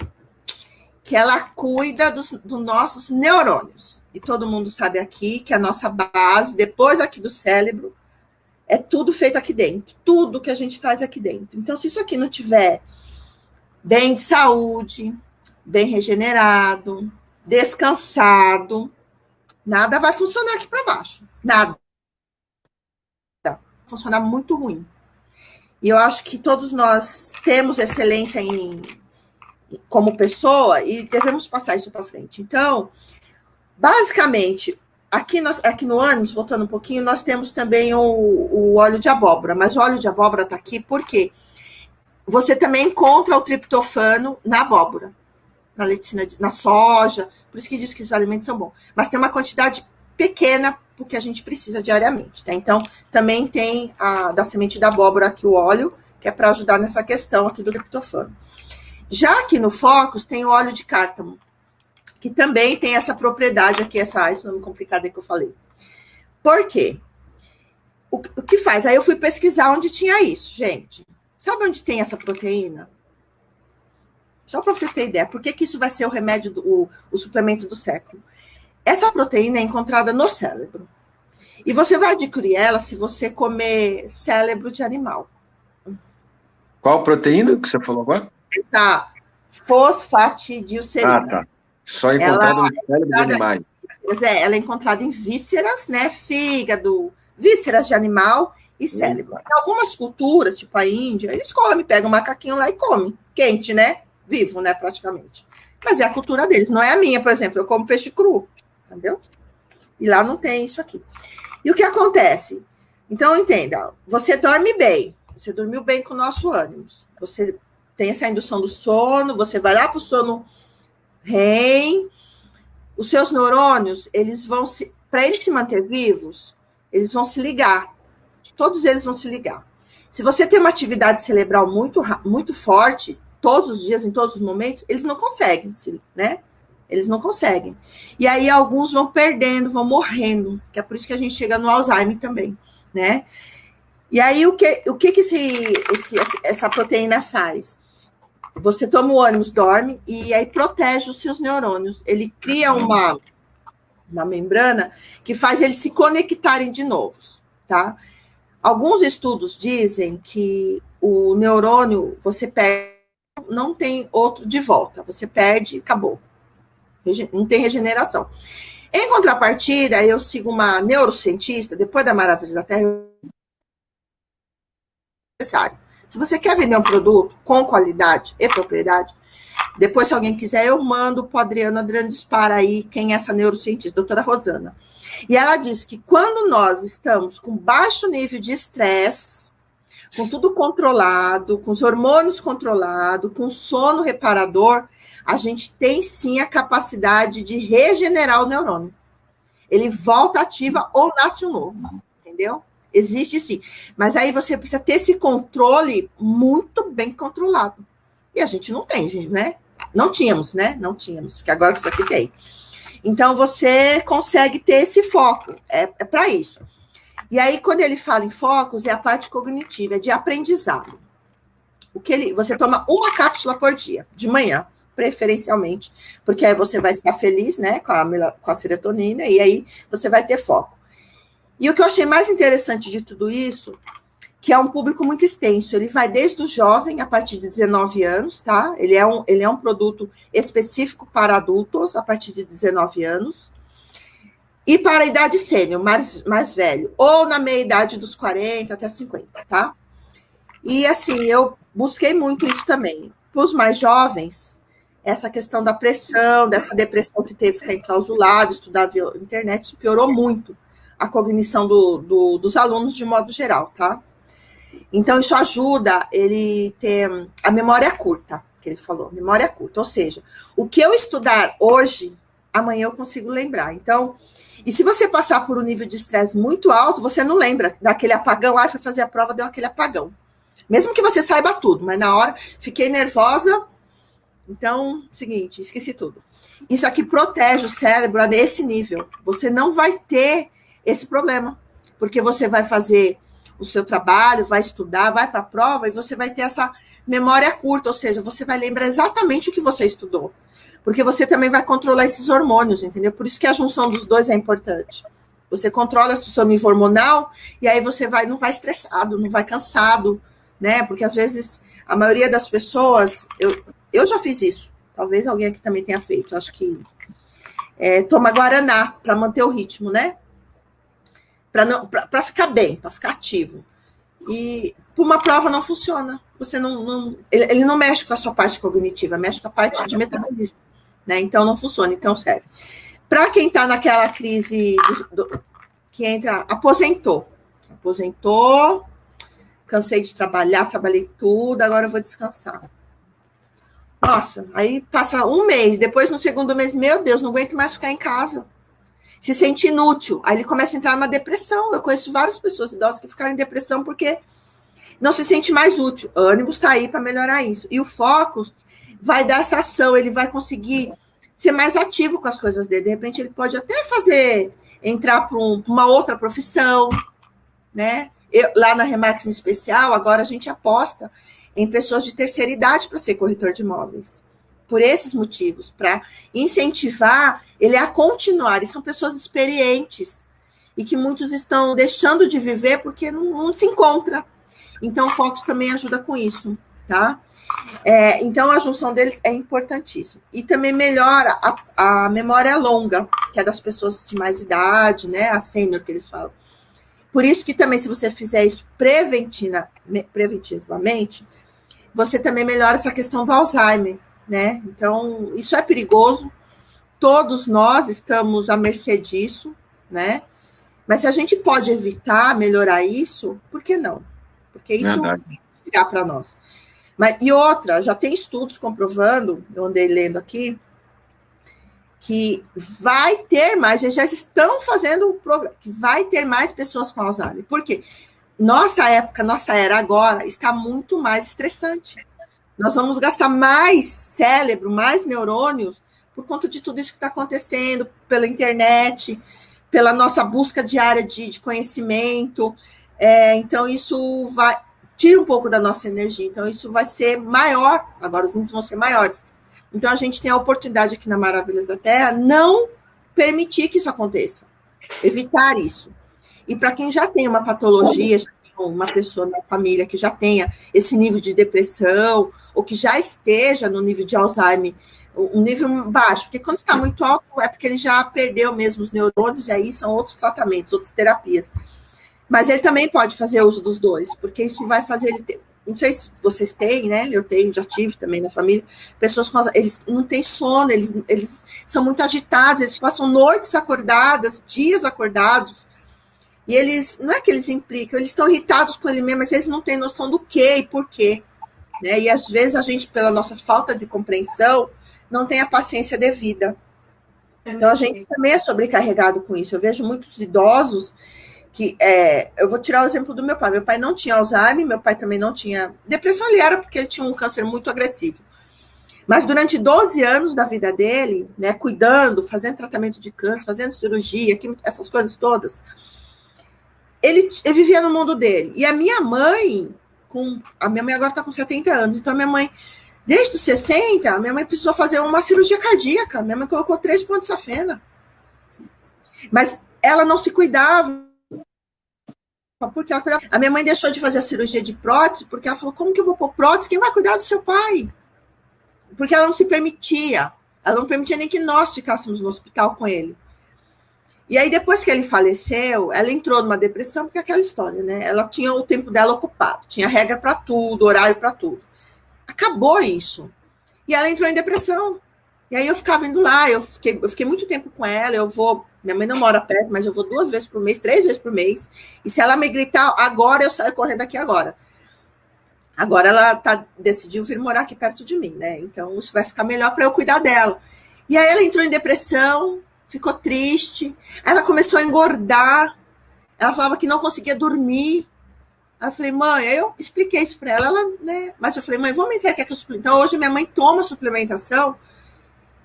que ela cuida dos nossos neurônios. E todo mundo sabe aqui que a nossa base, depois aqui do cérebro, é tudo feito aqui dentro. Tudo que a gente faz aqui dentro. Então, se isso aqui não tiver bem de saúde, bem regenerado, descansado, nada vai funcionar aqui para baixo. Nada. Funcionar muito ruim. E eu acho que todos nós temos excelência como pessoa e devemos passar isso para frente. Então, basicamente, aqui no ânimos, voltando um pouquinho, nós temos também o óleo de abóbora, mas o óleo de abóbora está aqui porque você também encontra o triptofano na abóbora, na letina, na soja, por isso que diz que os alimentos são bons. Mas tem uma quantidade pequena porque a gente precisa diariamente, tá? Então, também tem da semente da abóbora aqui o óleo, que é para ajudar nessa questão aqui do triptofano. Já aqui no Focus tem o óleo de cártamo, que também tem essa propriedade aqui, esse nome complicado aí que eu falei. Por quê? O que faz? Aí eu fui pesquisar onde tinha isso, gente. Sabe onde tem essa proteína? Só para vocês terem ideia, por que isso vai ser o remédio, o suplemento do século? Essa proteína é encontrada no cérebro. E você vai adquirir ela se você comer cérebro de animal.
Qual proteína que você falou agora?
Essa fosfatidilcerina.
Tá. Só encontrada no cérebro de animais.
Ela é encontrada em vísceras, né? Fígado, vísceras de animal e cérebro. Em algumas culturas, tipo a Índia, eles comem, pegam um macaquinho lá e comem. Quente, né? Vivo, né? Praticamente. Mas é a cultura deles, não é a minha, por exemplo. Eu como peixe cru, entendeu? E lá não tem isso aqui. E o que acontece? Então, entenda, você dorme bem, você dormiu bem com o nosso ânimo, você tem essa indução do sono, você vai lá para o sono REM, os seus neurônios, eles vão para eles se manter vivos, eles vão se ligar, todos eles vão se ligar. Se você tem uma atividade cerebral muito forte, todos os dias, em todos os momentos, eles não conseguem, né? Eles não conseguem. E aí alguns vão perdendo, vão morrendo, que é por isso que a gente chega no Alzheimer também, né? E aí o que essa proteína faz? Você toma o ânimos, dorme, e aí protege os seus neurônios. Ele cria uma membrana que faz eles se conectarem de novo, tá? Alguns estudos dizem que o neurônio, você perde, não tem outro de volta. Você perde, acabou. Não tem regeneração. Em contrapartida, eu sigo uma neurocientista, depois da Maravilha da Terra, se você quer vender um produto com qualidade e propriedade, depois, se alguém quiser, eu mando para a Adriana dispara aí quem é essa neurocientista, doutora Rosana. E ela diz que quando nós estamos com baixo nível de estresse, com tudo controlado, com os hormônios controlados, com sono reparador, a gente tem sim a capacidade de regenerar o neurônio. Ele volta ativa ou nasce um novo, entendeu? Existe sim. Mas aí você precisa ter esse controle muito bem controlado. E a gente não tem, gente, né? Não tínhamos, porque agora que isso aqui tem. Então, você consegue ter esse foco, é para isso. E aí, quando ele fala em focos, é a parte cognitiva, é de aprendizado. Você toma uma cápsula por dia, de manhã, preferencialmente, porque aí você vai estar feliz, né, com a serotonina, e aí você vai ter foco. E o que eu achei mais interessante de tudo isso, que é um público muito extenso, ele vai desde o jovem, a partir de 19 anos, tá? Ele é um produto específico para adultos, a partir de 19 anos, e para a idade sênior, mais velho, ou na meia-idade dos 40 até 50, tá? E, assim, eu busquei muito isso também. Para os mais jovens, essa questão da pressão, dessa depressão que teve que ficar enclausulado, estudar via internet, isso piorou muito a cognição dos alunos de modo geral, tá? Então, isso ajuda ele ter a memória curta, que ele falou, memória curta. Ou seja, o que eu estudar hoje, amanhã eu consigo lembrar. Então, e se você passar por um nível de estresse muito alto, você não lembra daquele apagão, foi fazer a prova, deu aquele apagão. Mesmo que você saiba tudo, mas na hora, fiquei nervosa, então, seguinte, esqueci tudo. Isso aqui protege o cérebro a esse nível. Você não vai ter esse problema, porque você vai fazer o seu trabalho, vai estudar, vai para a prova e você vai ter essa memória curta, ou seja, você vai lembrar exatamente o que você estudou, porque você também vai controlar esses hormônios, entendeu? Por isso que a junção dos dois é importante. Você controla o seu nível hormonal e aí você não vai estressado, não vai cansado, né? Porque às vezes a maioria das pessoas, eu já fiz isso, talvez alguém aqui também tenha feito, acho que toma guaraná para manter o ritmo, né? Para ficar bem, para ficar ativo. E por uma prova não funciona. Você ele não mexe com a sua parte cognitiva, mexe com a parte de metabolismo, né? Então não funciona. Então serve. Para quem está naquela crise que entra, aposentou, cansei de trabalhar, trabalhei tudo, agora eu vou descansar. Nossa, aí passa um mês, depois no segundo mês, meu Deus, não aguento mais ficar em casa. Se sente inútil, aí ele começa a entrar numa depressão. Eu conheço várias pessoas idosas que ficaram em depressão porque não se sente mais útil. O ânimo está aí para melhorar isso. E o Focus vai dar essa ação, ele vai conseguir ser mais ativo com as coisas dele. De repente, ele pode até entrar para uma outra profissão, né? Lá na Remax em especial, agora a gente aposta em pessoas de terceira idade para ser corretor de imóveis. Por esses motivos, para incentivar ele a continuar. E são pessoas experientes e que muitos estão deixando de viver porque não se encontra. Então, o Focus também ajuda com isso, tá? Então, a junção deles é importantíssima. E também melhora a memória longa, que é das pessoas de mais idade, né? A sênior, que eles falam. Por isso que também, se você fizer isso preventivamente, você também melhora essa questão do Alzheimer, né? Então, isso é perigoso. Todos nós estamos à mercê disso, né? Mas se a gente pode evitar, melhorar isso, por que não? Porque isso vai chegar para nós. E outra, já tem estudos comprovando, eu andei lendo aqui, que vai ter mais, eles já estão fazendo o programa, que vai ter mais pessoas com Alzheimer. Por quê? Nossa era agora está muito mais estressante. Nós vamos gastar mais cérebro, mais neurônios, por conta de tudo isso que está acontecendo, pela internet, pela nossa busca diária de conhecimento. Então, isso tira um pouco da nossa energia. Então, isso vai ser maior. Agora, os índices vão ser maiores. Então, a gente tem a oportunidade aqui na Maravilhas da Terra não permitir que isso aconteça. Evitar isso. E para quem já tem uma patologia, uma pessoa na família que já tenha esse nível de depressão, ou que já esteja no nível de Alzheimer, um nível baixo, porque quando está muito alto é porque ele já perdeu mesmo os neurônios, e aí são outros tratamentos, outras terapias. Mas ele também pode fazer uso dos dois, porque isso vai fazer ele ter, não sei se vocês têm, né? Eu tenho, já tive também na família, pessoas eles não têm sono, eles são muito agitados, eles passam noites acordadas, dias acordados, e eles, não é que eles implicam, eles estão irritados com ele mesmo, mas eles não têm noção do que e por quê. Né? E às vezes a gente, pela nossa falta de compreensão, não tem a paciência devida. Então a gente também é sobrecarregado com isso. Eu vejo muitos idosos que, eu vou tirar o exemplo do meu pai. Meu pai não tinha Alzheimer, meu pai também não tinha depressão, ele era porque ele tinha um câncer muito agressivo. Mas durante 12 anos da vida dele, né, cuidando, fazendo tratamento de câncer, fazendo cirurgia, essas coisas todas, ele vivia no mundo dele. E a minha mãe agora está com 70 anos, então a minha mãe, desde os 60, a minha mãe precisou fazer uma cirurgia cardíaca, minha mãe colocou 3 pontos de safena. Mas ela não se cuidava, porque a minha mãe deixou de fazer a cirurgia de prótese, porque ela falou, como que eu vou pôr prótese? Quem vai cuidar do seu pai? Porque ela não se permitia, ela não permitia nem que nós ficássemos no hospital com ele. E aí, depois que ele faleceu, ela entrou numa depressão, porque é aquela história, né? Ela tinha o tempo dela ocupado, tinha regra para tudo, horário para tudo. Acabou isso. E ela entrou em depressão. E aí eu ficava indo lá, eu fiquei muito tempo com ela, minha mãe não mora perto, mas eu vou 2 vezes por mês, 3 vezes por mês, e se ela me gritar, agora eu saio correndo daqui agora. Agora ela decidiu vir morar aqui perto de mim, né? Então isso vai ficar melhor para eu cuidar dela. E aí ela entrou em depressão, ficou triste, ela começou a engordar, ela falava que não conseguia dormir. Aí eu falei, mãe, aí eu expliquei isso para ela, né? Mas eu falei, mãe, vamos entrar aqui que eu suplemento. Então hoje minha mãe toma suplementação.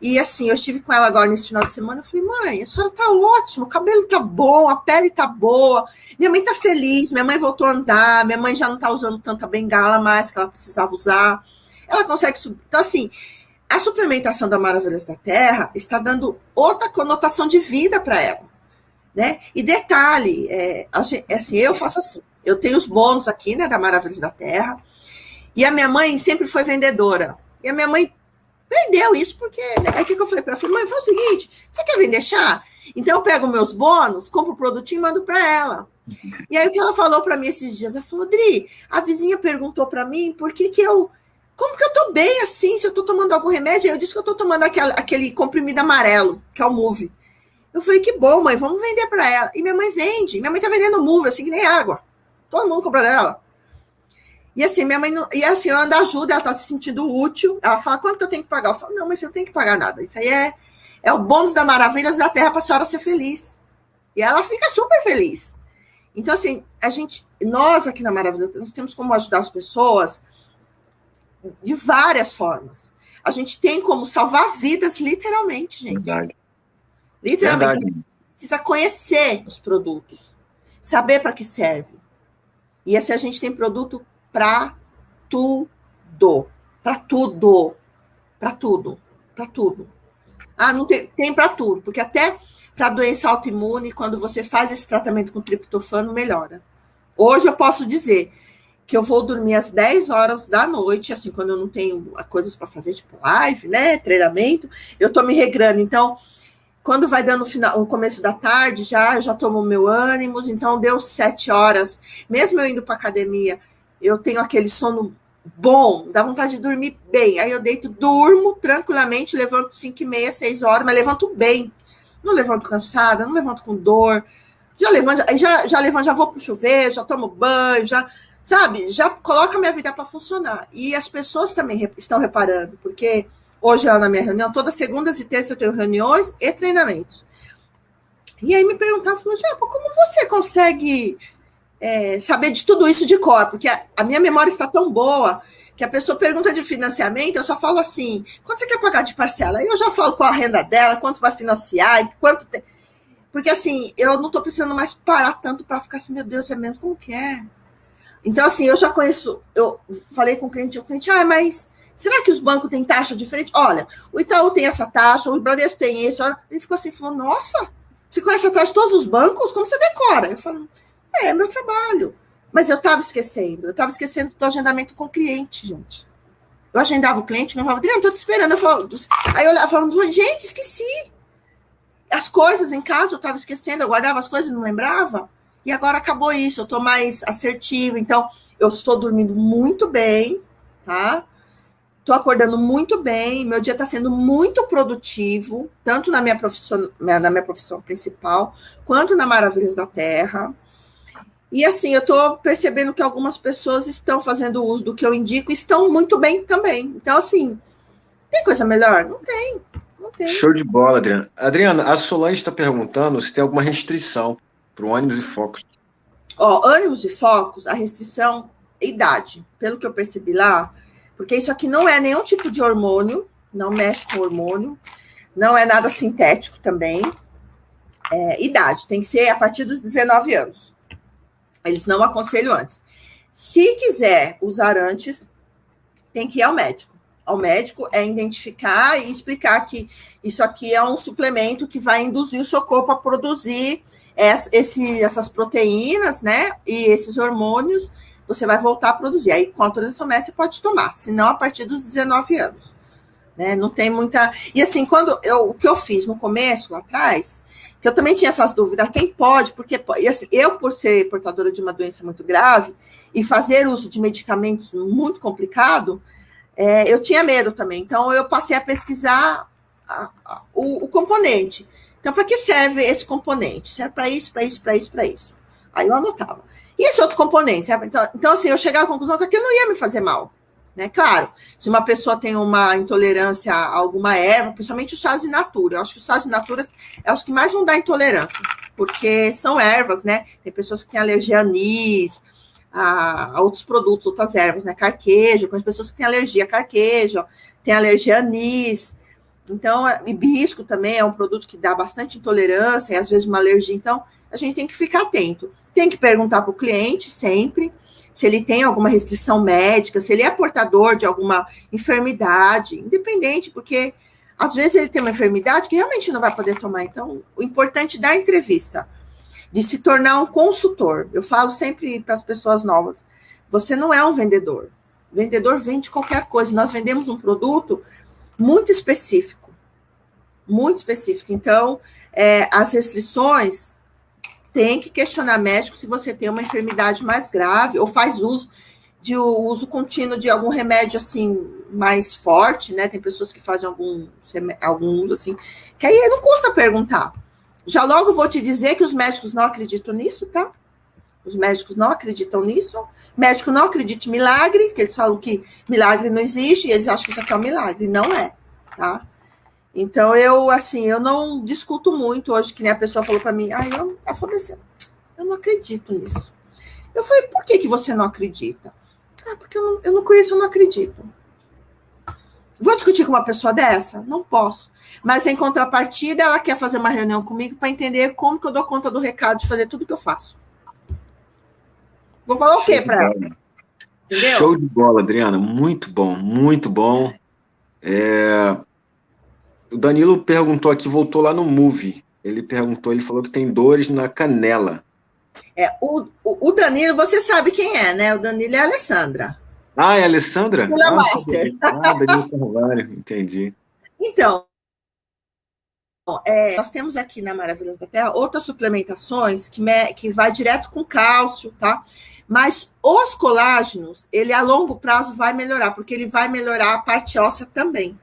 E assim, eu estive com ela agora nesse final de semana, eu falei, mãe, a senhora tá ótima, o cabelo tá bom, a pele tá boa, minha mãe tá feliz, minha mãe voltou a andar, minha mãe já não tá usando tanta bengala mais que ela precisava usar, ela consegue subir. Então, assim, a suplementação da Maravilhas da Terra está dando outra conotação de vida para ela, né? E detalhe, assim, eu faço assim, eu tenho os bônus aqui, né, da Maravilhas da Terra, e a minha mãe sempre foi vendedora, e a minha mãe perdeu isso, porque... Aí o que eu falei para ela? Mãe, faz o seguinte, você quer vender chá? Então eu pego meus bônus, compro o produtinho e mando para ela. E aí o que ela falou para mim esses dias? Ela falou, Dri, a vizinha perguntou para mim como que eu tô bem assim, se eu tô tomando algum remédio? Aí eu disse que eu tô tomando aquele comprimido amarelo, que é o Move. Eu falei, que bom, mãe, vamos vender para ela. E minha mãe vende, minha mãe tá vendendo Move, assim que nem água. Todo mundo compra dela. E assim, minha mãe, e assim, eu ando ajuda, ela tá se sentindo útil. Ela fala, quanto que eu tenho que pagar? Eu falo, não, mas você não tem que pagar nada. Isso aí é o bônus da Maravilhas da Terra para a senhora ser feliz. E ela fica super feliz. Então, assim, nós aqui na Maravilhas, nós temos como ajudar as pessoas de várias formas. A gente tem como salvar vidas, literalmente, gente.
Verdade.
Literalmente. Verdade. Você precisa conhecer os produtos, saber para que serve. E assim, a gente tem produto para tudo. Para tudo. Para tudo. Para tudo. Ah, não tem para tudo, porque até para doença autoimune, quando você faz esse tratamento com triptofano, melhora. Hoje eu posso dizer que eu vou dormir às 10 horas da noite, assim, quando eu não tenho coisas para fazer, tipo live, né, treinamento, eu tô me regrando. Então, quando vai dando o começo da tarde, eu já tomo o meu ânimos, então deu 7 horas, mesmo eu indo para academia, eu tenho aquele sono bom, dá vontade de dormir bem, aí eu deito, durmo tranquilamente, levanto 5h30, 6 horas, mas levanto bem, não levanto cansada, não levanto com dor, já levanto, já vou pro chuveiro, já tomo banho, já coloco a minha vida para funcionar, e as pessoas também estão reparando, porque hoje na minha reunião, todas segundas e terças eu tenho reuniões e treinamentos. E aí me perguntavam, Japa, como você consegue saber de tudo isso de cor? Porque a minha memória está tão boa que a pessoa pergunta de financiamento, eu só falo assim, quanto você quer pagar de parcela? Aí eu já falo qual a renda dela, quanto vai financiar, quanto tem. Porque assim, eu não estou precisando mais parar tanto para ficar assim, meu Deus, é mesmo como que é? Então assim, eu já conheço, eu falei com o cliente, mas será que os bancos têm taxa diferente? Olha, o Itaú tem essa taxa, o Bradesco tem isso. Ele ficou assim, falou, nossa, você conhece a taxa de todos os bancos? Como você decora? Eu falo, é meu trabalho. Mas eu estava esquecendo do agendamento com o cliente, gente. Eu agendava o cliente, eu falava, Adriano, estou te esperando. Aí eu olhava e falava, gente, esqueci. As coisas em casa eu estava esquecendo, eu guardava as coisas e não lembrava. E agora acabou isso, eu estou mais assertiva. Então, eu estou dormindo muito bem, tá? Estou acordando muito bem, meu dia está sendo muito produtivo, tanto na minha profissão principal, quanto na Maravilhas da Terra. E assim, eu estou percebendo que algumas pessoas estão fazendo uso do que eu indico e estão muito bem também. Então, assim, tem coisa melhor? Não tem.
Show de bola, Adriana. Adriana, a Solange está perguntando se tem alguma restrição para o ânimos e focos.
Ânimos e focos, a restrição é idade. Pelo que eu percebi lá, porque isso aqui não é nenhum tipo de hormônio, não mexe com hormônio, não é nada sintético também. Idade, tem que ser a partir dos 19 anos. Eles não aconselham antes. Se quiser usar antes, tem que ir ao médico. Ao médico é identificar e explicar que isso aqui é um suplemento que vai induzir o seu corpo a produzir essas proteínas, né? E esses hormônios, você vai voltar a produzir. Aí, com autorização médica, você pode tomar, senão a partir dos 19 anos. Né? Não tem muita... E assim, o que eu fiz no começo, lá atrás, que eu também tinha essas dúvidas, quem pode, porque e assim, eu, por ser portadora de uma doença muito grave e fazer uso de medicamentos muito complicado, eu tinha medo também. Então, eu passei a pesquisar o componente. Então, para que serve esse componente? Serve para isso, para isso, para isso, para isso. Aí eu anotava. E esse outro componente, sabe? Então, assim, eu chegava à conclusão que aquilo não ia me fazer mal. Né? Claro, se uma pessoa tem uma intolerância a alguma erva, principalmente os chás in natura, eu acho que os chás in natura é os que mais vão dar intolerância, porque são ervas, né? Tem pessoas que têm alergia a anis, a outros produtos, outras ervas, né? Carquejo, com as pessoas que têm alergia a carquejo, têm alergia a anis. Então, hibisco também é um produto que dá bastante intolerância e às vezes uma alergia. Então, a gente tem que ficar atento. Tem que perguntar para o cliente sempre se ele tem alguma restrição médica, se ele é portador de alguma enfermidade, independente, porque às vezes ele tem uma enfermidade que realmente não vai poder tomar. Então, o importante da entrevista, de se tornar um consultor. Eu falo sempre para as pessoas novas, você não é um vendedor. O vendedor vende qualquer coisa. Nós vendemos um produto muito específico. Muito específico. Então, as restrições... Tem que questionar médico se você tem uma enfermidade mais grave ou faz uso contínuo de algum remédio assim mais forte, né? Tem pessoas que fazem algum uso assim, que aí não custa perguntar. Já logo vou te dizer que os médicos não acreditam nisso, tá? Os médicos não acreditam nisso. Médico não acredita em milagre, que eles falam que milagre não existe, e eles acham que isso aqui é um milagre. Não é, tá? Então, eu não discuto muito hoje, que nem a pessoa falou para mim, ela falou assim, eu não acredito nisso. Eu falei, por que você não acredita? Porque eu não conheço, eu não acredito. Vou discutir com uma pessoa dessa? Não posso. Mas, em contrapartida, ela quer fazer uma reunião comigo para entender como que eu dou conta do recado de fazer tudo que eu faço. Vou falar o quê para ela?
Entendeu? Show de bola, Adriana. Muito bom, muito bom. O Danilo perguntou aqui, voltou lá no Movie. Ele falou que tem dores na canela.
O Danilo, você sabe quem é, né? O Danilo é a Alessandra.
É a Alessandra?
Master.
Danilo Carvalho, entendi.
Então, nós temos aqui na Maravilhas da Terra outras suplementações que vai direto com cálcio, tá? Mas os colágenos, ele a longo prazo vai melhorar, porque ele vai melhorar a parte óssea também.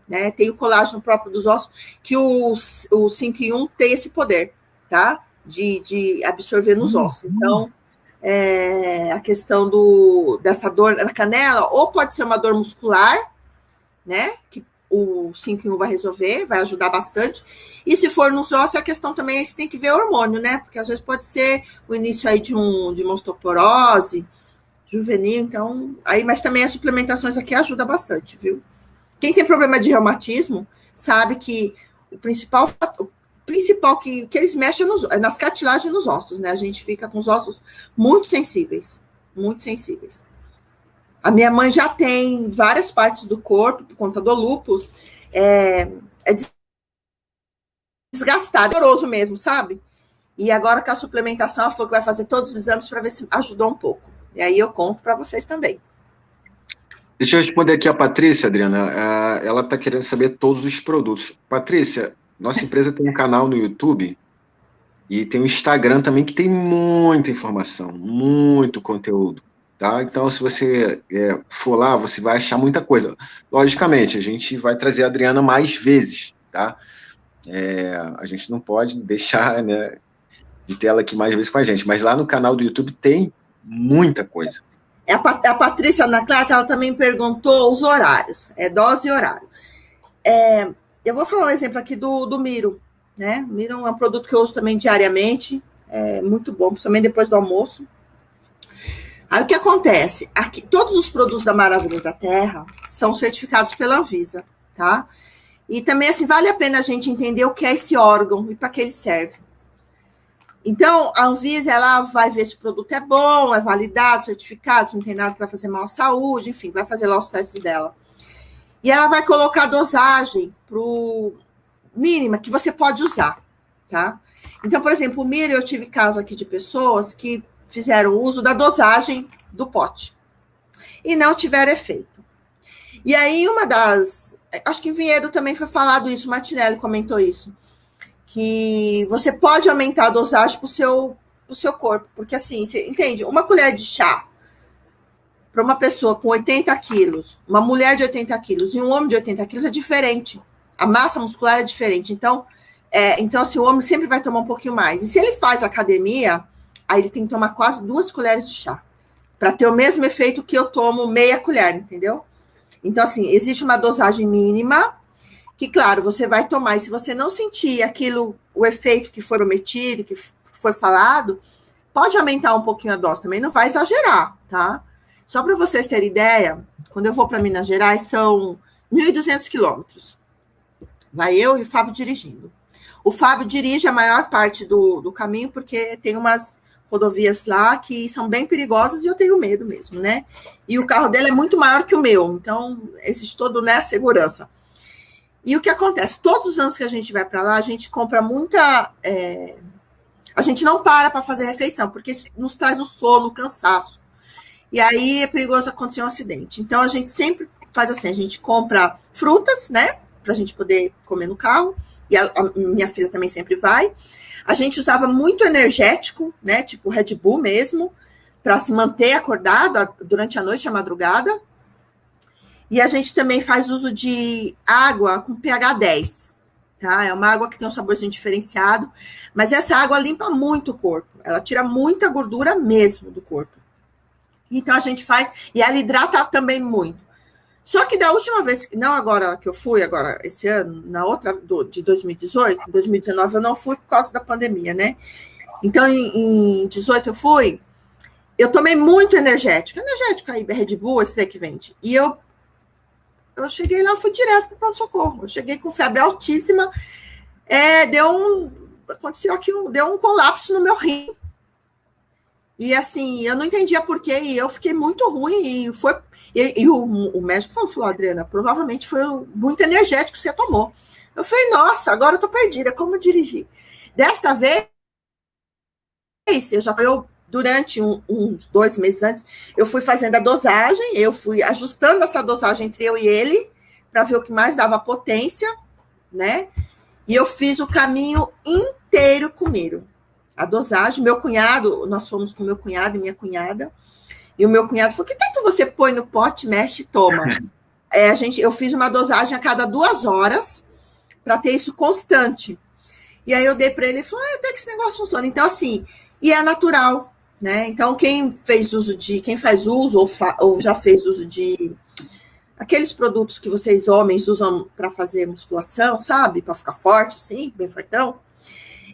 Né? Tem o colágeno próprio dos ossos, que o 5 em 1 tem esse poder, tá? De absorver nos ossos. Então, a questão dessa dor na canela, ou pode ser uma dor muscular, né? Que o 5 em 1 vai resolver, vai ajudar bastante. E se for nos ossos, a questão também é você tem que ver hormônio, né? Porque às vezes pode ser o início aí de uma osteoporose juvenil, então... Mas também as suplementações aqui ajudam bastante, viu? Quem tem problema de reumatismo sabe que o principal que eles mexem nas cartilagens e nos ossos, né? A gente fica com os ossos muito sensíveis, muito sensíveis. A minha mãe já tem várias partes do corpo, por conta do lúpus, desgastado, doloroso mesmo, sabe? E agora com a suplementação, ela falou que vai fazer todos os exames para ver se ajudou um pouco. E aí eu conto para vocês também.
Deixa eu responder aqui a Patrícia, Adriana. Ela está querendo saber todos os produtos. Patrícia, nossa empresa tem um canal no YouTube e tem um Instagram também que tem muita informação, muito conteúdo. Tá? Então, se você for lá, você vai achar muita coisa. Logicamente, a gente vai trazer a Adriana mais vezes. Tá? A gente não pode deixar, né, de ter ela aqui mais vezes com a gente. Mas lá no canal do YouTube tem muita coisa.
A Patrícia Ana Clara, ela também perguntou os horários, dose e horário. Eu vou falar um exemplo aqui do Miro, né? Miro é um produto que eu uso também diariamente, muito bom, principalmente depois do almoço. Aí o que acontece? Aqui, todos os produtos da Maravilha da Terra são certificados pela Anvisa, tá? E também, assim, vale a pena a gente entender o que é esse órgão e para que ele serve. Então, a Anvisa, ela vai ver se o produto é bom, é validado, certificado, se não tem nada que vai fazer mal à saúde, enfim, vai fazer lá os testes dela. E ela vai colocar a dosagem mínima que você pode usar, tá? Então, por exemplo, o Miro, eu tive caso aqui de pessoas que fizeram uso da dosagem do pote e não tiveram efeito. E aí, acho que em Vinhedo também foi falado isso, Martinelli comentou isso, que você pode aumentar a dosagem para o seu corpo, porque assim, você entende? Uma colher de chá para uma pessoa com 80 quilos, uma mulher de 80 quilos e um homem de 80 quilos é diferente. A massa muscular é diferente. Então, assim, o homem sempre vai tomar um pouquinho mais. E se ele faz academia, aí ele tem que tomar quase 2 colheres de chá, para ter o mesmo efeito que eu tomo meia colher, entendeu? Então, assim, existe uma dosagem mínima, que, claro, você vai tomar, e se você não sentir aquilo, o efeito que foi prometido, que foi falado, pode aumentar um pouquinho a dose também, não vai exagerar, tá? Só para vocês terem ideia, quando eu vou para Minas Gerais, são 1.200 quilômetros. Vai eu e o Fábio dirigindo. O Fábio dirige a maior parte do caminho, porque tem umas rodovias lá que são bem perigosas e eu tenho medo mesmo, né? E o carro dele é muito maior que o meu, então existe todo, né, segurança. E o que acontece? Todos os anos que a gente vai para lá, a gente compra muita... a gente não para fazer refeição, porque isso nos traz o sono, o cansaço. E aí é perigoso acontecer um acidente. Então, a gente sempre faz assim, a gente compra frutas, né, para a gente poder comer no carro, e a minha filha também sempre vai. A gente usava muito energético, né, tipo Red Bull mesmo, para se manter acordado durante a noite, a madrugada. E a gente também faz uso de água com pH 10, tá? É uma água que tem um saborzinho diferenciado, mas essa água limpa muito o corpo, ela tira muita gordura mesmo do corpo. Então a gente faz, e ela hidrata também muito. Só que da última vez, não agora que eu fui, agora esse ano, na outra de 2018, 2019 eu não fui por causa da pandemia, né? Então em 18 eu fui, eu tomei muito energético aí, Red Bull, esse aí que vende. E eu cheguei lá, fui direto para o pronto-socorro. Eu cheguei com febre altíssima, aconteceu aqui, deu um colapso no meu rim. E assim, eu não entendia porquê, e eu fiquei muito ruim, e o médico falou, Adriana, provavelmente foi muito energético que você tomou. Eu falei, nossa, agora eu tô perdida, como dirigir? Desta vez, durante uns 2 meses antes, eu fui fazendo a dosagem, eu fui ajustando essa dosagem entre eu e ele, para ver o que mais dava potência, né? E eu fiz o caminho inteiro com o Miro. A dosagem, meu cunhado, nós fomos com meu cunhado e minha cunhada, e o meu cunhado falou, que tanto você põe no pote, mexe e toma? Eu fiz uma dosagem a cada 2 horas, para ter isso constante. E aí eu dei para ele e falou, até que esse negócio funciona. Então, assim, e é natural, né? Então, quem faz uso ou já fez uso de aqueles produtos que vocês, homens, usam para fazer musculação, sabe? Para ficar forte, assim, bem fortão.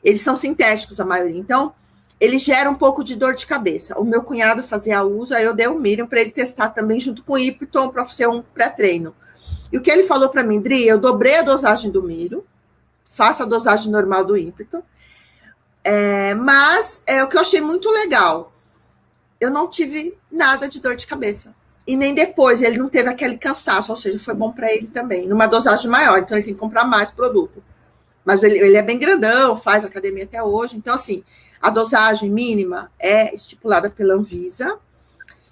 Eles são sintéticos, a maioria. Então, eles geram um pouco de dor de cabeça. O meu cunhado fazia uso, aí eu dei o Miriam para ele testar também, junto com o Ipton, para ser um pré-treino. E o que ele falou para mim, Dri, eu dobrei a dosagem do Miro, faço a dosagem normal do Ipton, mas o que eu achei muito legal, eu não tive nada de dor de cabeça. E nem depois, ele não teve aquele cansaço, ou seja, foi bom para ele também, numa dosagem maior, então ele tem que comprar mais produto. Mas ele é bem grandão, faz academia até hoje. Então, assim, a dosagem mínima é estipulada pela Anvisa.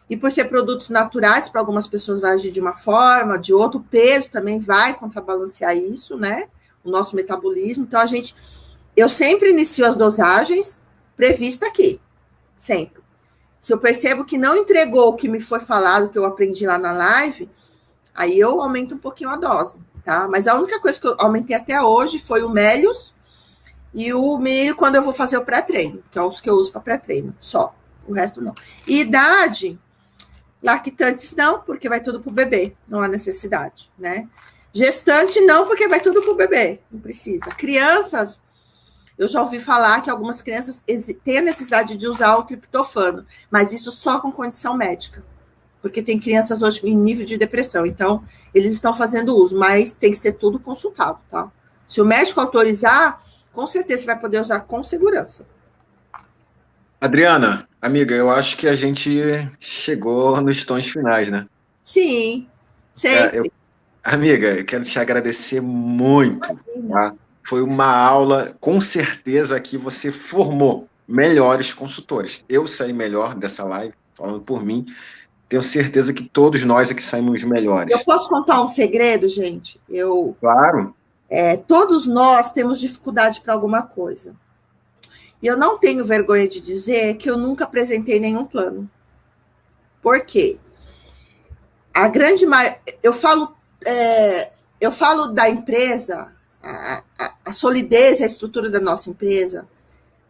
E por ser produtos naturais, para algumas pessoas vai agir de uma forma, de outro, o peso também vai contrabalancear isso, né? O nosso metabolismo. Então, eu sempre inicio as dosagens previstas aqui. Sempre. Se eu percebo que não entregou o que me foi falado, o que eu aprendi lá na live, aí eu aumento um pouquinho a dose. Tá? Mas a única coisa que eu aumentei até hoje foi o Melius e o milho quando eu vou fazer o pré-treino, que é os que eu uso para pré-treino, só. O resto não. E idade, lactantes não, porque vai tudo para o bebê, não há necessidade, né? Gestante não, porque vai tudo para o bebê, não precisa. Crianças, eu já ouvi falar que algumas crianças têm a necessidade de usar o triptofano, mas isso só com condição médica. Porque tem crianças hoje em nível de depressão, então eles estão fazendo uso, mas tem que ser tudo consultado, tá? Se o médico autorizar, com certeza você vai poder usar com segurança.
Adriana, amiga, eu acho que a gente chegou nos tons finais, né?
Sim, sempre.
Amiga, eu quero te agradecer muito, tá? Foi uma aula, com certeza aqui você formou melhores consultores. Eu saí melhor dessa live, falando por mim. Tenho certeza que todos nós aqui saímos melhores.
Eu posso contar um segredo, gente?
Claro.
Todos nós temos dificuldade para alguma coisa. E eu não tenho vergonha de dizer que eu nunca apresentei nenhum plano. Por quê? A grande maioria... Eu falo da empresa, a solidez e a estrutura da nossa empresa,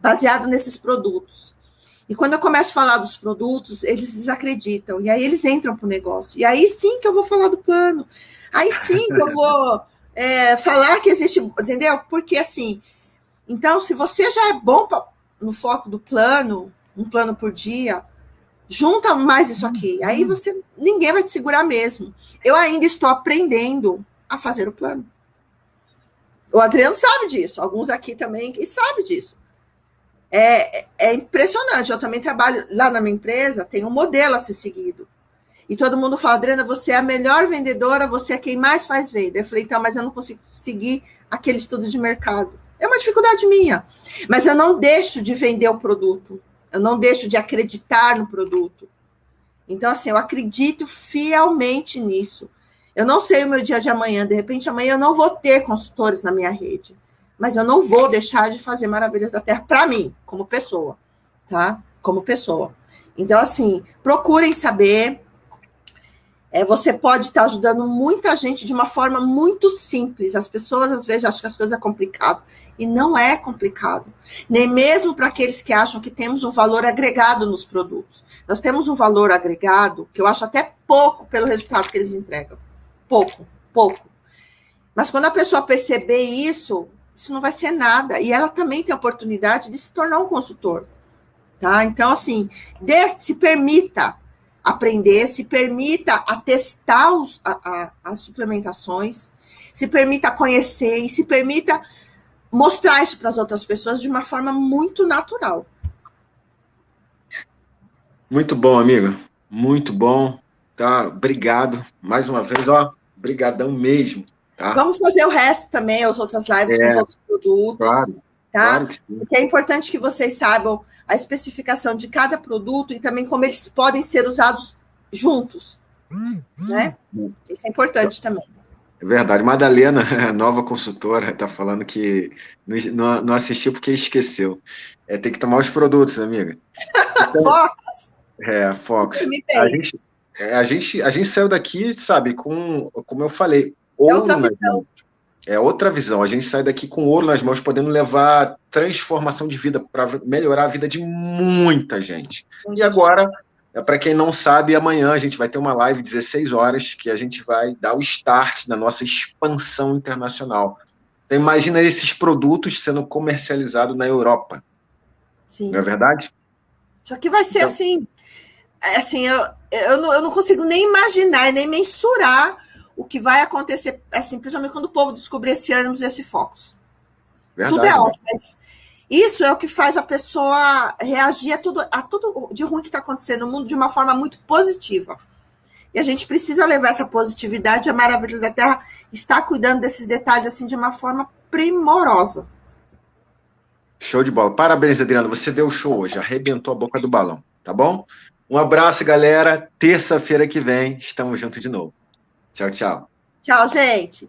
baseado nesses produtos. E quando eu começo a falar dos produtos, eles desacreditam. E aí eles entram para o negócio. E aí sim que eu vou falar do plano. Aí sim que eu vou falar que existe, entendeu? Porque assim, então, se você já é bom no foco do plano, um plano por dia, junta mais isso aqui. Aí ninguém vai te segurar mesmo. Eu ainda estou aprendendo a fazer o plano. O Adriano sabe disso, alguns aqui também que sabem disso. É impressionante. Eu também trabalho lá na minha empresa, tem um modelo a ser seguido. E todo mundo fala, Adriana, você é a melhor vendedora, você é quem mais faz venda. Eu falei, então, mas eu não consigo seguir aquele estudo de mercado. É uma dificuldade minha. Mas eu não deixo de vender o produto. Eu não deixo de acreditar no produto. Então, assim, eu acredito fielmente nisso. Eu não sei o meu dia de amanhã. De repente, amanhã eu não vou ter consultores na minha rede. Mas eu não vou deixar de fazer maravilhas da Terra para mim, como pessoa. Tá? Como pessoa. Então, assim, procurem saber. Você pode estar ajudando muita gente de uma forma muito simples. As pessoas, às vezes, acham que as coisas é complicado. E não é complicado. Nem mesmo para aqueles que acham que temos um valor agregado nos produtos. Nós temos um valor agregado, que eu acho até pouco pelo resultado que eles entregam. Pouco. Mas quando a pessoa perceber isso não vai ser nada. E ela também tem a oportunidade de se tornar um consultor. Tá? Então, assim, se permita aprender, se permita a testar as suplementações, se permita conhecer e se permita mostrar isso para as outras pessoas de uma forma muito natural.
Muito bom, amiga. Muito bom. Tá? Obrigado. Mais uma vez, brigadão mesmo. Tá?
Vamos fazer o resto também, as outras lives com os outros produtos.
Claro,
tá?
Claro que sim.
Porque é importante que vocês saibam a especificação de cada produto e também como eles podem ser usados juntos. Né? Isso é importante também.
É verdade. Madalena, nova consultora, está falando que não assistiu porque esqueceu. Tem que tomar os produtos, amiga.
Então, Focus.
Focus. A gente saiu daqui, sabe, como eu falei, ouro nas mãos. É outra visão. A gente sai daqui com ouro nas mãos, podendo levar transformação de vida para melhorar a vida de muita gente. E agora, para quem não sabe, amanhã a gente vai ter uma live 16 horas que a gente vai dar o start na nossa expansão internacional. Então, imagina esses produtos sendo comercializados na Europa.
Sim.
Não é verdade?
Só que vai ser assim eu não consigo nem imaginar, nem mensurar o que vai acontecer, assim, principalmente quando o povo descobrir esse ânimo, esse focus. Verdade, tudo é ótimo, mas isso é o que faz a pessoa reagir a tudo de ruim que está acontecendo no mundo de uma forma muito positiva. E a gente precisa levar essa positividade. A Maravilhas da Terra está cuidando desses detalhes assim de uma forma primorosa.
Show de bola. Parabéns, Adriana. Você deu show hoje. Arrebentou a boca do balão. Tá bom? Um abraço, galera. Terça-feira que vem, estamos juntos de novo. Tchau, tchau.
Tchau, gente.